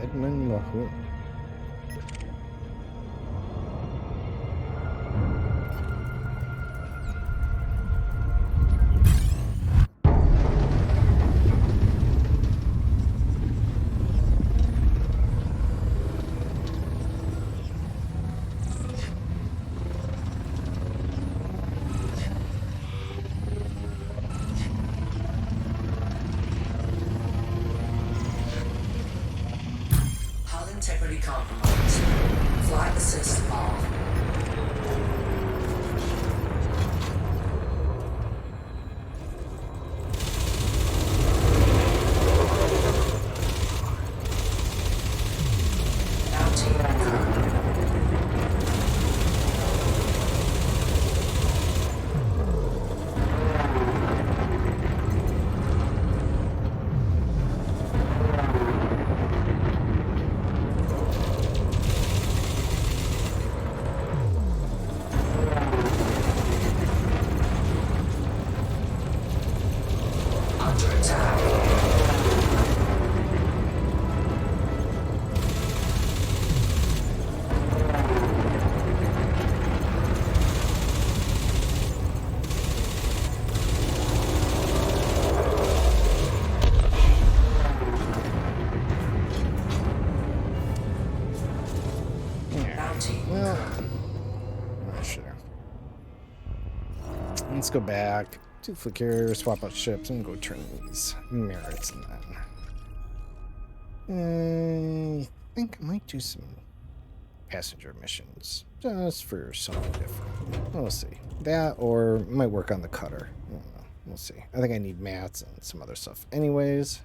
Edmund Mahone. Hull integrity compromised. Flight assist off. Under attack. Bounty. Well, not sure. Let's go back to flick here, swap out ships, and go turn these merits and then. I think I might do some passenger missions just for something different. We'll see. That or might work on the cutter. I don't know. We'll see. I think I need mats and some other stuff anyways.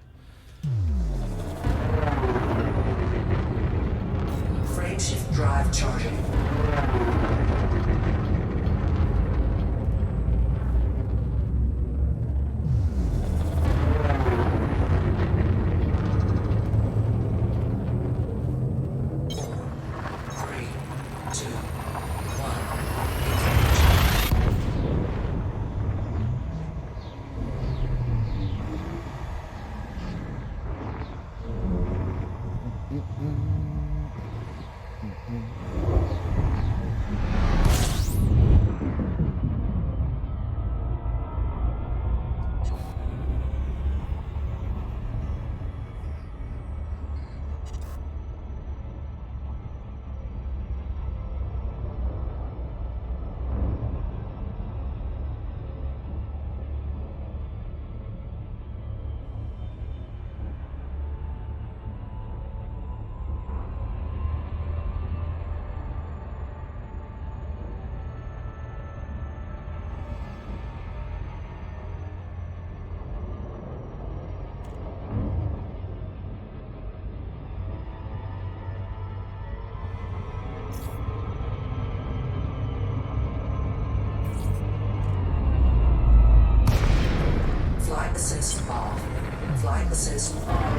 Frame shift drive charging. Three, two, one. Flight assist off. Flight assist on.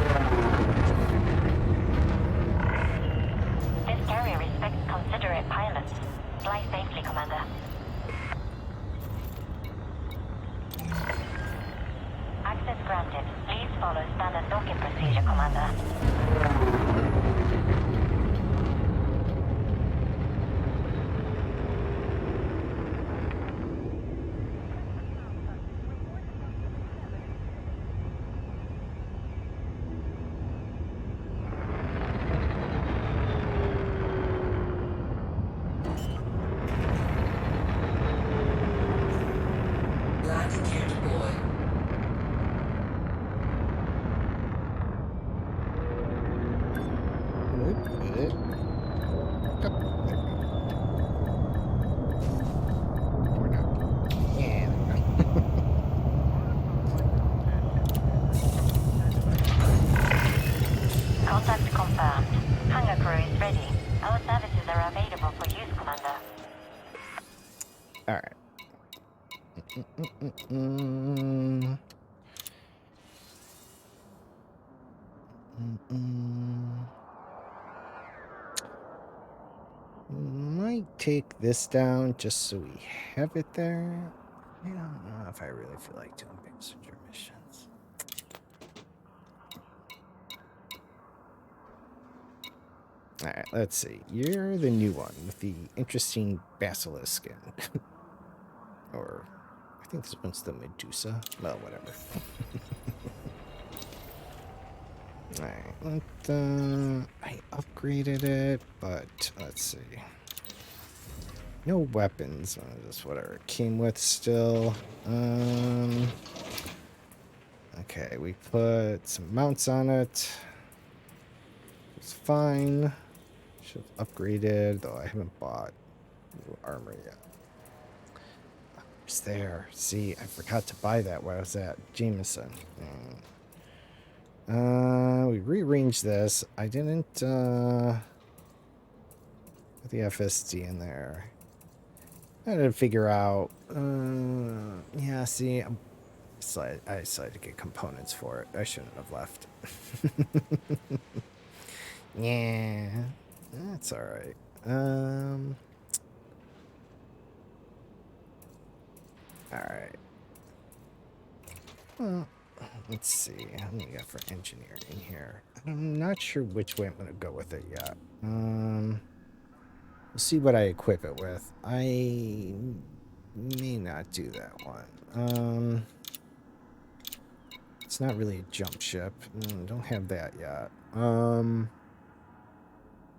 This carrier respects considerate pilots. Fly safely, Commander. Access granted. Please follow standard docking procedure, Commander. Landing gear deployed. Might take this down just so we have it there. I don't know if I really feel like doing passenger missions. Alright, let's see. You're the new one with the interesting basilisk skin. Or, I think this one's the Medusa. Well, whatever. Alright, I upgraded it, but let's see. No weapons. Just whatever it came with still. Okay, we put some mounts on it. It's fine. Should have upgraded, though I haven't bought new armor yet. It's there. See, I forgot to buy that while I was at Jameson. We rearranged this. I didn't put the FSD in there. I had to figure out. Yeah, see, I decided to get components for it. I shouldn't have left. Yeah, that's all right. All right. Well, let's see. How many got for engineering here? I'm not sure which way I'm gonna go with it yet. We'll see what I equip it with. I may not do that one. It's not really a jump ship. Don't have that yet. I'm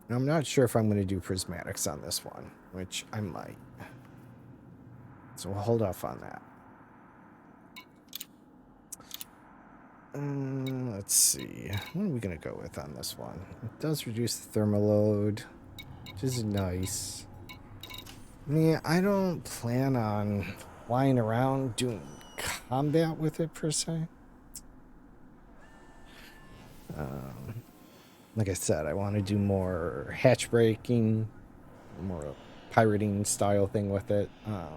not sure if I'm going to do prismatics on this one, which I might. So we'll hold off on that. Let's see. What are we going to go with on this one? It does reduce the thermal load, which is nice. I mean, I don't plan on flying around doing combat with it per se. Like I said, I want to do more hatch breaking, more pirating style thing with it. I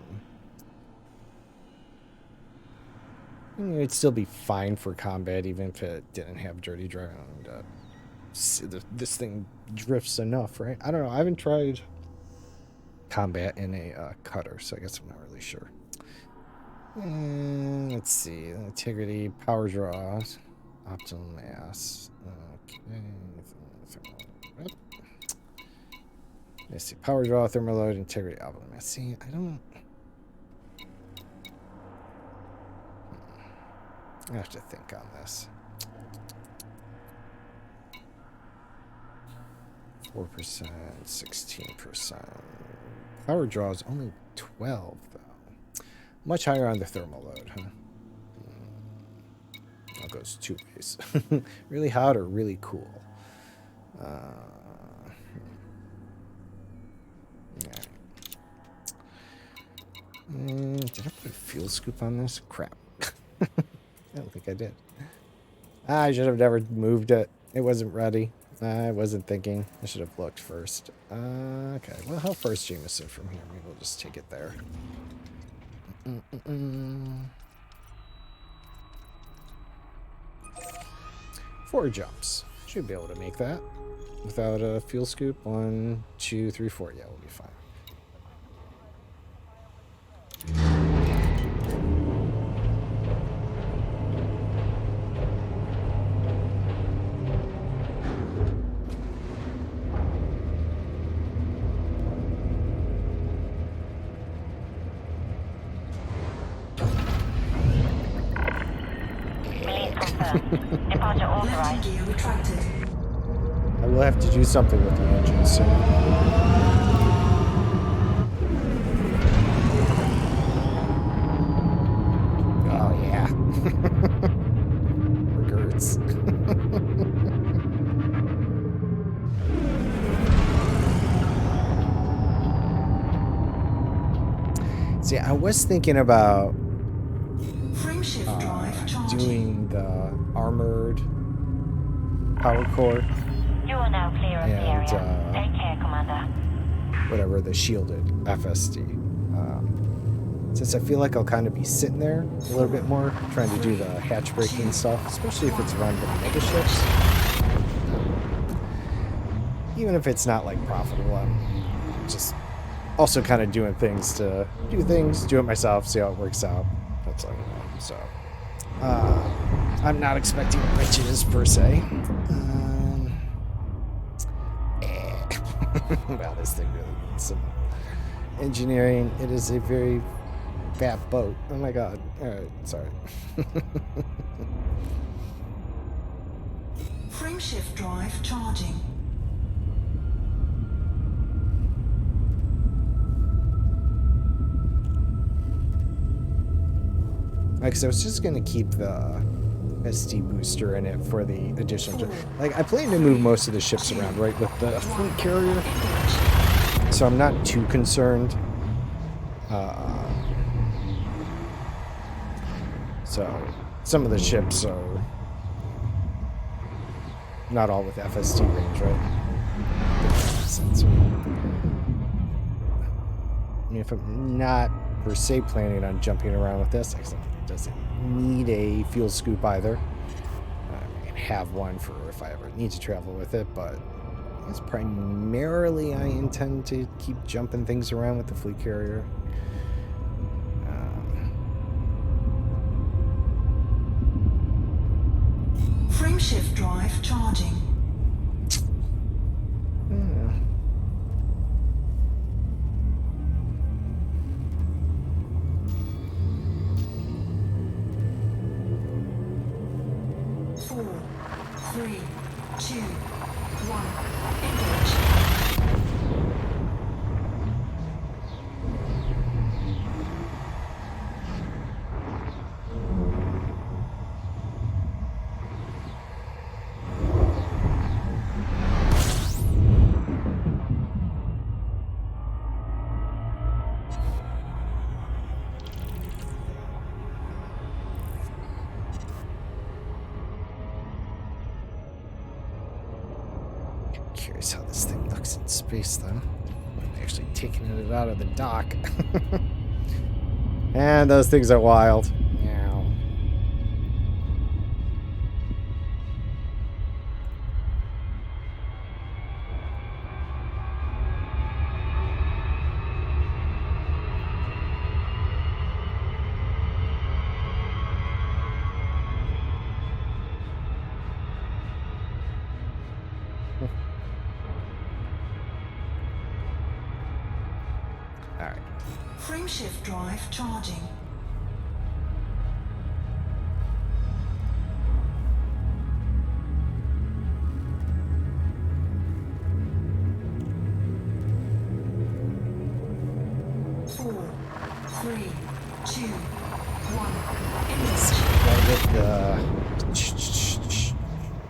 mean, it'd still be fine for combat, even if it didn't have dirty driving. This thing drifts enough, right? I don't know. I haven't tried combat in a cutter, so I guess I'm not really sure. Let's see. Integrity, power draws, optimal mass. Okay. Let's see. Power draw, thermal load, integrity, optimal mass. See, I don't. I have to think on this. 4%, 16%. Power draw is only 12, though. Much higher on the thermal load, huh? That goes two ways. Really hot or really cool? Yeah. Did I put a fuel scoop on this? Crap. I don't think I did. I should have never moved it. It wasn't ready. I wasn't thinking. I should have looked first. Okay. Well, how far is Jameson from here? Maybe we'll just take it there. 4 jumps. Should be able to make that without a fuel scoop. 1, 2, 3, 4. Yeah, we'll be fine. Departure authorized. Gear retracted. I will have to do something with the engine soon. Oh, yeah. Regrets. See, I was thinking about Frameshift drive charging. doing the armored power core, You are now clear of the And, area. Take care, Commander. whatever, the shielded FSD. since I feel like I'll kind of be sitting there a little bit more, trying to do the hatch breaking stuff, especially if it's around the mega ships. Even if it's not like profitable, I'm just also kind of doing things to do it myself, see how it works out. That's all, so I'm not expecting riches per se. Wow, this thing really needs some engineering. It is a very fat boat. Oh my god. Alright, sorry. Frameshift drive charging. Like, so I was just gonna keep the SD booster in it for the additional. Like, I plan to move most of the ships around, right, with the fleet carrier. So I'm not too concerned. So some of the ships are not all with FSD range, right? I mean, if I'm not per se planning on jumping around with this, it doesn't need a fuel scoop either. I can have one for if I ever need to travel with it, but I guess primarily I intend to keep jumping things around with the fleet carrier. Frameshift drive charging. Hmm. 4, 3, 2, 1. Engage. Curious how this thing looks in space, though. I'm actually taking it out of the dock. And those things are wild. Meow. Alright. Frameshift drive charging. Four, three, two, one. Gotta get the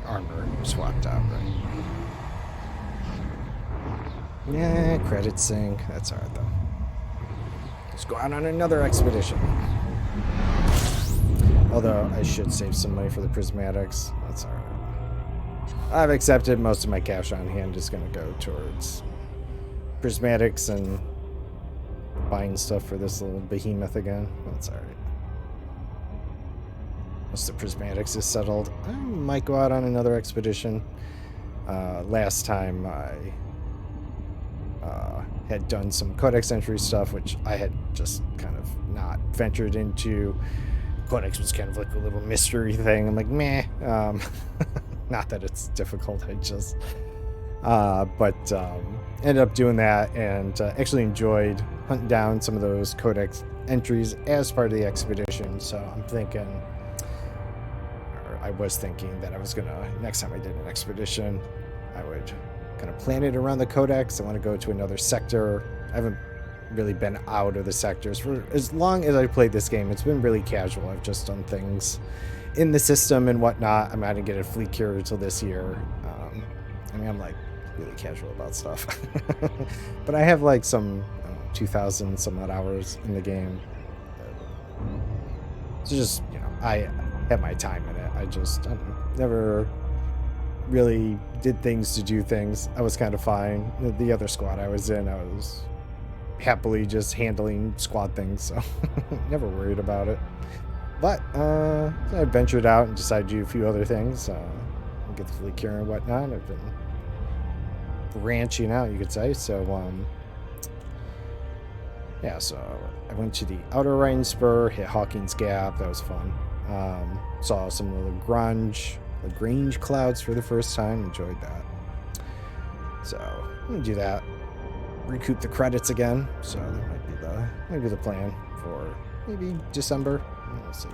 armor swapped out, right? Yeah, credit sync. That's alright, though. Let's go out on another expedition. Although, I should save some money for the prismatics. That's alright. I've accepted most of my cash on hand is going to go towards prismatics and buying stuff for this little behemoth again. That's alright. Once the prismatics is settled, I might go out on another expedition. Last time I had done some codex entry stuff, which I had just kind of not ventured into. Codex was kind of like a little mystery thing. I'm like, meh. Not that it's difficult. I just, ended up doing that and actually enjoyed hunting down some of those codex entries as part of the expedition. So I'm thinking, or I was thinking that I was gonna, next time I did an expedition, I would kind of plan it around the codex. I want to go to another sector. I haven't really been out of the sectors for as long as I played this game. It's been really casual. I've just done things in the system and whatnot. I'm not gonna get a fleet carrier until this year. I mean, I'm like really casual about stuff. But I have like some 2,000 some odd hours in the game. So just, you know, I have my time in it. I don't know, never really did things to do things. I was kind of fine. The other squad I was in, I was happily just handling squad things, so never worried about it. But so I ventured out and decided to do a few other things. Get the fleet carrier and whatnot. I've been branching out, you could say. So yeah, so I went to the Outer Rhine Spur, hit Hawkins Gap. That was fun. Saw some of the Lagrange clouds for the first time. Enjoyed that. So I'm gonna do that. Recoup the credits again. So that might be the plan for maybe December. We'll see.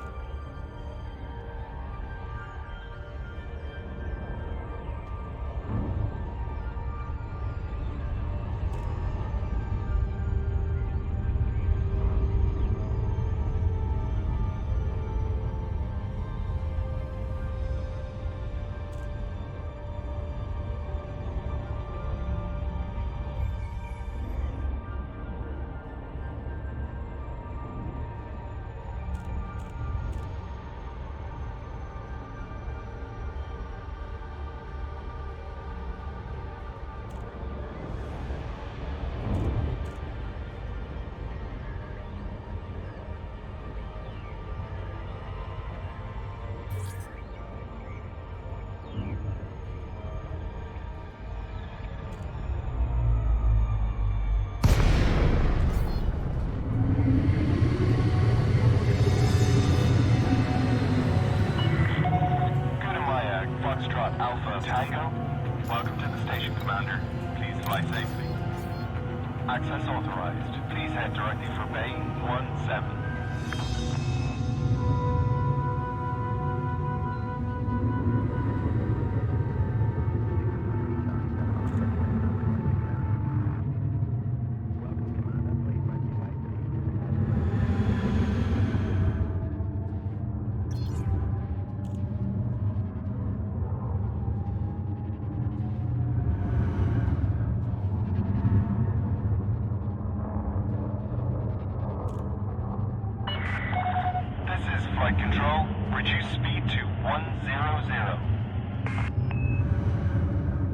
Foxtrot Alpha Tango. Welcome to the station, Commander. Please fly safely. Access authorized. Please head directly for Bay 17. Flight control, reduce speed to 100.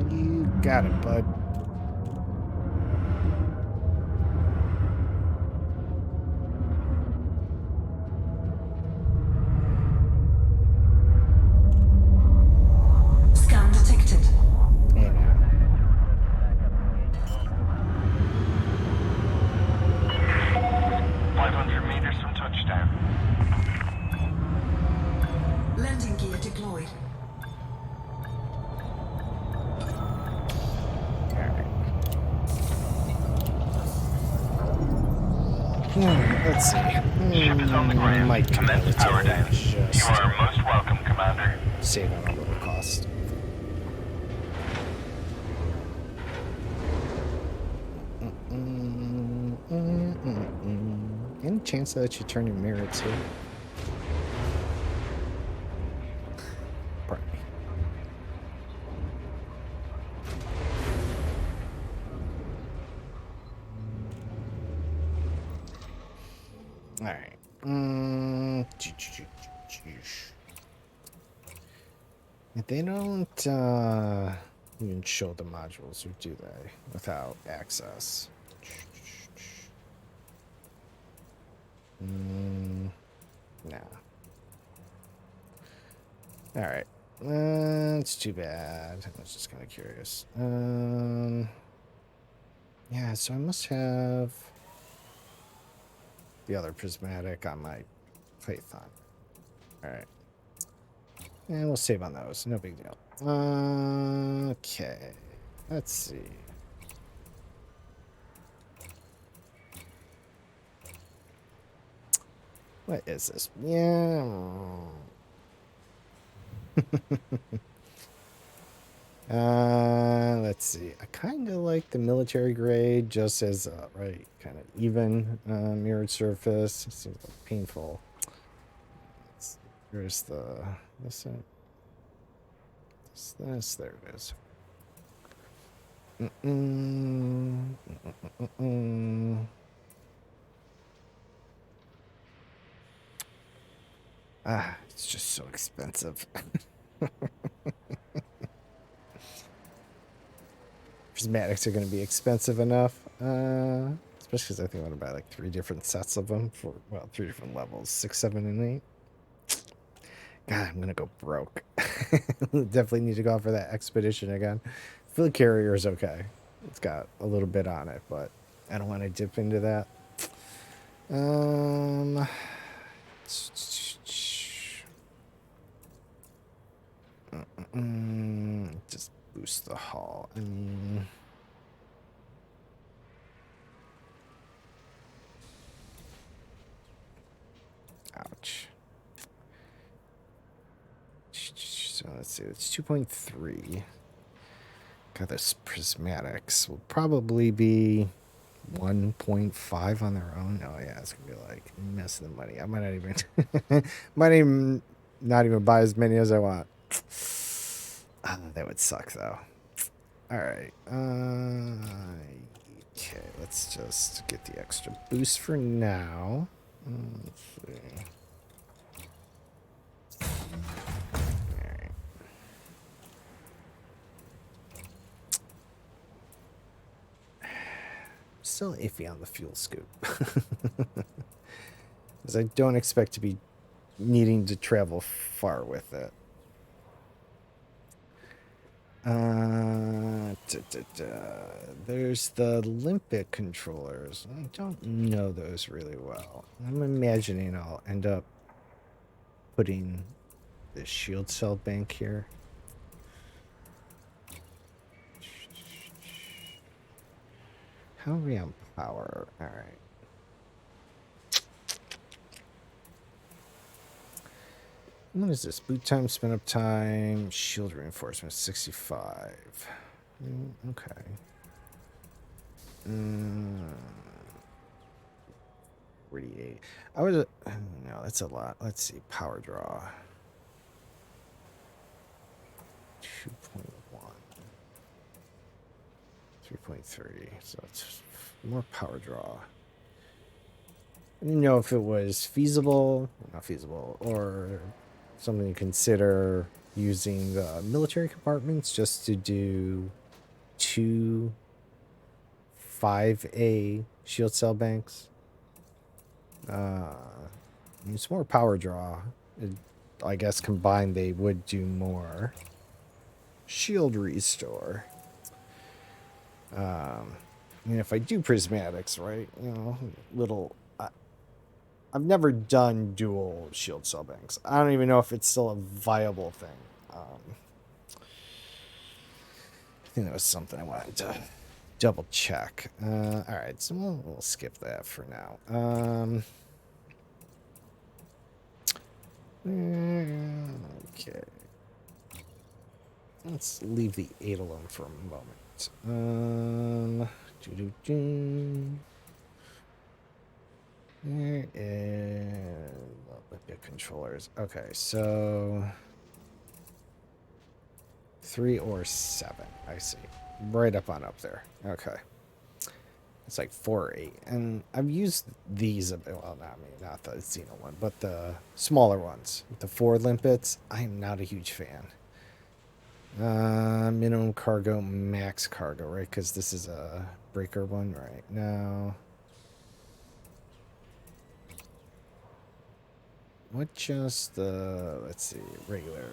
You got it, bud. Scan detected. Yeah. 500 meters from touchdown. Landing gear deployed. Let's see. Ship is on the ground. Might Commence power down. just You are most welcome, Commander. save on a little cost. Any chance that you turn your merits here? Pardon me. All right. They don't even show the modules, or do they? Without access. Nah. All right. It's too bad. I was just kind of curious. Yeah, so I must have the other prismatic on my Python. All right. And we'll save on those. No big deal. Okay. Let's see. What is this? Yeah. Let's see. I kind of like the military grade just as right, kind of even mirrored surface. It seems like painful. Here's the this. There it is. Ah, it's just so expensive. Prismatics are going to be expensive enough. Let's Especially because I think I'm going to buy like 3 different sets of them for, well, 3 different levels, 6, 7, and 8. God, I'm going to go broke. Definitely need to go out for that expedition again. I feel the carrier is okay. It's got a little bit on it, but I don't want to dip into that. Just boost the hull. I mean, ouch. So let's see, it's 2.3. God, those prismatics will probably be 1.5 on their own. Oh yeah, it's gonna be like mess of the money. I might not even not even buy as many as I want. That would suck though. All right. Okay, let's just get the extra boost for now. Let's see. Alright. Still iffy on the fuel scoop. Because I don't expect to be needing to travel far with it. There's the limpet controllers. I don't know those really well. I'm imagining I'll end up putting the shield cell bank here. How are we on power? All right. What is this? Boot time, spin up time, shield reinforcement 65. Okay. 48. I was no, that's a lot. Let's see. Power draw. 2.1. 3.3. So it's more power draw. I didn't know if it was feasible, not feasible, or something to consider using the military compartments just to do 2 5A shield cell banks. It's more power draw. I guess combined they would do more shield restore. I mean, if I do prismatics, right? You know, little. I've never done dual shield cell banks. I don't even know if it's still a viable thing. I think that was something I wanted to double check. All right, so we'll skip that for now. Okay. Let's leave the 8 alone for a moment. There is Olympia controllers. Okay, so 3 or 7. I see. Right up on up there. Okay. It's like 4 or 8. And I've used these a bit. Well, not the Xeno one, but the smaller ones. The 4 limpets. I'm not a huge fan. Minimum cargo, max cargo, right? Because this is a breaker one right now. What just the, let's see, regular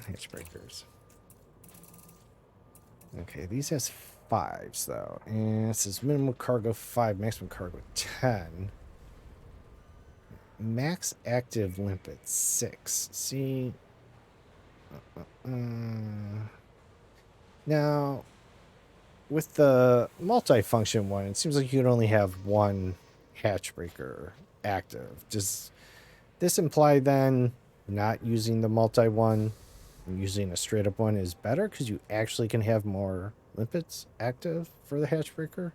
hitch breakers. Okay, these has 5s though, and it says minimum cargo 5, maximum cargo 10. Max active limpet 6. See, now with the multi-function one, it seems like you can only have 1 hatch breaker active. Does this imply then not using the multi one and using a straight up one is better because you actually can have more limpets active for the hatch breaker?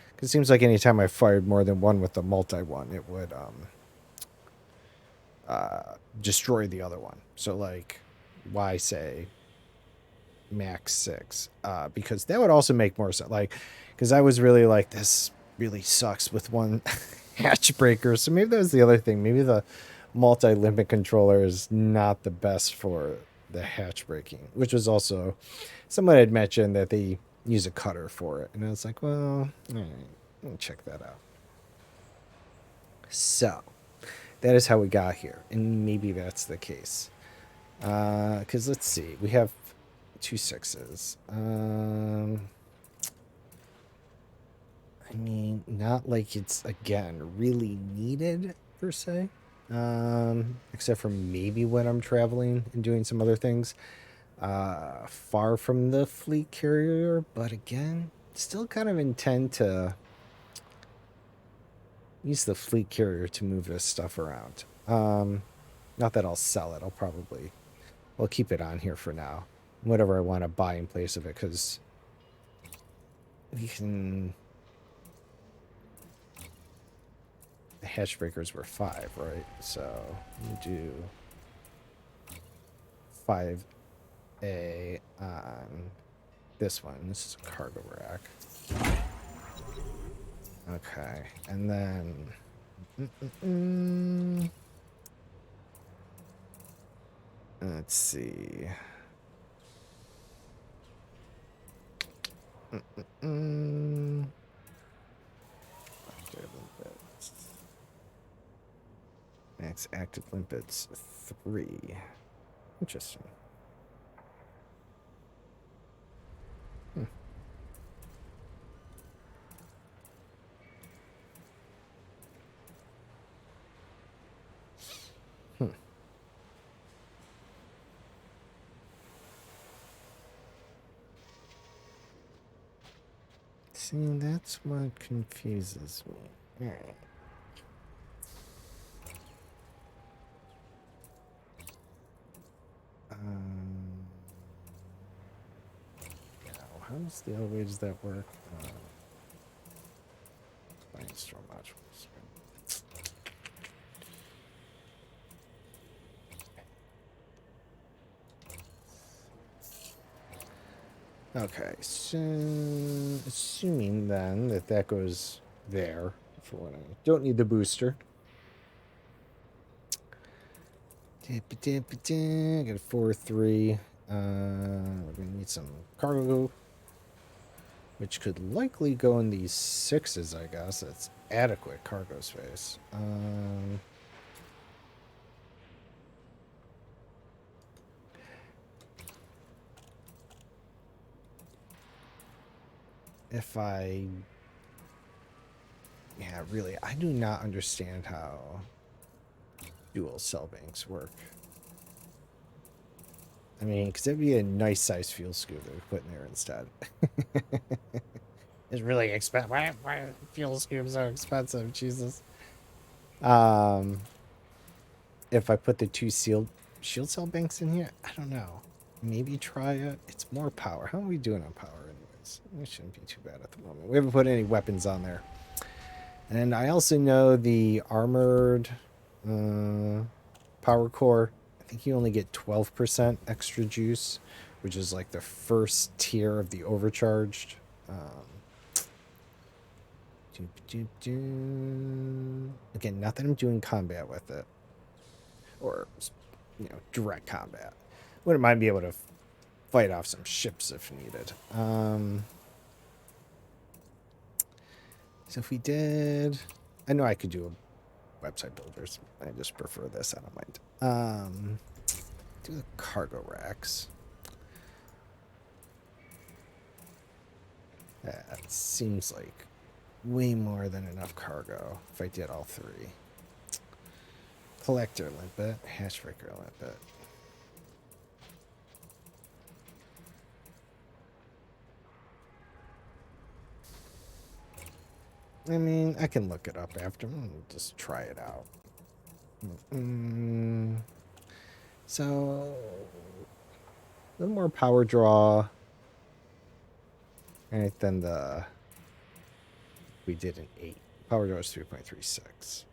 Because it seems like anytime I fired more than one with the multi one, it would destroy the other one. So like, why say max 6? Because that would also make more sense. Like, because I was really like, this really sucks with 1 hatch breaker. So maybe that was the other thing. Maybe the multi-limpet controller is not the best for the hatch breaking, which was also someone had mentioned that they use a cutter for it. And I was like, well, all right, let me check that out. So that is how we got here, and maybe that's the case. Because let's see, we have 2 6s. I mean, not like it's, again, really needed, per se. Except for maybe when I'm traveling and doing some other things. Far from the fleet carrier, but again, still kind of intend to use the fleet carrier to move this stuff around. Not that I'll sell it. I'll keep it on here for now. Whatever I want to buy in place of it, because we can... The hatch breakers were 5, right? So we do 5A on this one. This is a cargo rack. Okay, and then... Let's see. Max active limpets 3. Interesting. See, that's what confuses me. All right. Now, how does the other way does that work? Brainstorm modules. Okay, so assuming then that goes there for when I don't need the booster. I got a 4-3. We're gonna need some cargo, which could likely go in these 6s, I guess. That's adequate cargo space. Yeah, really, I do not understand how dual cell banks work. I mean, because that'd be a nice size fuel scoop that we put in there instead. It's really expensive. Why are fuel scoops so expensive? Jesus. If I put the 2 shield cell banks in here, I don't know. Maybe try it. It's more power. How are we doing on power anyways? It shouldn't be too bad at the moment. We haven't put any weapons on there. And I also know the armored power core, I think you only get 12% extra juice, which is like the first tier of the overcharged. Again, not that I'm doing combat with it, or direct combat. Wouldn't mind be able to fight off some ships if needed. So if we did, I know I could do a website builders. I just prefer this. I don't mind. Do the cargo racks. That seems like way more than enough cargo if I did all 3. Collector limpet, hatchbreaker limpet. I mean, I can look it up after. Just try it out. So, a little more power draw. All right, then we did an 8. Power draw is 3.36.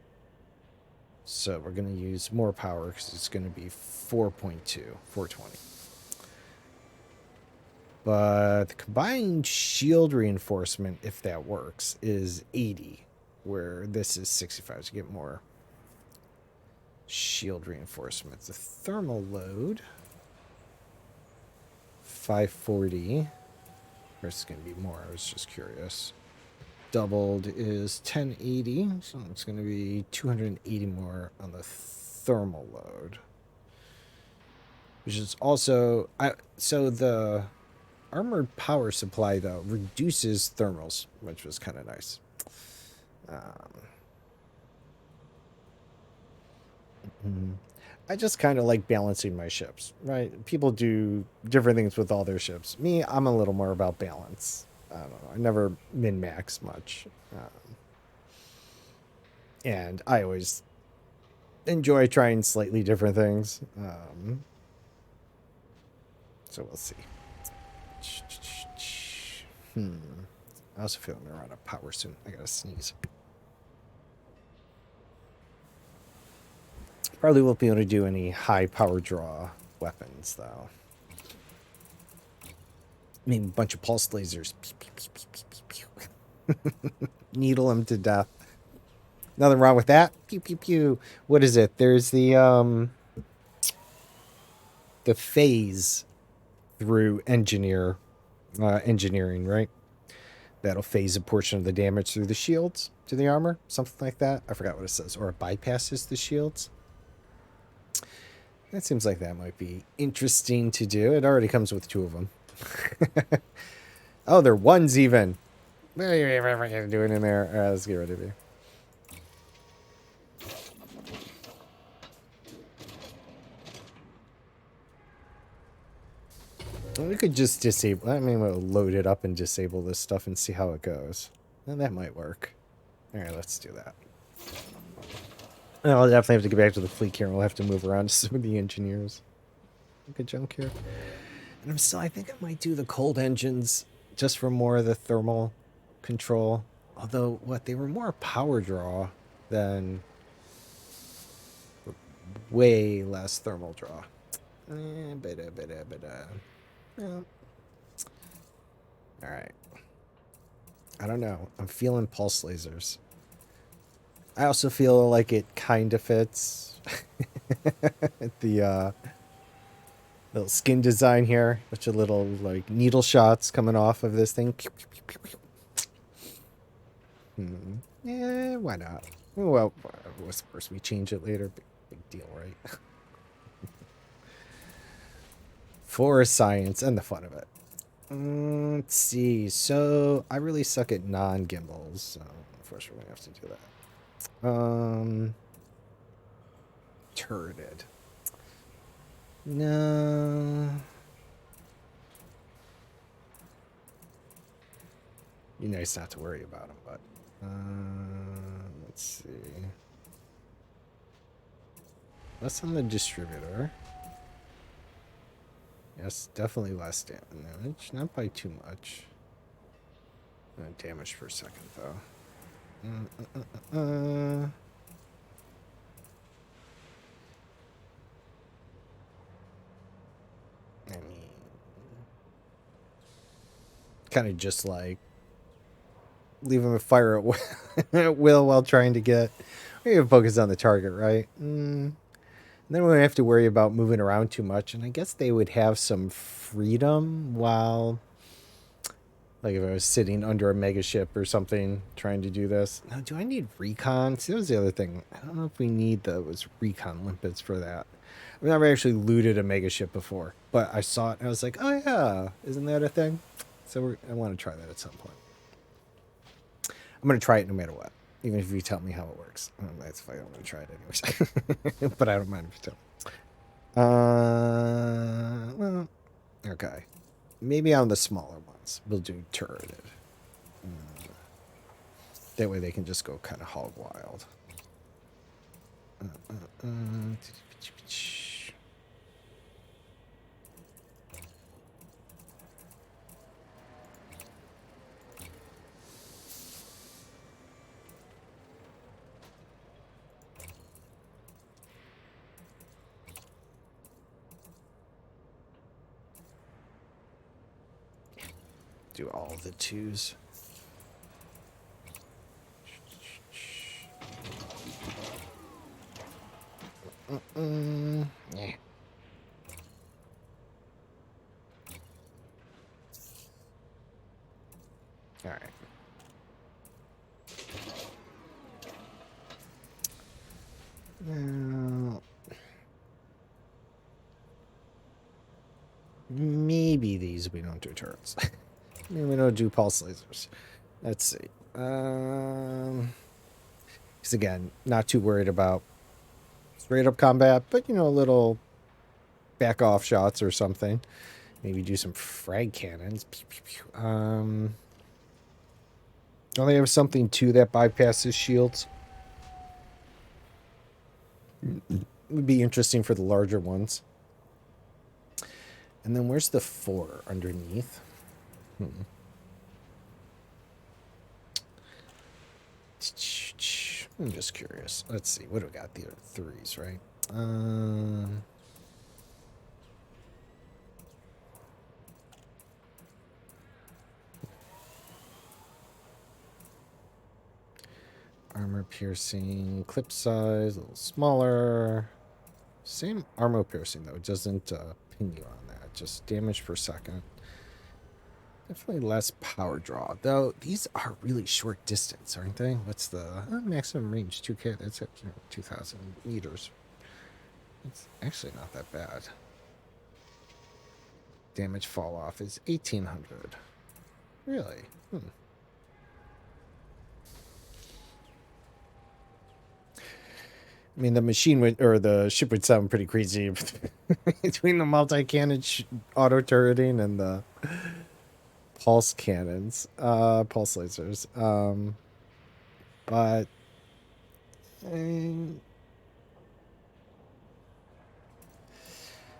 So we're going to use more power because it's going to be 4.2, 420. But the combined shield reinforcement, if that works, is 80, where this is 65. So you get more shield reinforcement. The thermal load, 540. Or is it going to be more? I was just curious. Doubled is 1080, so it's going to be 280 more on the thermal load. Which is also... so the armored power supply, though, reduces thermals, which was kind of nice. I just kind of like balancing my ships, right? People do different things with all their ships. Me, I'm a little more about balance. I don't know. I never min-max much. And I always enjoy trying slightly different things. So we'll see. I also feel I'm out of power soon. I gotta sneeze. Probably won't be able to do any high power draw weapons, though. I mean, a bunch of pulse lasers. Needle them to death. Nothing wrong with that. Pew, pew, pew. What is it? There's the phase through engineering, right? That'll phase a portion of the damage through the shields to the armor. Something like that. I forgot what it says. Or it bypasses the shields. That seems like that might be interesting to do. It already comes with 2 of them. Oh, they're ones even. What are you doing in there? All right, let's get rid of you. We could just disable... I mean, we'll load it up and disable this stuff and see how it goes. Well, that might work. All right, let's do that. I'll definitely have to get back to the fleet here, and we'll have to move around to some of the engineers. Good junk here. And I think I might do the cold engines just for more of the thermal control. Although, they were more power draw than way less thermal draw. Well, all right. I don't know. I'm feeling pulse lasers. I also feel like it kind of fits the little skin design here. Bunch of little like needle shots coming off of this thing. Yeah, why not? Well, what's the worst? We change it later. Big deal, right? For science and the fun of it. Let's see. So I really suck at non-gimbals, so unfortunately we have to do that. Turreted. No. Be nice not to worry about them, but let's see. Less on the distributor. Yes, definitely less damage. Not by too much. Damage per second, though. I mean, kind of just like leave him fire at will while trying to get focus on the target, right? Then we don't have to worry about moving around too much, and I guess they would have some freedom while, like, if I was sitting under a mega ship or something trying to do this. Now, do I need recon? See, that was the other thing. I don't know if we need those recon limpets for that. I've never actually looted a mega ship before, but I saw it and I was like, oh yeah, isn't that a thing? So I want to try that at some point. I'm going to try it no matter what, even if you tell me how it works. That's if I don't want to try it anyways. But I don't mind if you tell me. Well, okay. Maybe on the smaller ones, we'll do turreted. That way they can just go kind of hog wild. Do all the 2s. Yeah. maybe these we don't do turrets. Maybe we don't do pulse lasers. Let's see. Because again, not too worried about straight up combat, but you know, a little back off shots or something. Maybe do some frag cannons. Pew, pew, pew. Don't they have something too that bypasses shields? Would be interesting for the larger ones. And then where's the 4 underneath? I'm just curious. Let's see. What do we got? The 3s, right? Armor piercing, clip size, a little smaller. Same armor piercing though. It doesn't ping you on that. Just damage per second. Definitely less power draw. Though these are really short distance, aren't they? What's the maximum range? 2K. That's at 2,000 meters. It's actually not that bad. Damage fall off is 1,800. Really? I mean, the machine would, or the ship would sound pretty crazy between the multi-cannon auto turreting and the pulse cannons, pulse lasers. But they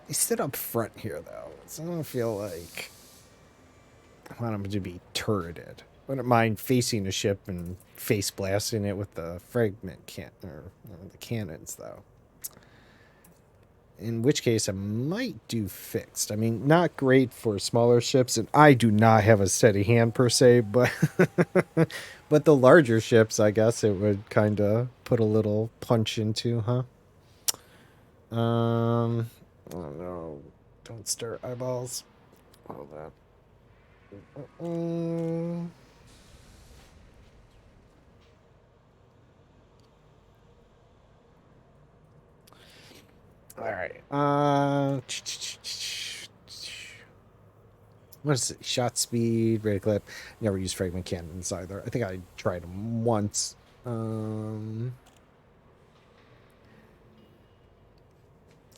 sit up front here, though, so I don't feel like I want them to be turreted. I wouldn't mind facing a ship and face blasting it with the fragment or the cannons, though. In which case, I might do fixed. I mean, not great for smaller ships, and I do not have a steady hand per se, but but the larger ships, I guess it would kind of put a little punch into, huh? Oh no! Don't stir eyeballs. All that. All right. What is it? Shot speed, rate of clip. Never used fragment cannons either. I think I tried them once.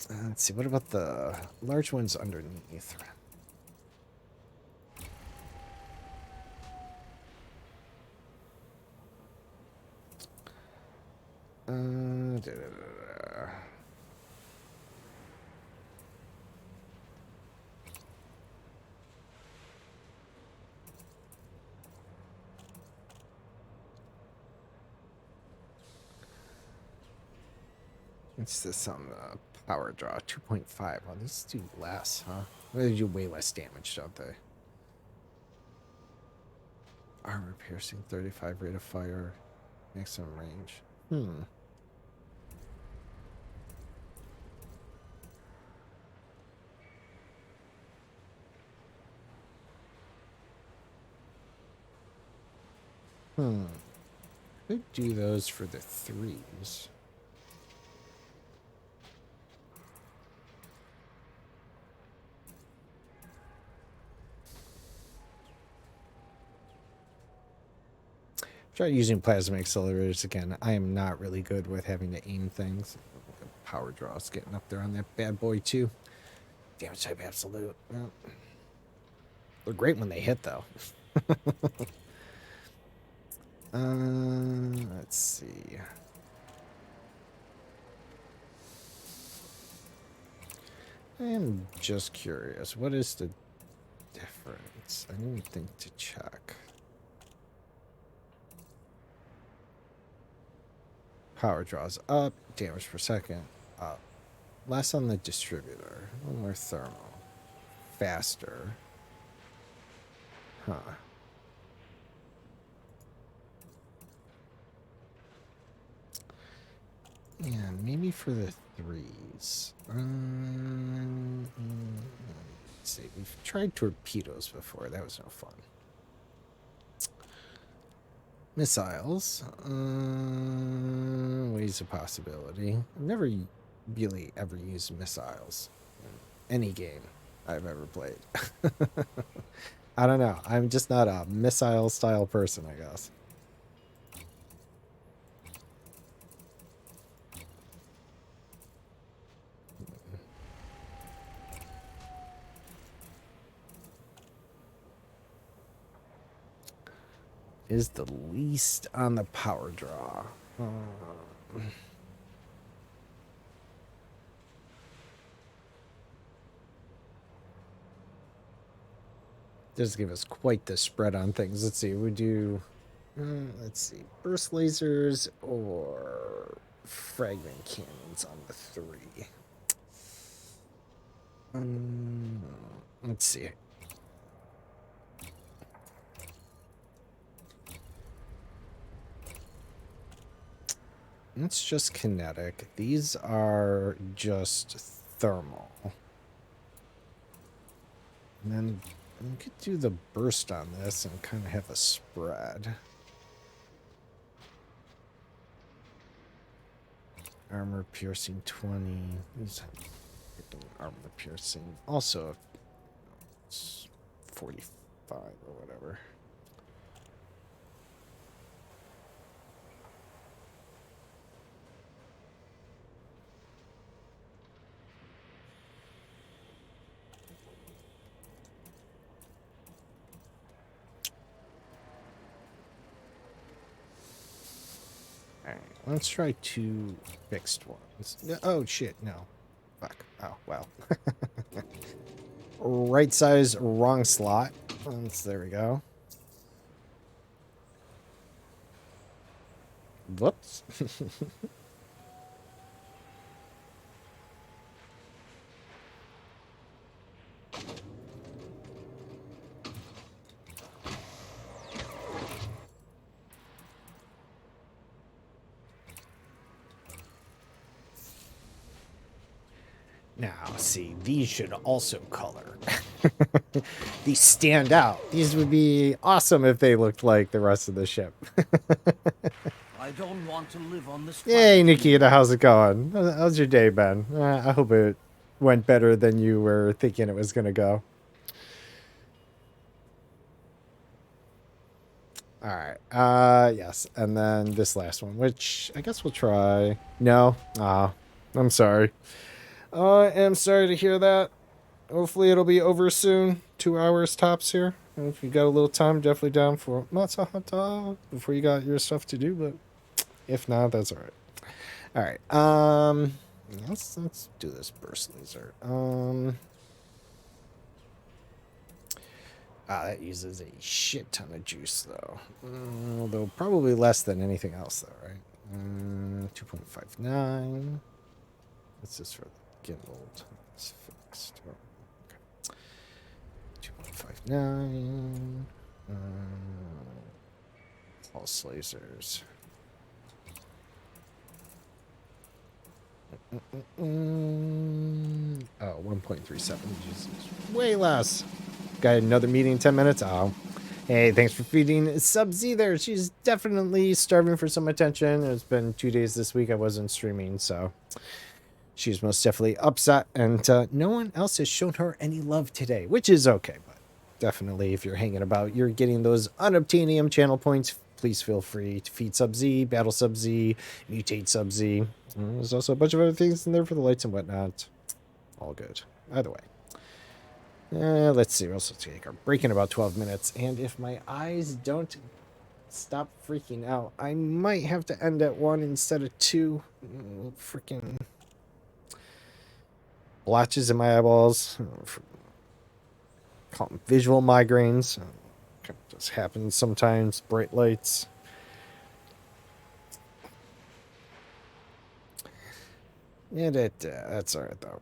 Let's see. What about the large ones underneath? What's this on the power draw? 2.5. Well, these do less, huh? They do way less damage, don't they? Armor piercing, 35 rate of fire, maximum range. Could do those for the 3s. Try using plasma accelerators again. I am not really good with having to aim things. Power draw's getting up there on that bad boy too. Damage type absolute. Well, they're great when they hit though. Let's see. I am just curious. What is the difference? I need to think to check. Power draws up, damage per second up. Less on the distributor. A little more thermal. Faster. Huh. Yeah, maybe for the 3s. Let's see. We've tried torpedoes before. That was no fun. Missiles. Ways of possibility. I've never really ever used missiles in any game. I've ever played. I don't know. I'm just not a missile style person, I guess. Is the least on the power draw. Does give us quite the spread on things. Let's see. We do. Let's see. Burst lasers or fragment cannons on the 3. Let's see. It's just kinetic. These are just thermal. And then we could do the burst on this and kind of have a spread. Armor piercing 20. These armor piercing. Also, it's 45 or whatever. Alright, let's try 2 fixed ones. Oh, shit, no. Fuck. Oh, well. Right size, wrong slot. There we go. Whoops. Now, see, these should also color. These stand out. These would be awesome if they looked like the rest of the ship. I don't want to live on this. Hey, Nikita, how's it going? How's your day been? I hope it went better than you were thinking it was going to go. All right. Yes. And then this last one, which I guess we'll try. No. I'm sorry. I am sorry to hear that. Hopefully it'll be over soon. 2 hours tops here. And if you got a little time, definitely down for matcha hata before you got your stuff to do. But if not, that's all right. All right. Let's do this burst laser. That uses a shit ton of juice though. Although probably less than anything else though, right? 2.59. What's this for the gimbal? It's fixed. Oh, okay. 2.59. Pulse lasers. Oh, 1.37. Jesus. Way less. Got another meeting in 10 minutes. Oh. Hey, thanks for feeding Sub-Z there. She's definitely starving for some attention. It's been 2 days this week I wasn't streaming, so she's most definitely upset. And no one else has shown her any love today, which is okay. But definitely, if you're hanging about, you're getting those unobtainium channel points. Please feel free to feed Sub-Z, battle Sub-Z, mutate Sub-Z. There's also a bunch of other things in there for the lights and whatnot. All good. Either way. Let's see. We'll also take our break in about 12 minutes. And if my eyes don't stop freaking out, I might have to end at 1 instead of 2. Freaking blotches in my eyeballs. Call them visual migraines. Just happens sometimes. Bright lights. Yeah, that's all right though.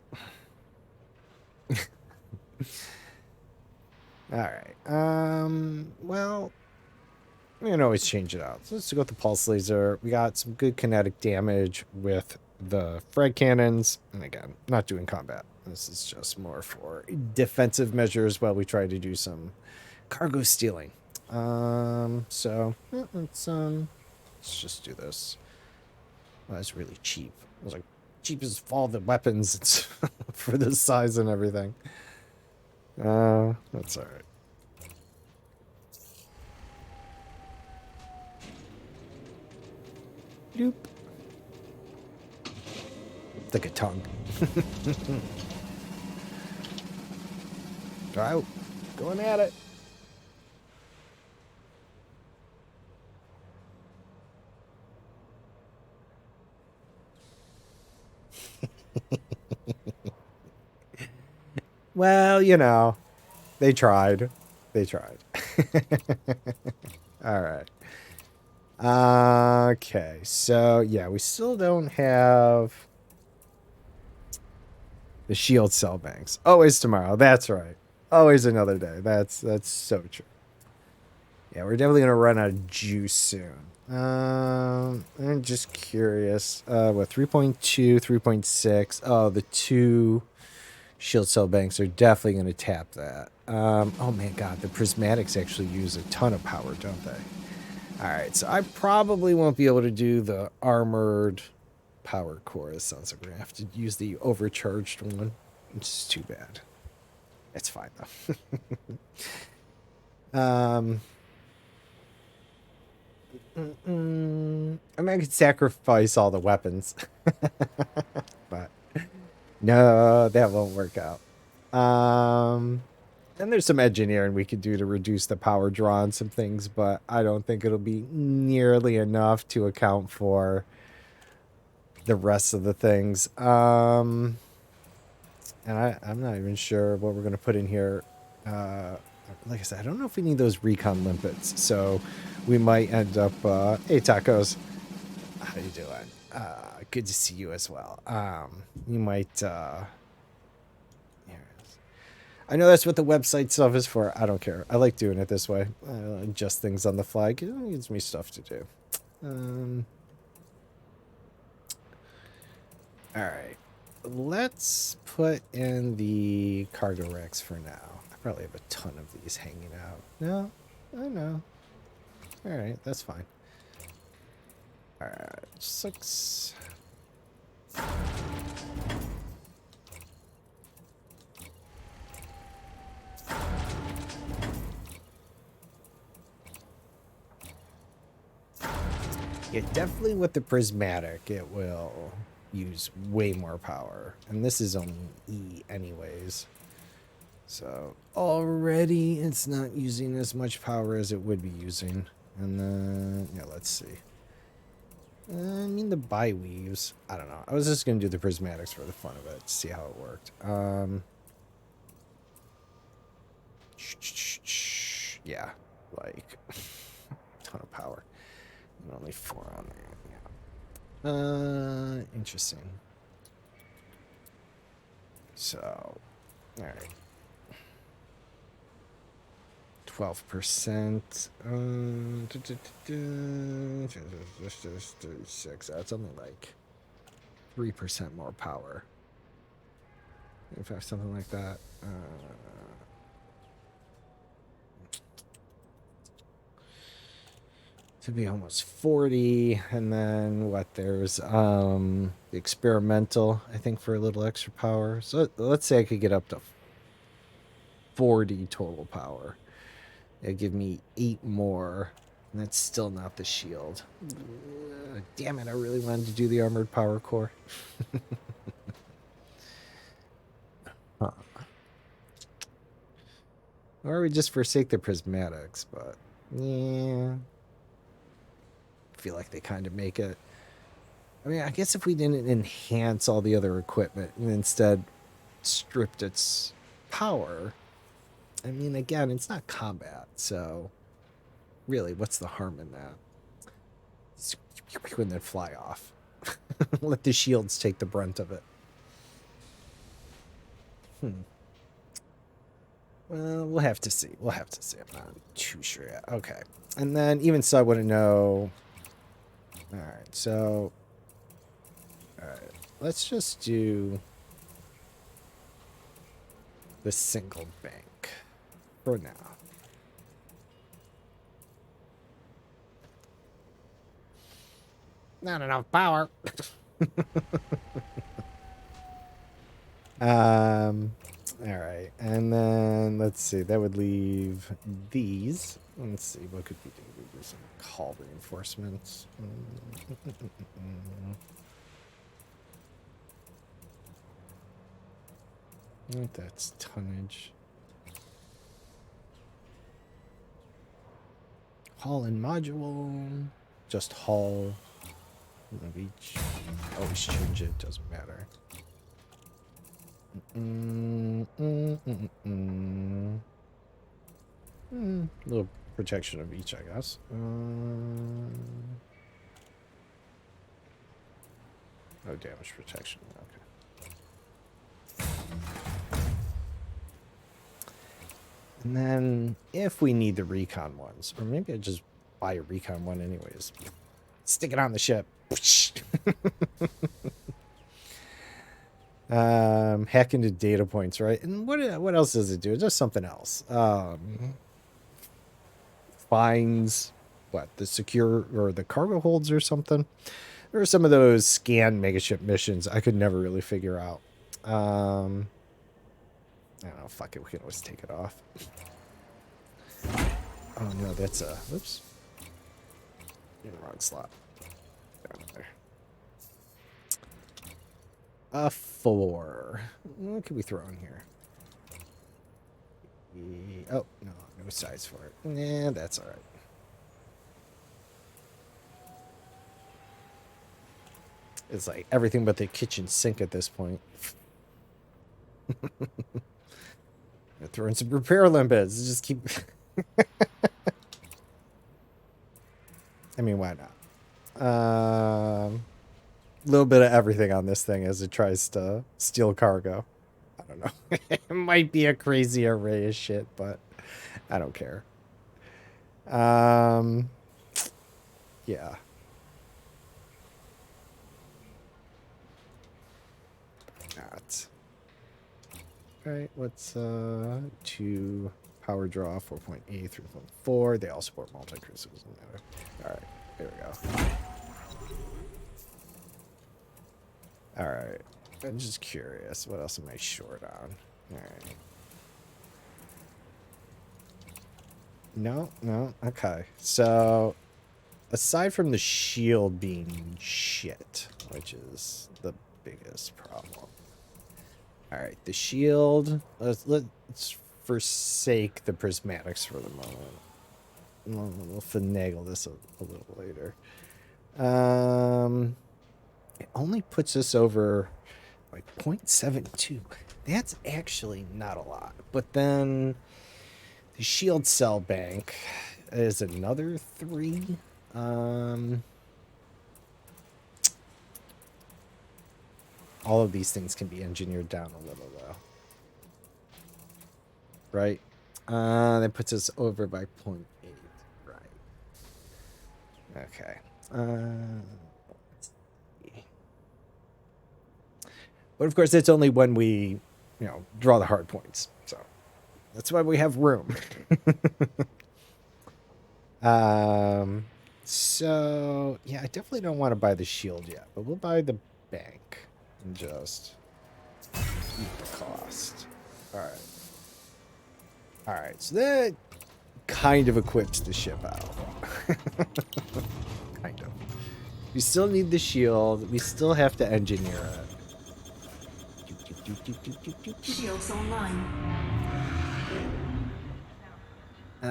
All right. Well, we can always change it out. So let's go with the pulse laser. We got some good kinetic damage with the frag cannons. And again, not doing combat. This is just more for defensive measures while we try to do some cargo stealing. So let's just do this. Well, that's really cheap. It was like cheap as all the weapons for this size and everything. That's all right. Doop. Like a tongue. Out. Going at it. Well, you know, they tried. They tried. All right. Okay, so yeah, we still don't have the shield cell banks. Always tomorrow. That's right. Always another day. That's so true. Yeah, we're definitely gonna run out of juice soon. I'm just curious. What 3.2, 3.6? Oh, the two shield cell banks are definitely gonna tap that. Oh man, God, the prismatics actually use a ton of power, don't they? All right, so I probably won't be able to do the armored power core. It sounds like we're gonna have to use the overcharged one, which is too bad. It's fine though. I mean, I could sacrifice all the weapons, but no, that won't work out. And there's some engineering we could do to reduce the power draw on some things, but I don't think it'll be nearly enough to account for the rest of the things. And I'm not even sure what we're going to put in here. Like I said, I don't know if we need those recon limpets, so we might end up... hey, Tacos. How you doing? Good to see you as well. You might... I know that's what the website stuff is for. I don't care. I like doing it this way. Adjust things on the fly. It gives me stuff to do. All right. Let's put in the cargo racks for now. I probably have a ton of these hanging out. No? I know. All right. That's fine. All right. 6... Yeah, definitely with the prismatic, it will use way more power. And this is only E anyways. So already it's not using as much power as it would be using. And then, yeah, let's see. I mean, the bi-weaves, I don't know. I was just going to do the prismatics for the fun of it, to see how it worked. Yeah, like, ton of power. And only 4 on there, yeah. Interesting. So, alright. 12%. 36. That's only like 3% more power. If I have something like that. To be almost 40, and then what, there's the experimental, I think, for a little extra power. So let's say I could get up to 40 total power. It'd give me 8 more, and that's still not the shield. Damn it, I really wanted to do the armored power core. Huh. Or we just forsake the prismatics, but yeah, feel like they kind of make it. I mean, I guess if we didn't enhance all the other equipment and instead stripped its power, I mean, again, it's not combat, so really, what's the harm in that? And then fly off. Let the shields take the brunt of it. Well, we'll have to see. We'll have to see. I'm not too sure yet. Okay. And then, even so, I wouldn't know. Alright, so... Alright, let's just do... the single bank. For now. Not enough power. All right, and then let's see. That would leave these. Let's see. What could we do? We do some call reinforcements. That's tonnage. Hull and module. Just hull. Of each. Always change it. Doesn't matter. Little protection of each, I guess. No damage protection. Okay. And then, if we need the recon ones, or maybe I just buy a recon one anyways. Stick it on the ship. Hack into data points, right? And what else does it do? It's just something else. Finds what, the secure or the cargo holds or something. There are some of those scan megaship missions I could never really figure out. I don't know. Fuck it. We can always take it off. Oh no, that's a. Whoops. In the wrong slot. Down there. A 4. What can we throw in here? Oh, no size for it. Nah, that's alright. It's like everything but the kitchen sink at this point. Throw in some repair limpets. Just keep... I mean, why not? Little bit of everything on this thing as it tries to steal cargo. I don't know. It might be a crazy array of shit, but I don't care. Yeah. Not. Alright, let's to power draw 4.8, 3.4. They all support multi-cruise. Alright, there we go. Alright. I'm just curious. What else am I short on? Alright. No. Okay. So, aside from the shield being shit, which is the biggest problem. Alright, the shield. Let's forsake the prismatics for the moment. We'll finagle this a little later. It only puts us over like 0.72. That's actually not a lot. But then the shield cell bank is another 3. All of these things can be engineered down a little though. Right? That puts us over by 0.8. Right. Okay. But of course, it's only when we, draw the hard points. So that's why we have room. So yeah, I definitely don't want to buy the shield yet, but we'll buy the bank and just eat the cost. All right. So that kind of equips the ship out. Kind of. We still need the shield. We still have to engineer it. Shields online. I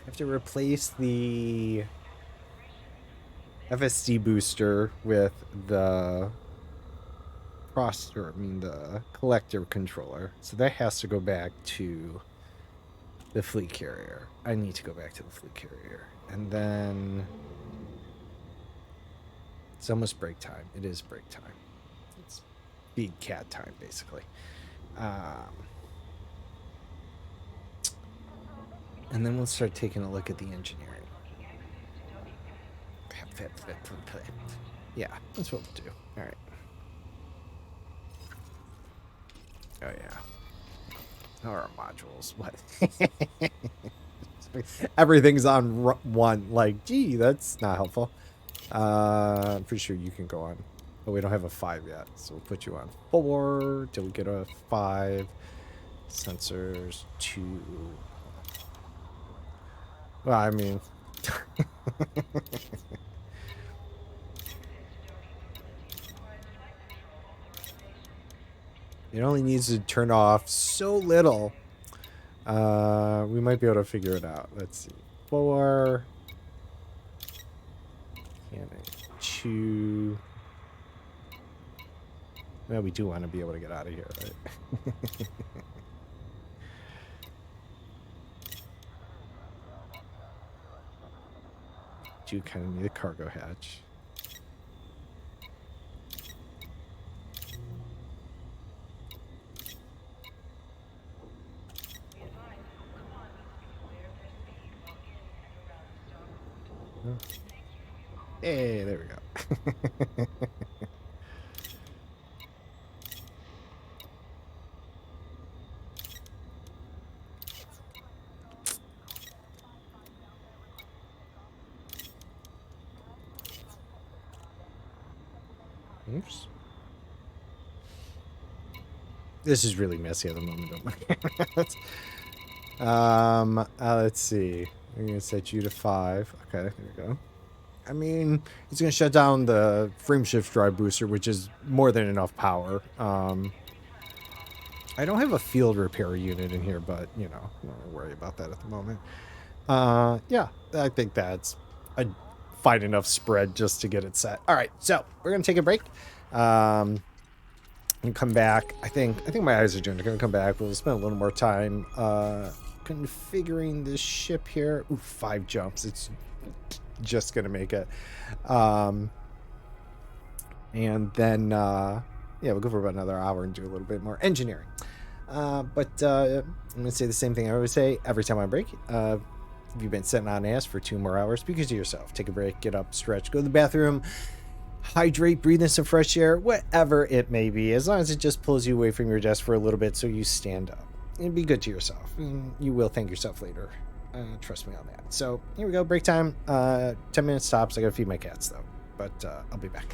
have to replace the FSD booster with the the collector controller. So that has to go back to the fleet carrier. I need to go back to the fleet carrier. And then it's almost break time. It is break time. It's big cat time, basically. And then we'll start taking a look at the engineering. Yeah, that's what we'll do. All right. Oh, yeah. Our modules. What? Everything's on one. Like, gee, that's not helpful. I'm pretty sure you can go on But we don't have a 5 yet, so we'll put you on 4 till we get a 5. Sensors 2. Well, I mean... it only needs to turn off so little. We might be able to figure it out. Let's see. 4. Cannon 2. Well, we do want to be able to get out of here, right? Do kind of need a cargo hatch. Hey, there we go. Oops. This is really messy at the moment. Let's see. I'm gonna set you to 5. Okay, there we go. I mean, it's gonna shut down the frame shift drive booster, which is more than enough power. I don't have a field repair unit in here, but you know, I don't worry about that at the moment. Yeah, I think that's a fine enough spread just to get it set. All right, so we're gonna take a break. And come back. I think my eyes are doing. They're gonna come back. We'll spend a little more time configuring this ship here. Ooh, 5 jumps. It's just gonna make it. And then yeah, we'll go for about another hour and do a little bit more engineering. But I'm gonna say the same thing I always say every time I break. If you've been sitting on ass for 2 more hours, be good to yourself. Take a break, get up, stretch, go to the bathroom, hydrate, breathe in some fresh air, whatever it may be, as long as it just pulls you away from your desk for a little bit so you stand up. And be good to yourself. And you will thank yourself later. Trust me on that. So here we go, break time. 10 minutes tops. I gotta feed my cats though, but I'll be back.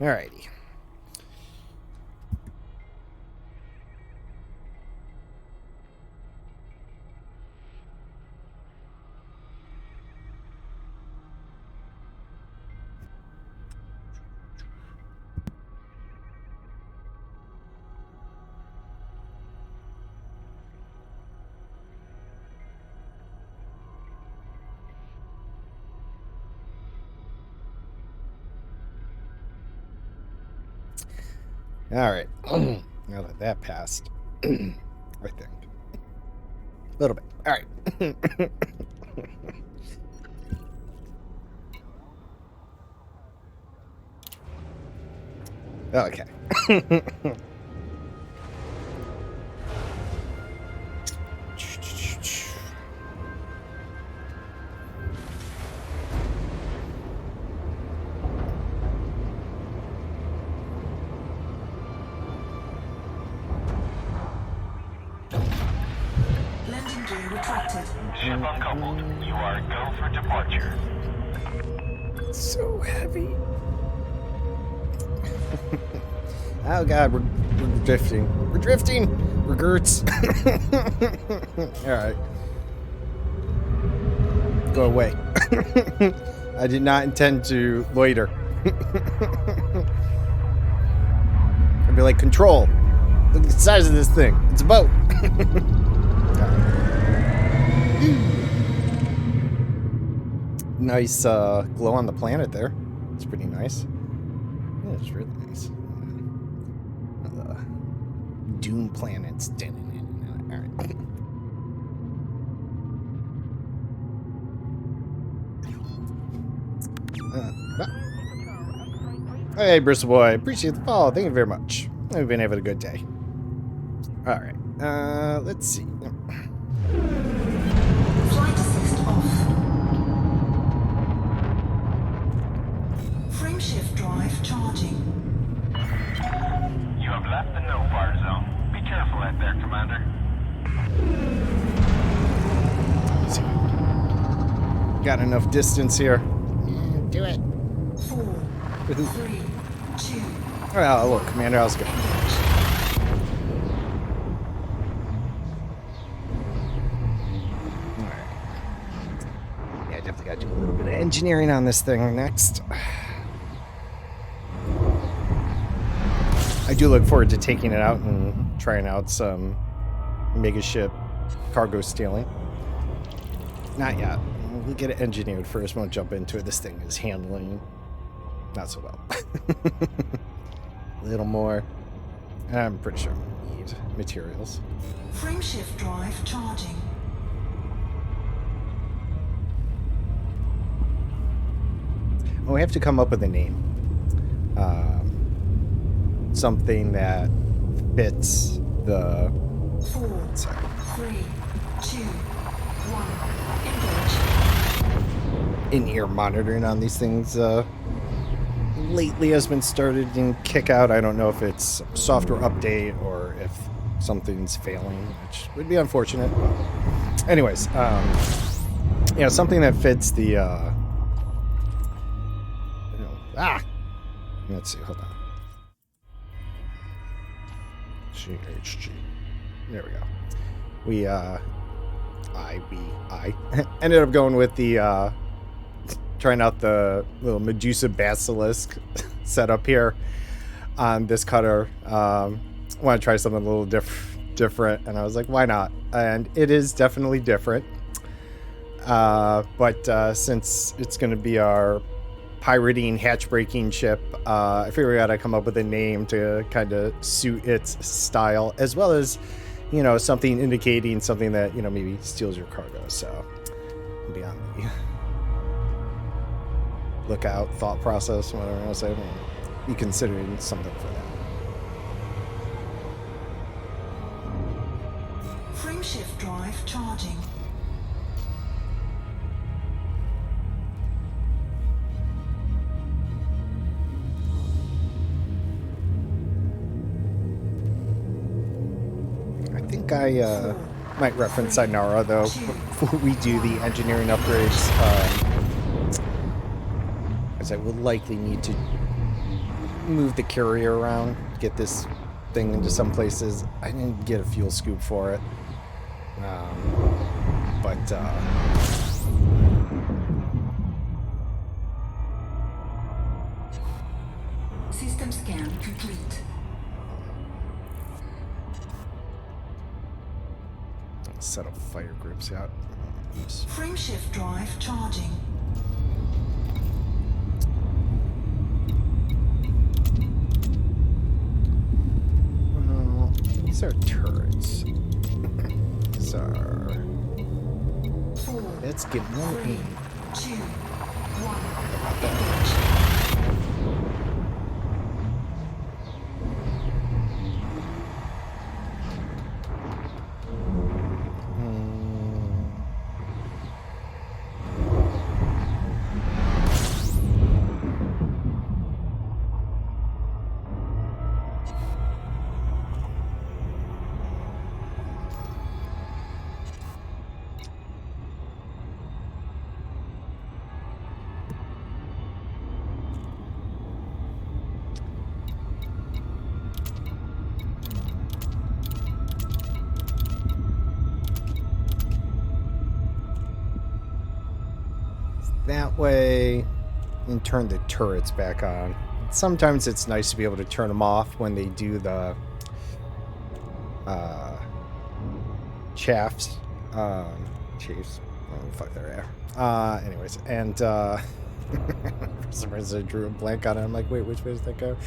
Alrighty. All right. Now that that passed, I think. A little bit. All right. Okay. Landing gear retracted. Ship uncoupled. You are go for departure. So heavy. Oh god, we're drifting. We're drifting. We're Gertz. All right. Go away. I did not intend to loiter. I'd be like, control. Look at the size of this thing. It's a boat. Nice glow on the planet there. It's pretty nice. Yeah, it's really nice. The Doom planets. All right. Hey, Bristol Boy. Appreciate the follow. Thank you very much. We've been having a good day. All right. Let's see. Flight assist off. Frameshift drive charging. You have left the no-fire zone. Be careful out there, Commander. Got enough distance here. Do it. 4, 3, 2. Oh, look, Commander, how's it going? Alright. Yeah, I definitely got to do a little bit of engineering on this thing next. I do look forward to taking it out and trying out some mega ship cargo stealing. Not yet. We'll get it engineered first. Won't jump into it. This thing is handling not so well. A little more. I'm pretty sure we need materials. Frameshift drive charging. Well, we have to come up with a name. Something that fits the 4, 3, 2, 1. Engage. in-ear monitoring on these things lately has been started to kick out. I don't know if it's a software update or if something's failing, which would be unfortunate. But anyways, yeah, something that fits the let's see, hold on. GHG. There we go. We ended up going with the trying out the little Medusa Basilisk setup here on this cutter. Want to try something a little different, and I was like, why not? And it is definitely different. But since it's going to be our pirating, hatch-breaking ship, I figured I'd come up with a name to kind of suit its style, as well as, you know, something indicating something that, you know, maybe steals your cargo. So, be on the lookout, thought process, whatever I want to say. Be considering something for that. Frameshift drive charging. I think I might reference Sinara, though, before we do the engineering upgrades. As I will likely need to move the carrier around, get this thing into some places. I didn't get a fuel scoop for it. But System scan complete. set up fire groups out. Oops. Frameshift drive charging. Well, these are turrets. These are. 4, Let's get one 3, in. 2, 1. Engage. That way, and turn the turrets back on. Sometimes it's nice to be able to turn them off when they do the chafs. Chiefs. Oh, fuck they're there. Anyways, and for some reason I drew a blank on it. I'm like, wait, which way does that go?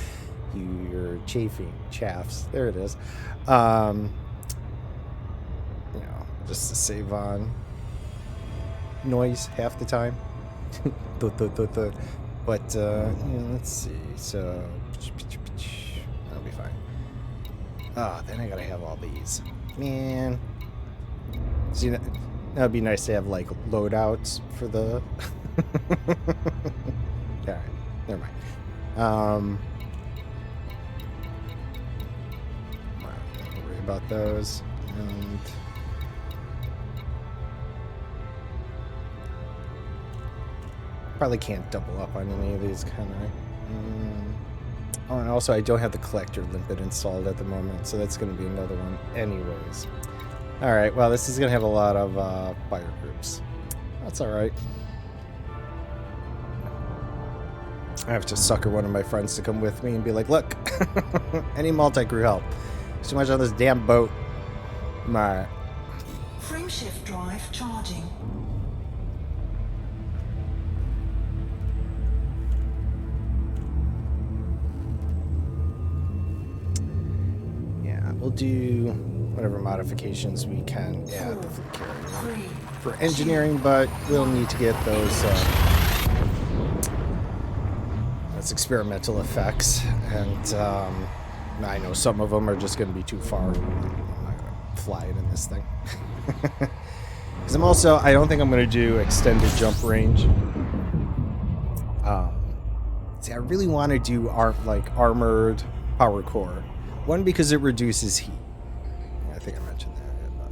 You're chafing. Chafs. There it is. You know, just to save on noise half the time. But let's see. So that'll be fine. Then I gotta have all these. Man, see, that'd be nice to have like loadouts for the. All right, never mind. Don't worry about those. And probably can't double up on any of these, can I? Oh, and also I don't have the collector limpet installed at the moment, so that's going to be another one anyways. Alright, well, this is going to have a lot of fire groups. That's alright. I have to sucker one of my friends to come with me and be like, look, any multi-crew help. There's too much on this damn boat. Alright. Frameshift drive charging. We'll do whatever modifications we can add the fleet carrier for engineering, but we'll need to get those experimental effects, and I know some of them are just going to be too far. I'm not going to fly it in this thing. Because I don't think I'm going to do extended jump range. See, I really want to do armored power core. One, because it reduces heat. I think I mentioned that. But,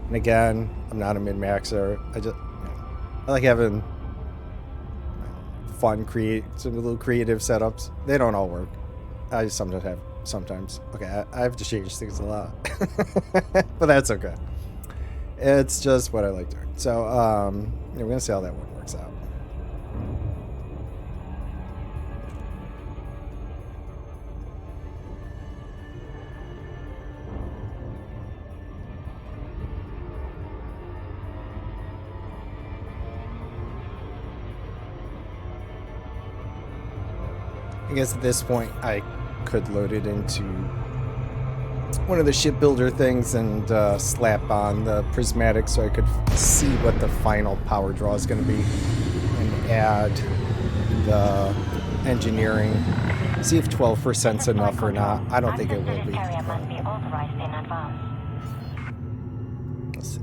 and again, I'm not a min-maxer. I like having fun, some little creative setups. They don't all work. I just sometimes. Okay, I have to change things a lot. But that's okay. It's just what I like doing. So, we're going to see how that one works out. I guess at this point I could load it into one of the shipbuilder things and slap on the prismatic so I could see what the final power draw is going to be, and add the engineering. See if 12% is enough or not. I don't think it will be. Let's see.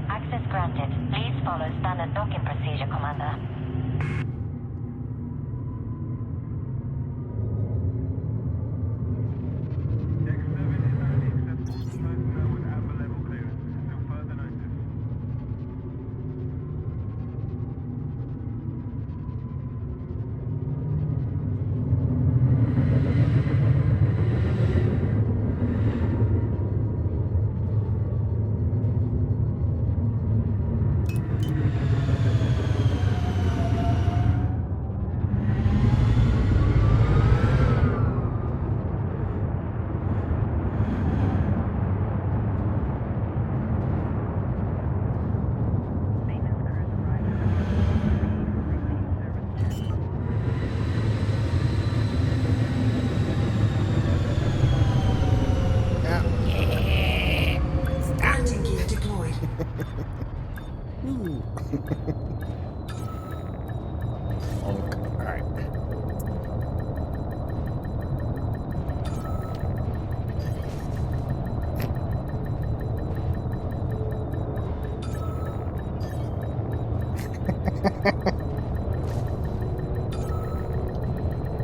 Access granted. Please follow standard docking procedure, Commander.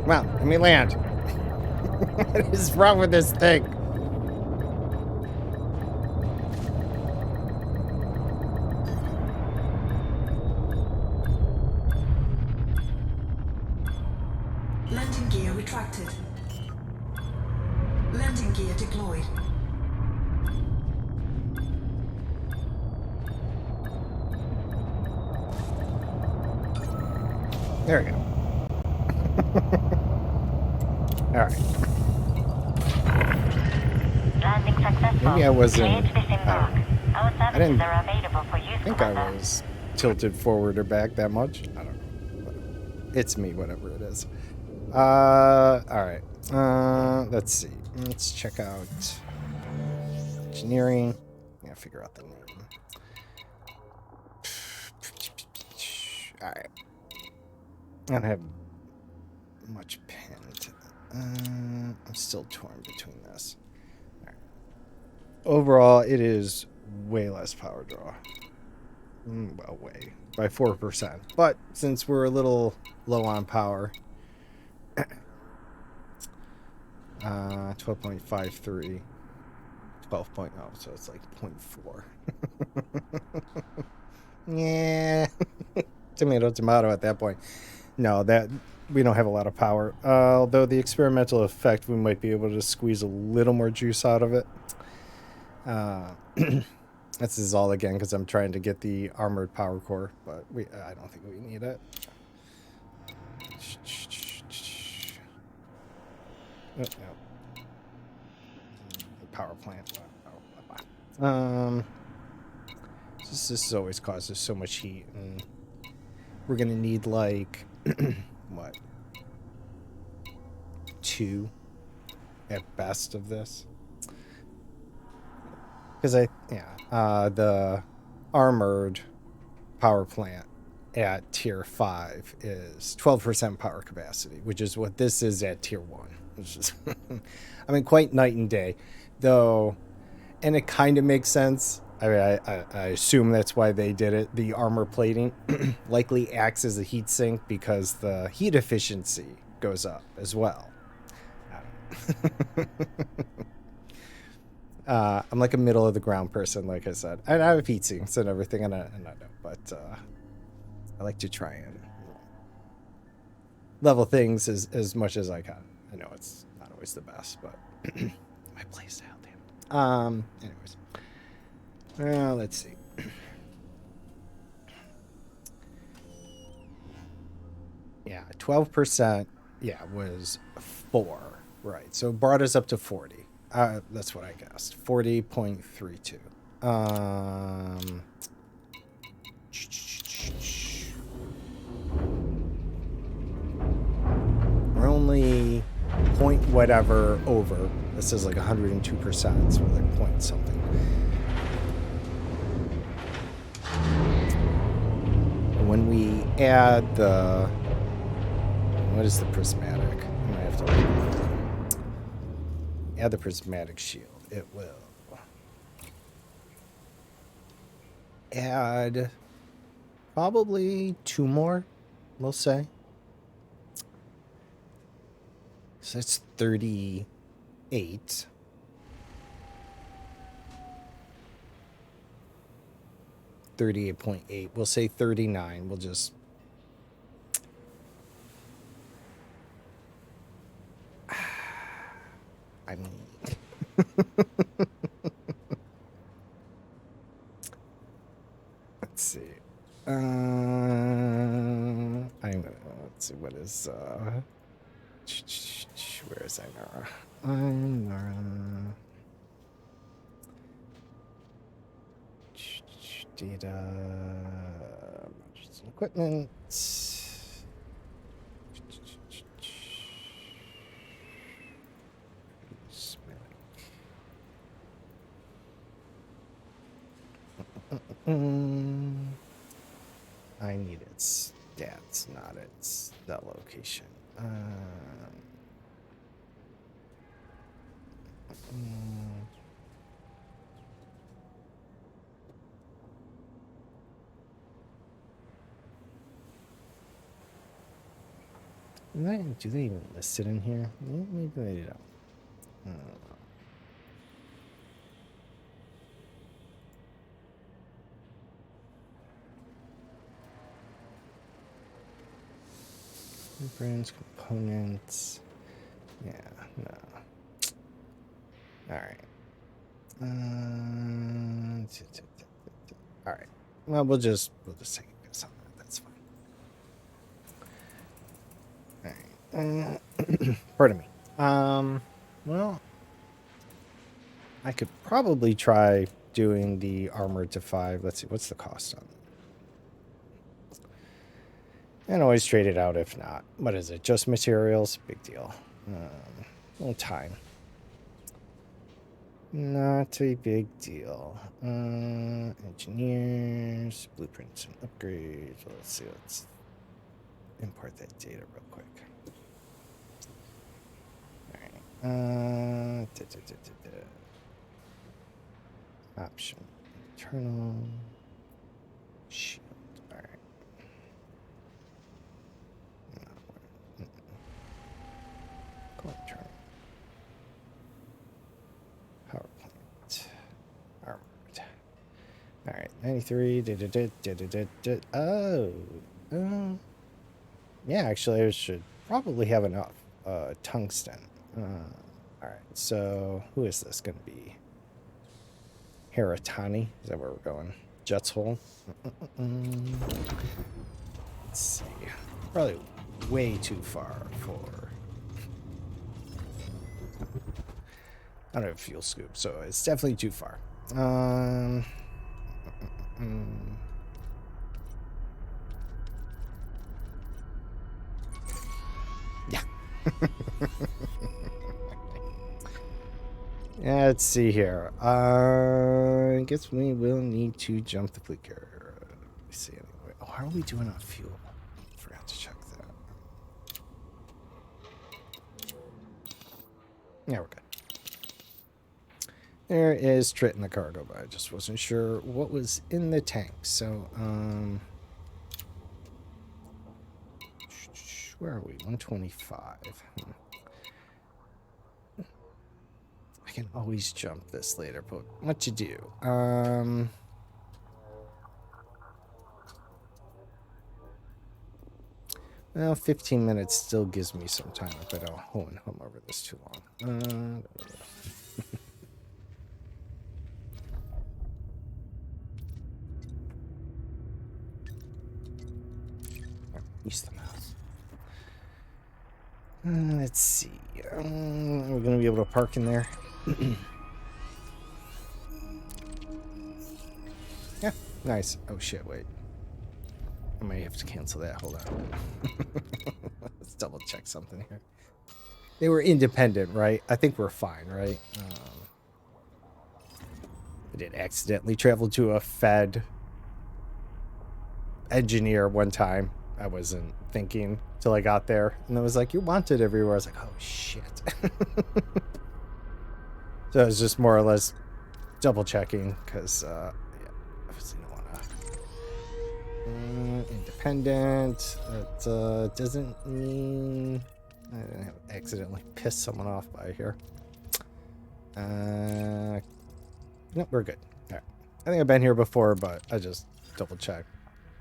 Come on, let me land. What is wrong with this thing? Landing gear retracted. Landing gear deployed. There we go. All right. Landing successful. Maybe I wasn't. Clear to disembark. Our I services didn't are available for use, think I Commander. was tilted forward or back that much. I don't know. But it's me, whatever it is. All right. Let's see. Let's check out engineering. Yeah, figure out the name. All right. I don't have much pen. I'm still torn between this. All right. Overall, it is way less power draw. Well, way by 4%. But since we're a little low on power, 12.53, 12.0, so it's like 0.4. Yeah, tomato at that point. No, that we don't have a lot of power. Although the experimental effect, we might be able to squeeze a little more juice out of it. This is all again because I'm trying to get the armored power core, but I don't think we need it. Oh, no. The power plant. This is always causes so much heat, and we're gonna need like what, 2 at best of this. Because the armored power plant at tier 5 is 12% power capacity, which is what this is at tier 1. Which is, I mean, quite night and day, though, and it kind of makes sense. I mean, I assume that's why they did it. The armor plating likely acts as a heat sink because the heat efficiency goes up as well. I'm like a middle of the ground person, like I said. And I have heat sinks and everything, and I know, but I like to try and level things as much as I can. I know it's not always the best, but my playstyle, damn it. Anyways. Let's see. Yeah, 12%, yeah, was 4. Right, so it brought us up to 40. That's what I guessed. 40.32. We're only point whatever over. This is like 102%, so we're like point something. And when we add the... What is the prismatic? I might have to add the prismatic shield. It will add probably 2 more, we'll say. So that's 38. .8. We'll say 39. We'll just... I mean... Let's see. Let's see, what is... Where is Ainara? Data... Equipment... I need its stats, not its that location. Do they even list it in here? Maybe they don't. Brands, components. Yeah, no. All right. All right. Well, we'll just take a guess on that. That's fine. All right. Pardon me. Well, I could probably try doing the armor to 5. Let's see, what's the cost on it? And always trade it out if not. What is it? Just materials? Big deal. Little time. Not a big deal. Engineers, blueprints and upgrades. Well, let's see. Let's import that data real quick. All right. Option. Internal. Shield. All right. Internal. Power plant. Armored. All right. 93. Oh. Yeah, actually, I should probably have enough. Tungsten. All right. So, who is this going to be? Haratani? Is that where we're going? Jet's Hole? Let's see. Probably way too far for... I don't have a fuel scoop, so it's definitely too far. Yeah. Yeah, let's see here. I guess we will need to jump the fleet carrier. Let me see. Anyway. Oh, how are we doing on fuel? Forgot to check that. Yeah, we're good. There is Trit in the cargo, but I just wasn't sure what was in the tank. So, where are we? 125. I can always jump this later, but what to do? Well, 15 minutes still gives me some time if I don't home over this too long. Use the mouse. Let's see. We're going to be able to park in there. Yeah, nice. Oh shit, wait. I might have to cancel that. Hold on. Let's double check something here. They were independent, right? I think we're fine, right? I did accidentally travel to a Fed engineer one time. I wasn't thinking till I got there, and it was like, "You're wanted everywhere." I was like, "Oh shit!" So it was just more or less double checking because, yeah, obviously don't want to. Independent. That doesn't mean I didn't have accidentally piss someone off by here. No, we're good. All right. I think I've been here before, but I just double checked.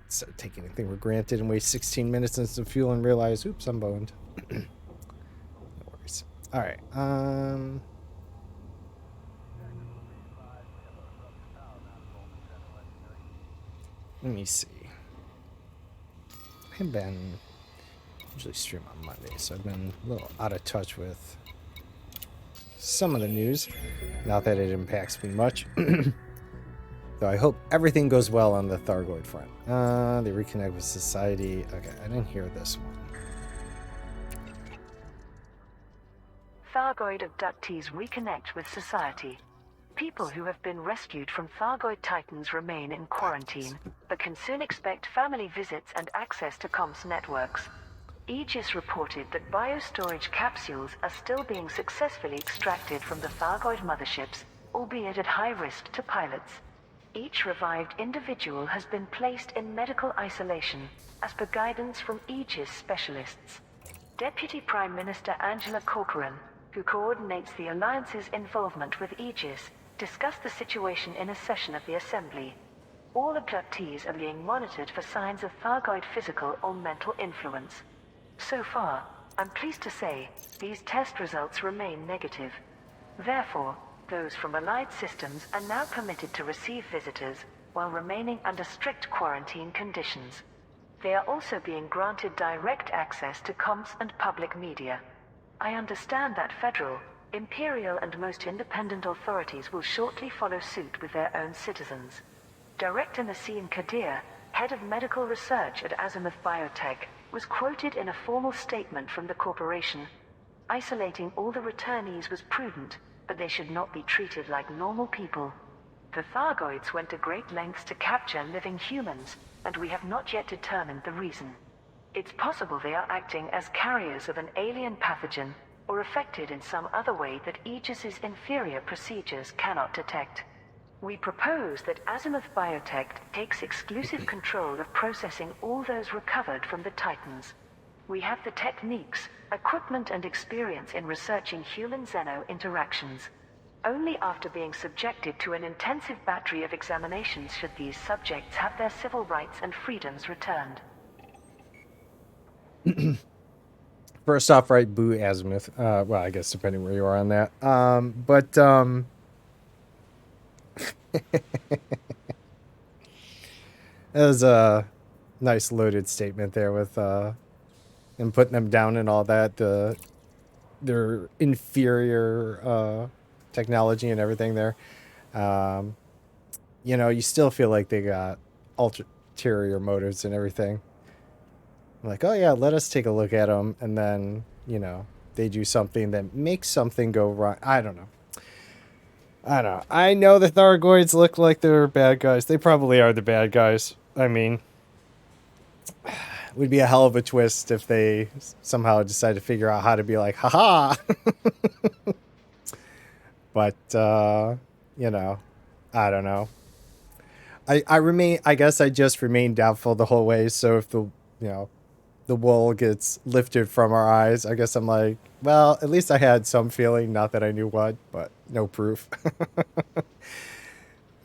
Instead of taking anything for granted and waste 16 minutes in some fuel and realize, oops, I'm boned. No worries. All right. Let me see. I've been usually stream on Monday, so I've been a little out of touch with some of the news. Not that it impacts me much. So I hope everything goes well on the Thargoid front. They reconnect with society. Okay, I didn't hear this one. Thargoid abductees reconnect with society. People who have been rescued from Thargoid Titans remain in quarantine, but can soon expect family visits and access to comms networks. Aegis reported that biostorage capsules are still being successfully extracted from the Thargoid motherships, albeit at high risk to pilots. Each revived individual has been placed in medical isolation, as per guidance from Aegis specialists. Deputy Prime Minister Angela Corcoran, who coordinates the Alliance's involvement with Aegis, discussed the situation in a session of the Assembly. All abductees are being monitored for signs of Thargoid physical or mental influence. So far, I'm pleased to say, these test results remain negative. Therefore, those from Allied systems are now permitted to receive visitors while remaining under strict quarantine conditions. They are also being granted direct access to comms and public media. I understand that federal, imperial and most independent authorities will shortly follow suit with their own citizens. Director Nassim Kadir, head of medical research at Azimuth Biotech, was quoted in a formal statement from the corporation. Isolating all the returnees was prudent, but they should not be treated like normal people. The Thargoids went to great lengths to capture living humans, and we have not yet determined the reason. It's possible they are acting as carriers of an alien pathogen, or affected in some other way that Aegis's inferior procedures cannot detect. We propose that Azimuth Biotech takes exclusive control of processing all those recovered from the Titans. We have the techniques, equipment and experience in researching human-Xeno interactions. Only after being subjected to an intensive battery of examinations should these subjects have their civil rights and freedoms returned. First off, right, boo Azimuth. Well, I guess depending where you are on that. That was a nice loaded statement there with and putting them down and all that. Their inferior technology and everything there. You know, you still feel like they got ulterior motives and everything. Like, oh yeah, let us take a look at them, and then, you know, they do something that makes something go wrong. I don't know. I know the Thargoids look like they're bad guys. They probably are the bad guys. I mean, it would be a hell of a twist if they somehow decide to figure out how to be like, haha. But, you know, I don't know. I guess I just remain doubtful the whole way. So if the wool gets lifted from our eyes, I guess I'm like, well, at least I had some feeling, not that I knew what, but no proof.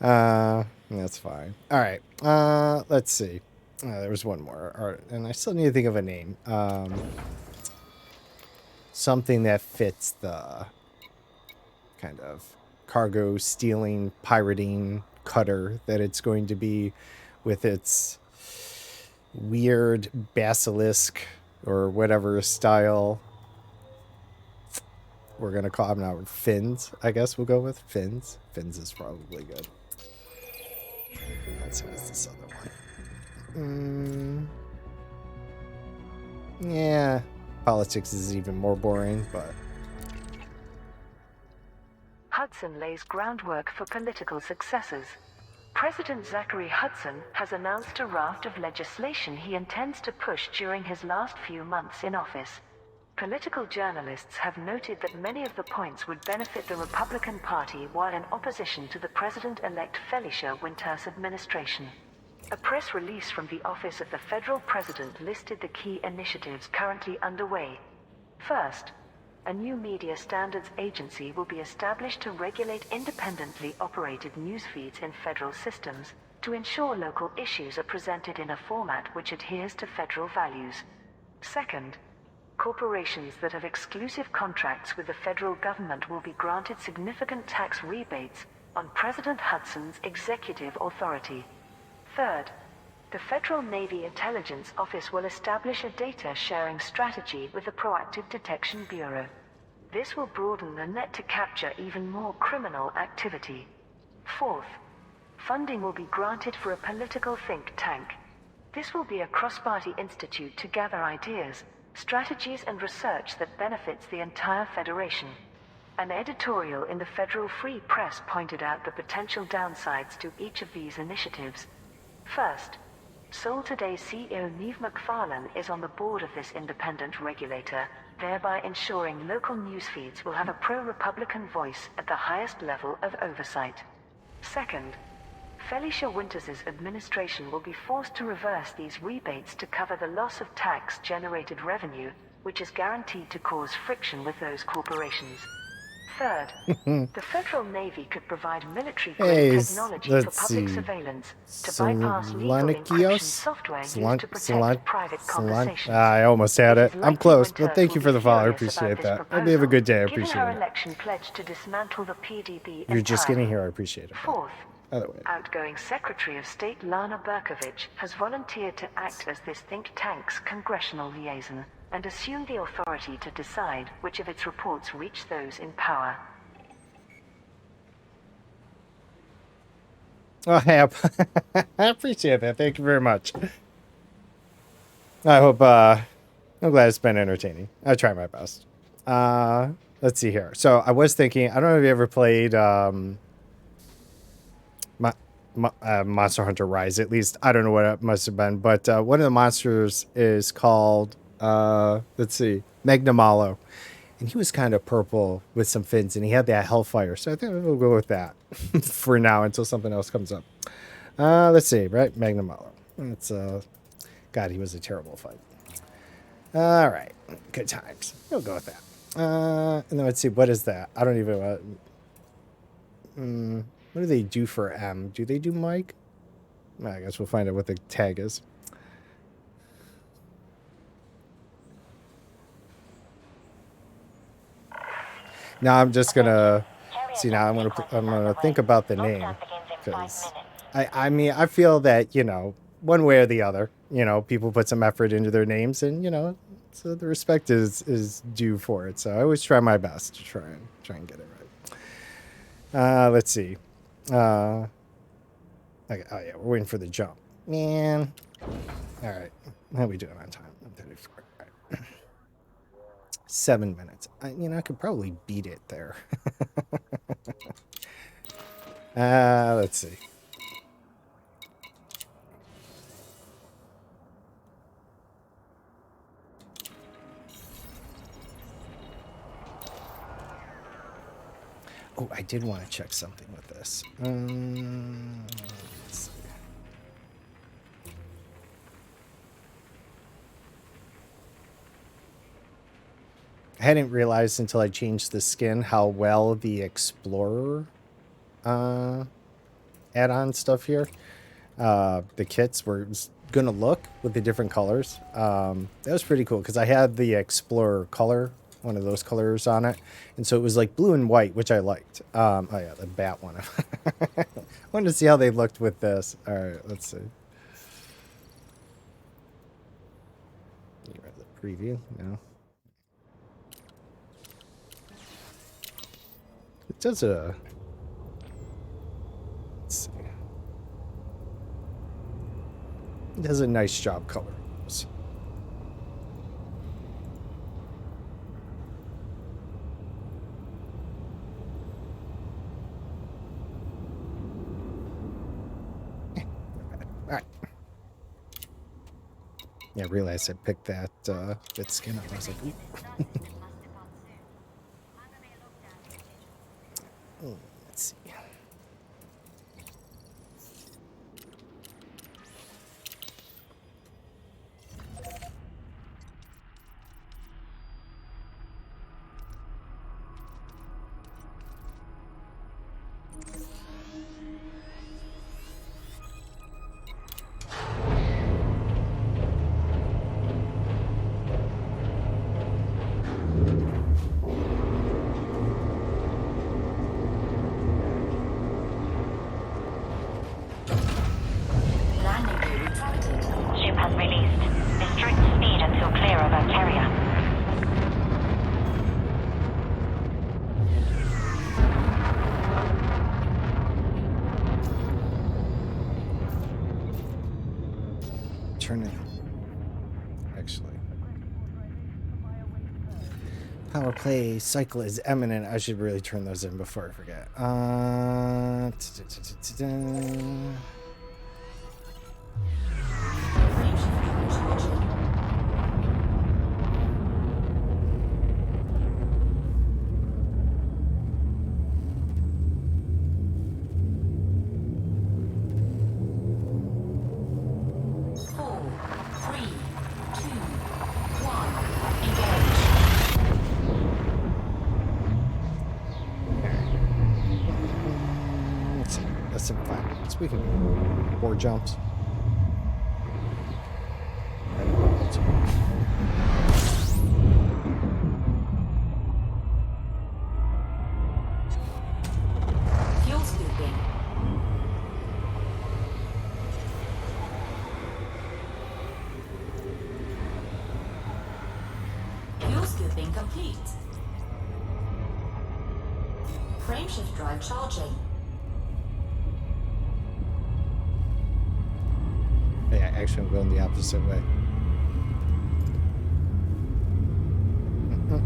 That's fine. All right. Let's see. There was one more. All right, and I still need to think of a name. Something that fits the kind of cargo stealing, pirating cutter that it's going to be, with its weird basilisk or whatever style we're gonna call them now. Fins, I guess we'll go with fins. Fins is probably good. Let's see, what's this other one? Yeah, politics is even more boring, but Hudson lays groundwork for political successors. President Zachary Hudson has announced a raft of legislation he intends to push during his last few months in office. Political journalists have noted that many of the points would benefit the Republican Party while in opposition to the President-elect Felicia Winter's administration. A press release from the Office of the Federal President listed the key initiatives currently underway. First, a new media standards agency will be established to regulate independently operated news feeds in federal systems to ensure local issues are presented in a format which adheres to federal values. Second, corporations that have exclusive contracts with the federal government will be granted significant tax rebates on President Hudson's executive authority. Third, the Federal Navy Intelligence Office will establish a data-sharing strategy with the Proactive Detection Bureau. This will broaden the net to capture even more criminal activity. Fourth, funding will be granted for a political think tank. This will be a cross-party institute to gather ideas, strategies and research that benefits the entire Federation. An editorial in the Federal Free Press pointed out the potential downsides to each of these initiatives. First, Sol Today's CEO Neve McFarlane is on the board of this independent regulator, thereby ensuring local news feeds will have a pro-Republican voice at the highest level of oversight. Second, Felicia Winter's administration will be forced to reverse these rebates to cover the loss of tax-generated revenue, which is guaranteed to cause friction with those corporations. Third, the Federal Navy could provide military-grade Hey, technology for let's public see. surveillance to bypass legal encryption software used to protect private conversations. I almost had it. is I'm likely close, Winters but thank will you be for the follow. I furious appreciate about this that. Hope you have a proposal, good day. I given appreciate her it. election pledge to dismantle the PDB You're just getting entirely. here. I appreciate it. but Fourth, Other way. outgoing Secretary of State Lana Berkovich has volunteered to act as this think tank's congressional liaison and assumed the authority to decide which of its reports reach those in power. Oh, Hap. I appreciate that. Thank you very much. I hope, I'm glad it's been entertaining. I try my best. Let's see here. So I was thinking, I don't know if you ever played, Monster Hunter Rise. At least, I don't know what it must have been, but one of the monsters is called, let's see, Magnamalo. And he was kind of purple with some fins, and he had that hellfire. So I think we'll go with that for now until something else comes up. Let's see, right? Magnamalo. It's God, he was a terrible fight. All right, good times. We'll go with that. And then let's see, what is that? I don't even. What do they do for M? Do they do Mike? I guess we'll find out what the tag is. Now I'm just gonna see. Now I'm gonna think about the name, because I mean I feel that, you know, one way or the other, you know, people put some effort into their names, and, you know, so the respect is due for it. So I always try my best to try and get it right. Let's see. Okay, oh yeah, we're waiting for the jump, man. All right, how are we doing on time? 34. All right. 7 minutes. You know, I could probably beat it there. Let's see. Oh, I did want to check something with this. Let's see. I hadn't realized until I changed the skin how well the Explorer add-on stuff here, the kits were gonna look with the different colors. That was pretty cool because I had the Explorer color, one of those colors on it, and so it was like blue and white, which I liked. Oh yeah, the bat one. I wanted to see how they looked with this. All right, let's see. The preview, no. It does a. Let's see. It does a nice job coloring those. All right. Yeah, I realized I picked that skin up. I was like, ooh. Let's see. Ship has released. Restrict speed until clear of our carrier. Turn it. Actually. Power play cycle is imminent. I should really turn those in before I forget. Four, three, two, one, engage. some fun. So we can 4 jumps. Fuel scooping. Fuel scooping complete. Frameshift drive charging. Yeah, actually, I'm going the opposite way. 4,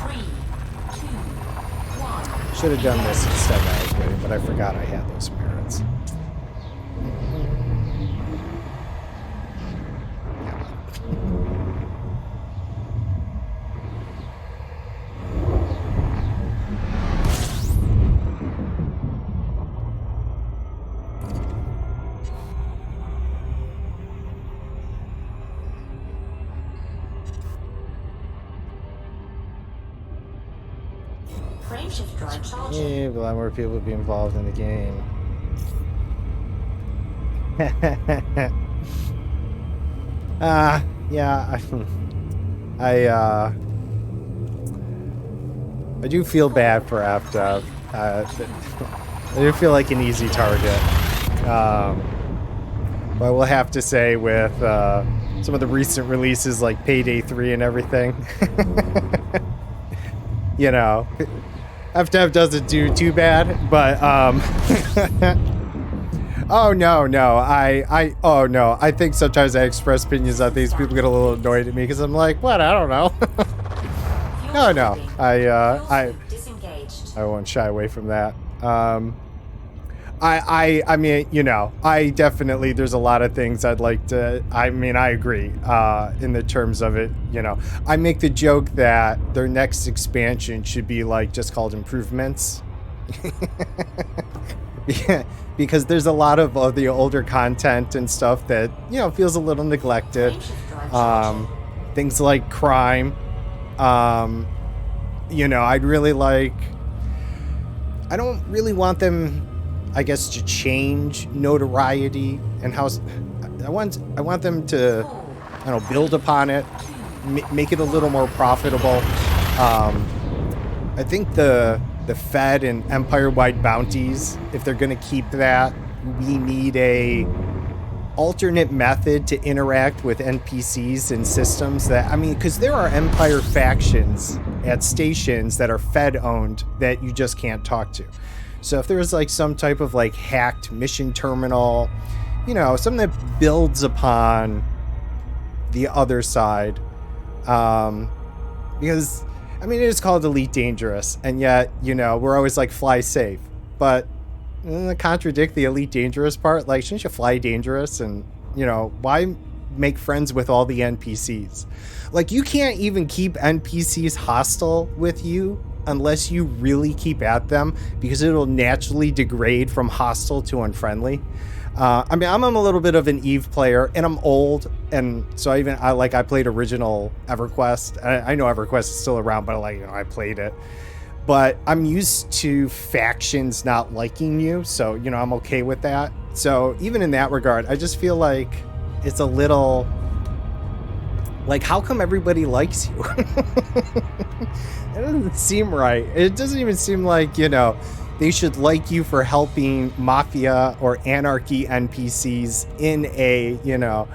3, 2, 1. Should have done this instead while I was waiting, but I forgot I had those merits. Frameshift drive charging. Yeah, but a lot more people would be involved in the game. Yeah, I do feel bad for FDev. I do feel like an easy target. But we'll have to say with some of the recent releases like Payday 3 and everything, you know, FDev doesn't do too bad, but oh no, oh no, I think sometimes I express opinions on things, people get a little annoyed at me because I'm like, what, I don't know. No, I won't shy away from that. I mean, you know, I definitely, there's a lot of things I'd like to, I mean, I agree, in the terms of it, you know, I make the joke that their next expansion should be like just called improvements. Yeah, because there's a lot of the older content and stuff that, you know, feels a little neglected. Things like crime. You know, I'd really like, I don't really want them, I guess, to change notoriety and how I want them to, I don't know, build upon it, make it a little more profitable. I think the Fed and Empire-wide bounties, if they're going to keep that, we need a alternate method to interact with NPCs and systems that, I mean, because there are Empire factions at stations that are Fed owned that you just can't talk to. So if there's like some type of like hacked mission terminal, you know, something that builds upon the other side, because I mean, it is called Elite Dangerous, and yet, you know, we're always like fly safe, but contradict the Elite Dangerous part. Like, shouldn't you fly dangerous? And, you know, why make friends with all the NPCs? Like, you can't even keep NPCs hostile with you unless you really keep at them, because it'll naturally degrade from hostile to unfriendly. I mean, I'm a little bit of an Eve player, and I'm old, and so I played original EverQuest. I know EverQuest is still around, but like, you know, I played it. But I'm used to factions not liking you, so, you know, I'm okay with that. So even in that regard, I just feel like it's a little, like, how come everybody likes you? It doesn't seem right. It doesn't even seem like, you know, they should like you for helping mafia or anarchy NPCs in a, you know,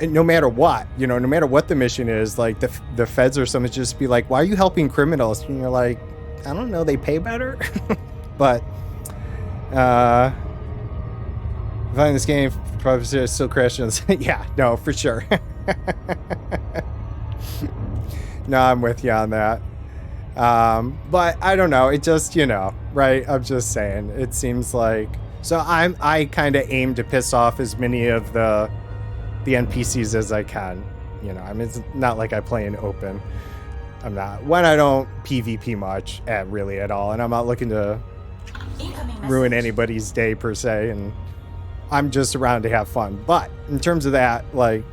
no matter what, you know, no matter what the mission is, like the feds or something just be like, why are you helping criminals? And you're like, I don't know, they pay better. But playing this game, probably still crashing. Yeah, no, for sure. No, I'm with you on that. But I don't know, it just, you know, right, I'm just saying, it seems like, so I kind of aim to piss off as many of the NPCs as I can, you know. I mean, it's not like I play in open. I'm not, when I don't PvP much really at all, and I'm not looking to ruin anybody's day per se, and I'm just around to have fun. But in terms of that, like,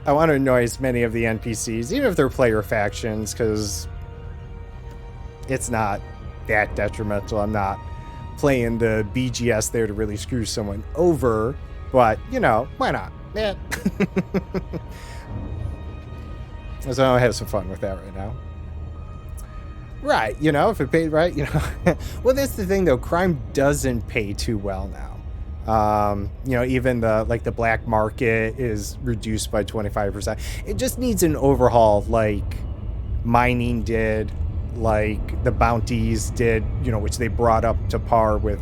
I want to annoy as many of the NPCs, even if they're player factions, because it's not that detrimental. I'm not playing the BGS there to really screw someone over, but you know, why not? Yeah. So I'll have some fun with that right now. Right, you know, if it paid right, you know. Well, that's the thing though, crime doesn't pay too well now. You know, even the black market is reduced by 25%. It just needs an overhaul like mining did, like the bounties did, you know, which they brought up to par with,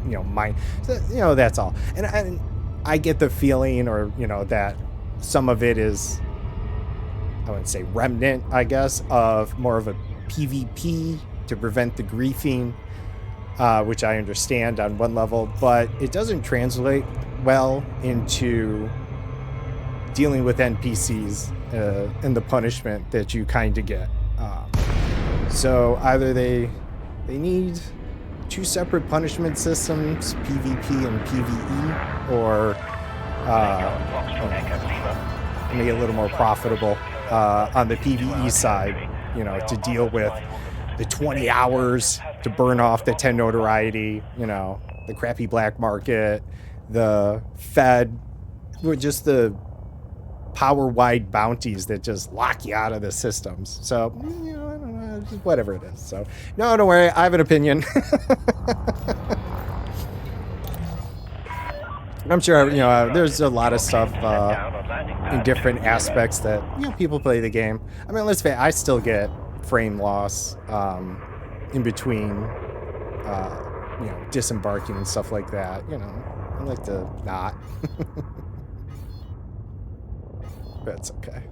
you know, mine. So, you know, that's all. And I get the feeling, or, you know, that some of it is, I wouldn't say remnant, I guess, of more of a PvP to prevent the griefing, which I understand on one level, but it doesn't translate well into dealing with NPCs and the punishment that you kind of get. So either they need two separate punishment systems, PvP and PvE, or make it a little more profitable on the PvE side, you know, to deal with the 20 hours to burn off the 10 notoriety, you know, the crappy black market, the Fed, with just the power-wide bounties that just lock you out of the systems. So, you know, I don't know, just whatever it is. So, no, don't worry, I have an opinion. I'm sure, you know, there's a lot of stuff in different aspects that, you know, people play the game. I mean, let's face it, I still get frame loss in between, you know, disembarking and stuff like that. You know, I like to not. That's okay.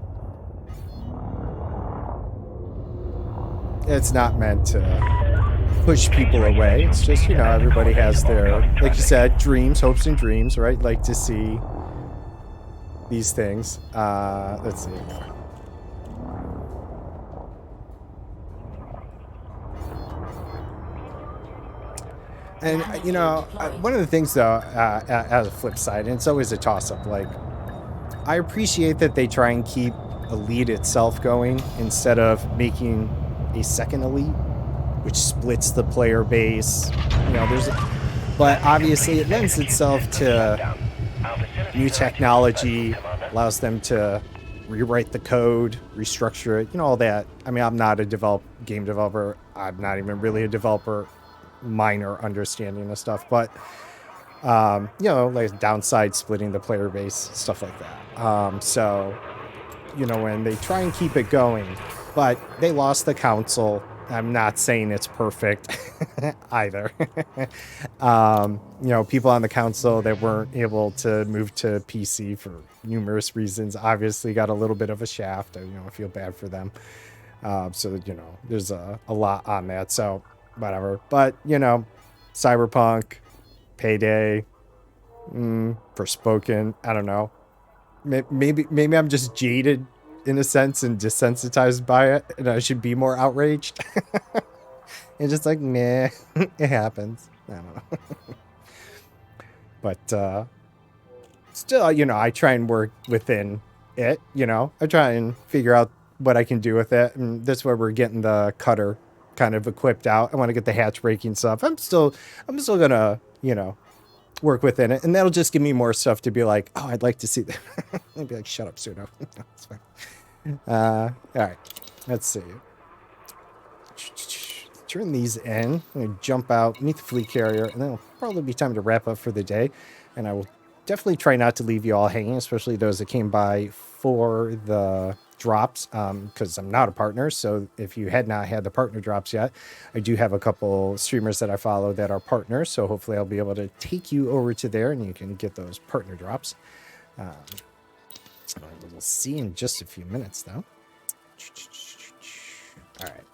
It's not meant to push people away. It's just, you know, everybody has their, like you said, dreams, hopes and dreams, right? Like to see these things. Let's see. And, you know, one of the things, though, as a flip side, and it's always a toss-up, like, I appreciate that they try and keep Elite itself going instead of making a second Elite, which splits the player base. You know, but obviously it lends itself to new technology, allows them to rewrite the code, restructure it, you know, all that. I mean, I'm not a game developer. I'm not even really a developer, minor understanding of stuff, but you know, like downside splitting the player base, stuff like that. So, you know, when they try and keep it going, but they lost the console. I'm not saying it's perfect either. You know, people on the console that weren't able to move to PC for numerous reasons obviously got a little bit of a shaft. You know, I feel bad for them. So, you know, there's a lot on that. So, whatever. But, you know, Cyberpunk, Payday, Forspoken, I don't know. Maybe I'm just jaded in a sense and desensitized by it, and I should be more outraged. It's just like, nah, it happens. I don't know. But still, you know, I try and work within it, you know. I try and figure out what I can do with it, and that's where we're getting the cutter kind of equipped out. I want to get the hatch breaking stuff. I'm still gonna, you know, work within it, and that'll just give me more stuff to be like, oh, I'd like to see that. I'd be like, shut up, Pseudo. No, it's fine. All right, let's see. Turn these in. I'm gonna jump out, meet the fleet carrier, and then it'll probably be time to wrap up for the day. And I will definitely try not to leave you all hanging, especially those that came by for the drops, because I'm not a partner. So if you had not had the partner drops yet, I do have a couple streamers that I follow that are partners. So hopefully I'll be able to take you over to there and you can get those partner drops. We'll see in just a few minutes, though. All right.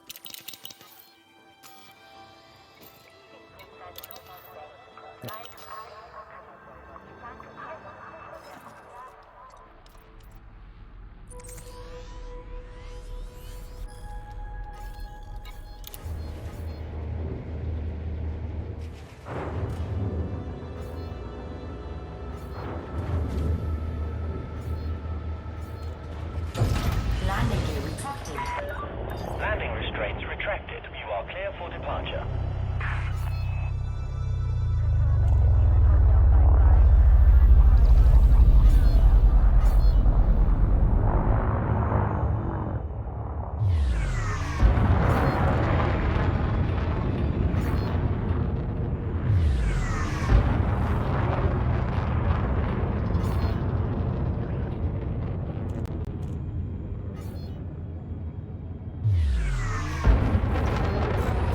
Landing gear retracted. Landing restricted. departure.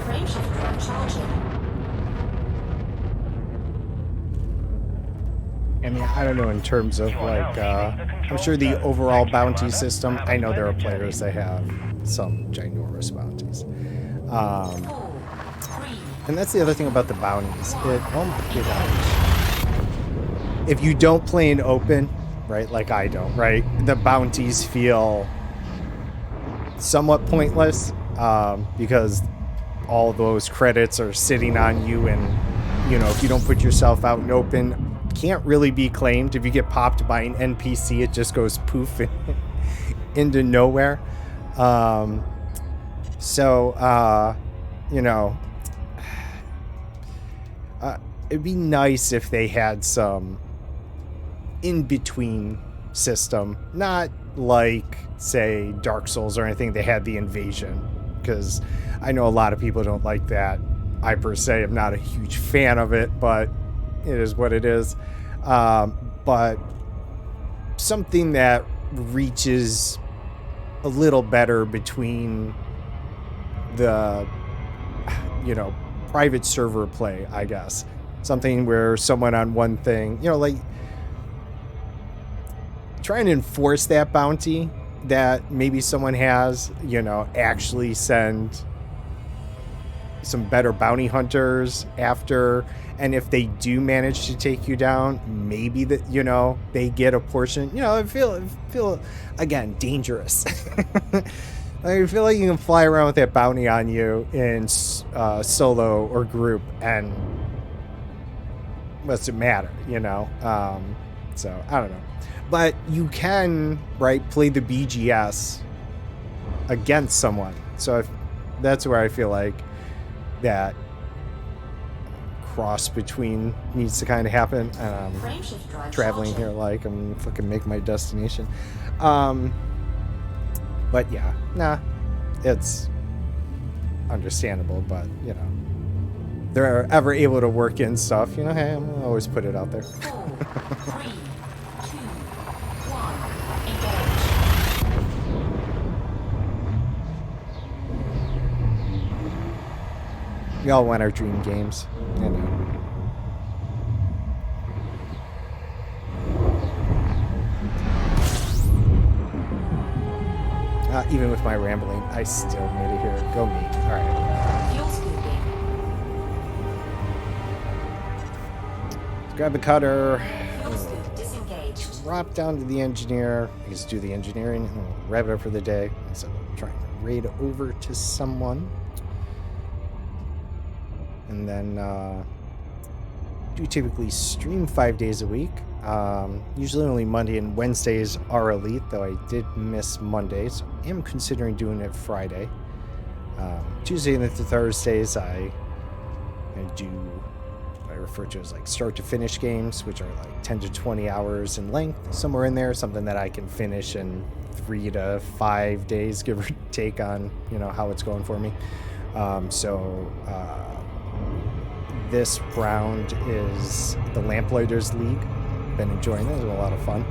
Frameshift drive charging. I mean, I don't know in terms of like, I'm sure the overall bounty system, I know there are players that have some ginormous bounties. 4, 3, And that's the other thing about the bounties. Oh my gosh. If you don't play in open, right, like I don't, right, the bounties feel somewhat pointless because all those credits are sitting on you, and, you know, if you don't put yourself out in open, can't really be claimed. If you get popped by an NPC, it just goes poof into nowhere. You know, it'd be nice if they had some in-between system, not like, say, Dark Souls or anything. They had the invasion, because I know a lot of people don't like that. I per se am not a huge fan of it, but it is what it is. But something that reaches a little better between the, you know, private server play, I guess. Something where someone on one thing, you know, like, try and enforce that bounty that maybe someone has, you know, actually send some better bounty hunters after, and if they do manage to take you down, maybe that, you know, they get a portion. You know, I feel again dangerous. I feel like you can fly around with that bounty on you in solo or group, and what's it matter, you know? So I don't know, but you can, right, play the BGS against someone. So if that's where I feel like that cross between needs to kind of happen. Frameshift drive Traveling charging. here, like, I'm fucking make my destination. But yeah, nah, it's understandable, but, you know, they're ever able to work in stuff, you know, hey, I'm gonna always put it out there. 4, 3, 2, 1, engage. We all want our dream games, you know. Even with my rambling, I still made it here. Go me. All right. Fuel scooping. Grab the cutter. Fuel scoop disengaged. Drop down to the engineer. I just do the engineering. And we'll wrap it up for the day. So I'm trying to raid over to someone. And then do typically stream 5 days a week. Usually only Monday and Wednesdays are elite, though I did miss Monday, so I am considering doing it Friday. Tuesday and Thursdays I do what I refer to as like start to finish games, which are like 10 to 20 hours in length, somewhere in there, something that I can finish in 3 to 5 days, give or take on, you know, how it's going for me. This round is the Lamplighters League. Been enjoying it. It's been a lot of fun.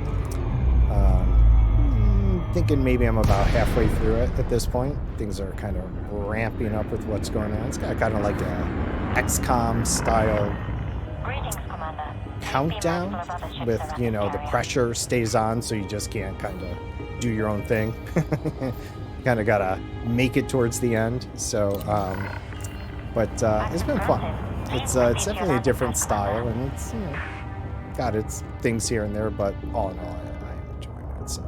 Thinking maybe I'm about halfway through it at this point. Things are kind of ramping up with what's going on. It's got kind of like a XCOM style Greetings, Commander. countdown with, you know, the pressure stays on, so you just can't kind of do your own thing. You kind of gotta make it towards the end. So, but it's been fun. It's definitely a different style, and it's, you know, got its things here and there, but all in all, I am enjoying it. So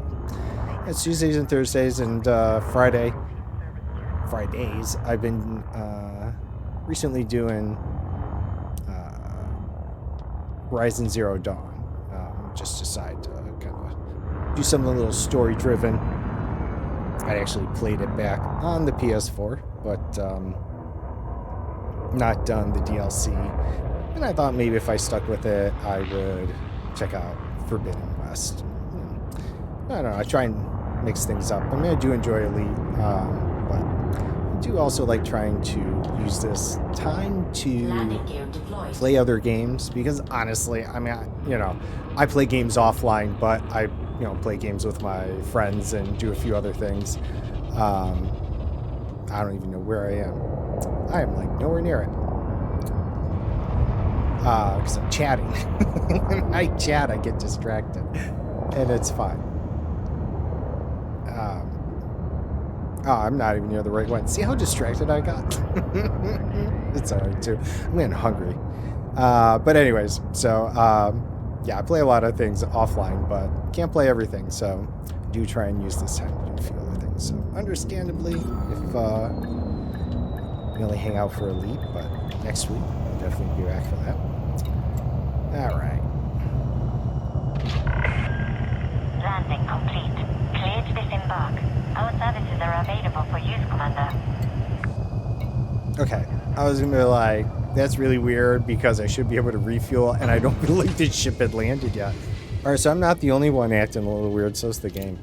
it's Tuesdays and Thursdays, and Fridays. I've been recently doing Horizon Zero Dawn. Just decided to kind of do something a little story-driven. I actually played it back on the PS4, but not done the DLC. And I thought maybe if I stuck with it, I would check out Forbidden West. I don't know. I try and mix things up. I mean, I do enjoy Elite, but I do also like trying to use this time to play other games because honestly, I mean, I play games offline, but I, play games with my friends and do a few other things. I don't even know where I am. I am like nowhere near it. Because I'm chatting. When I chat, I get distracted. And it's fine. I'm not even near the right one. See how distracted I got? It's alright too. I'm getting hungry. But anyways, so yeah, I play a lot of things offline, but can't play everything. So I do try and use this time to do a few other things. So understandably, if we only hang out for Elite, but next week I'll definitely be back for that. All right. Landing complete. Clear to disembark. Our services are available for use, Commander. Okay. I was going to be like, that's really weird because I should be able to refuel, and I don't feel like the ship had landed yet. All right, so I'm not the only one acting a little weird, so's the game.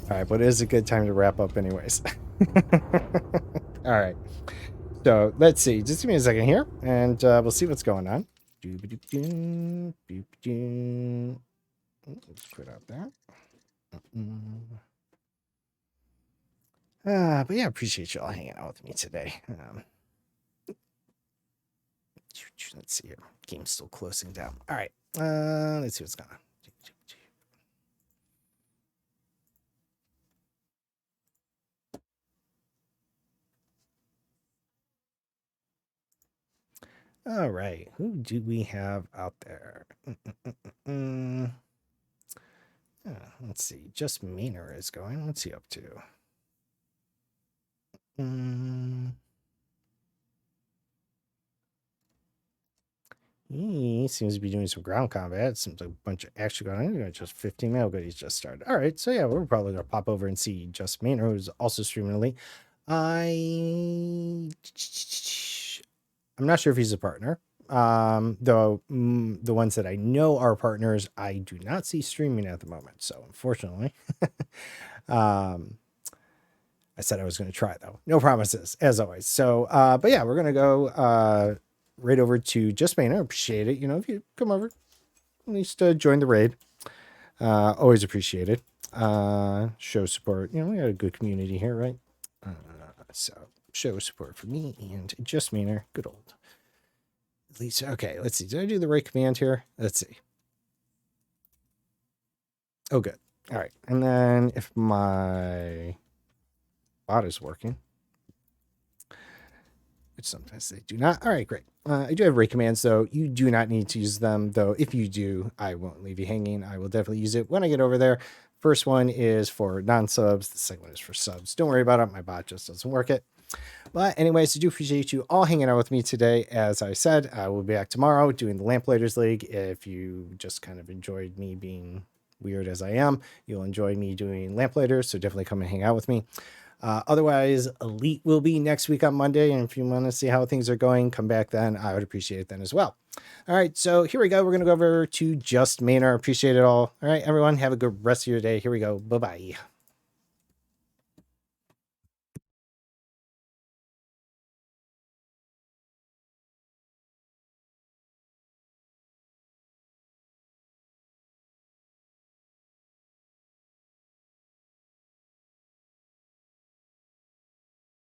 All right, but it is a good time to wrap up anyways. All right. So let's see. Just give me a second here, and we'll see what's going on. Let's quit out that. But yeah, appreciate you all hanging out with me today. Let's see here. Game's still closing down. All right. Let's see what's going on. All right. Who do we have out there? Let's see. Just Meaner is going. What's he up to? He seems to be doing some ground combat. Seems like a bunch of action going on. Just 15 minutes ago, he's just started. All right. So yeah, we're probably going to pop over and see Just Meaner, who's also streaming Elite. I'm not sure if he's a partner. Though the ones that I know are partners, I do not see streaming at the moment. So unfortunately, I said I was going to try though. No promises, as always. So, but yeah, we're going to go right over to Just Main. I appreciate it. If you come over, at least join the raid. Always appreciate it. Show support. We got a good community here, right? So show support for me and Just Meaner. Good old. At least, okay, let's see. Did I do the right command here? Let's see. Oh, good. All right. And then if my bot is working, which sometimes they do not. All right, great. I do have rate commands, though. You do not need to use them, though. If you do, I won't leave you hanging. I will definitely use it when I get over there. First one is for non-subs. The second one is for subs. Don't worry about it. My bot just doesn't work it. But anyways, I do appreciate you all hanging out with me today. As I said, I will be back tomorrow doing the Lamplighters League. If you just kind of enjoyed me being weird as I am, you'll enjoy me doing Lamplighters. So definitely come and hang out with me. Otherwise, Elite will be next week on Monday. And if you want to see how things are going, come back then. I would appreciate it then as well. All right, so here we go. We're going to go over to Just Maynard. Appreciate it all. All right, everyone, have a good rest of your day. Here we go. Bye-bye.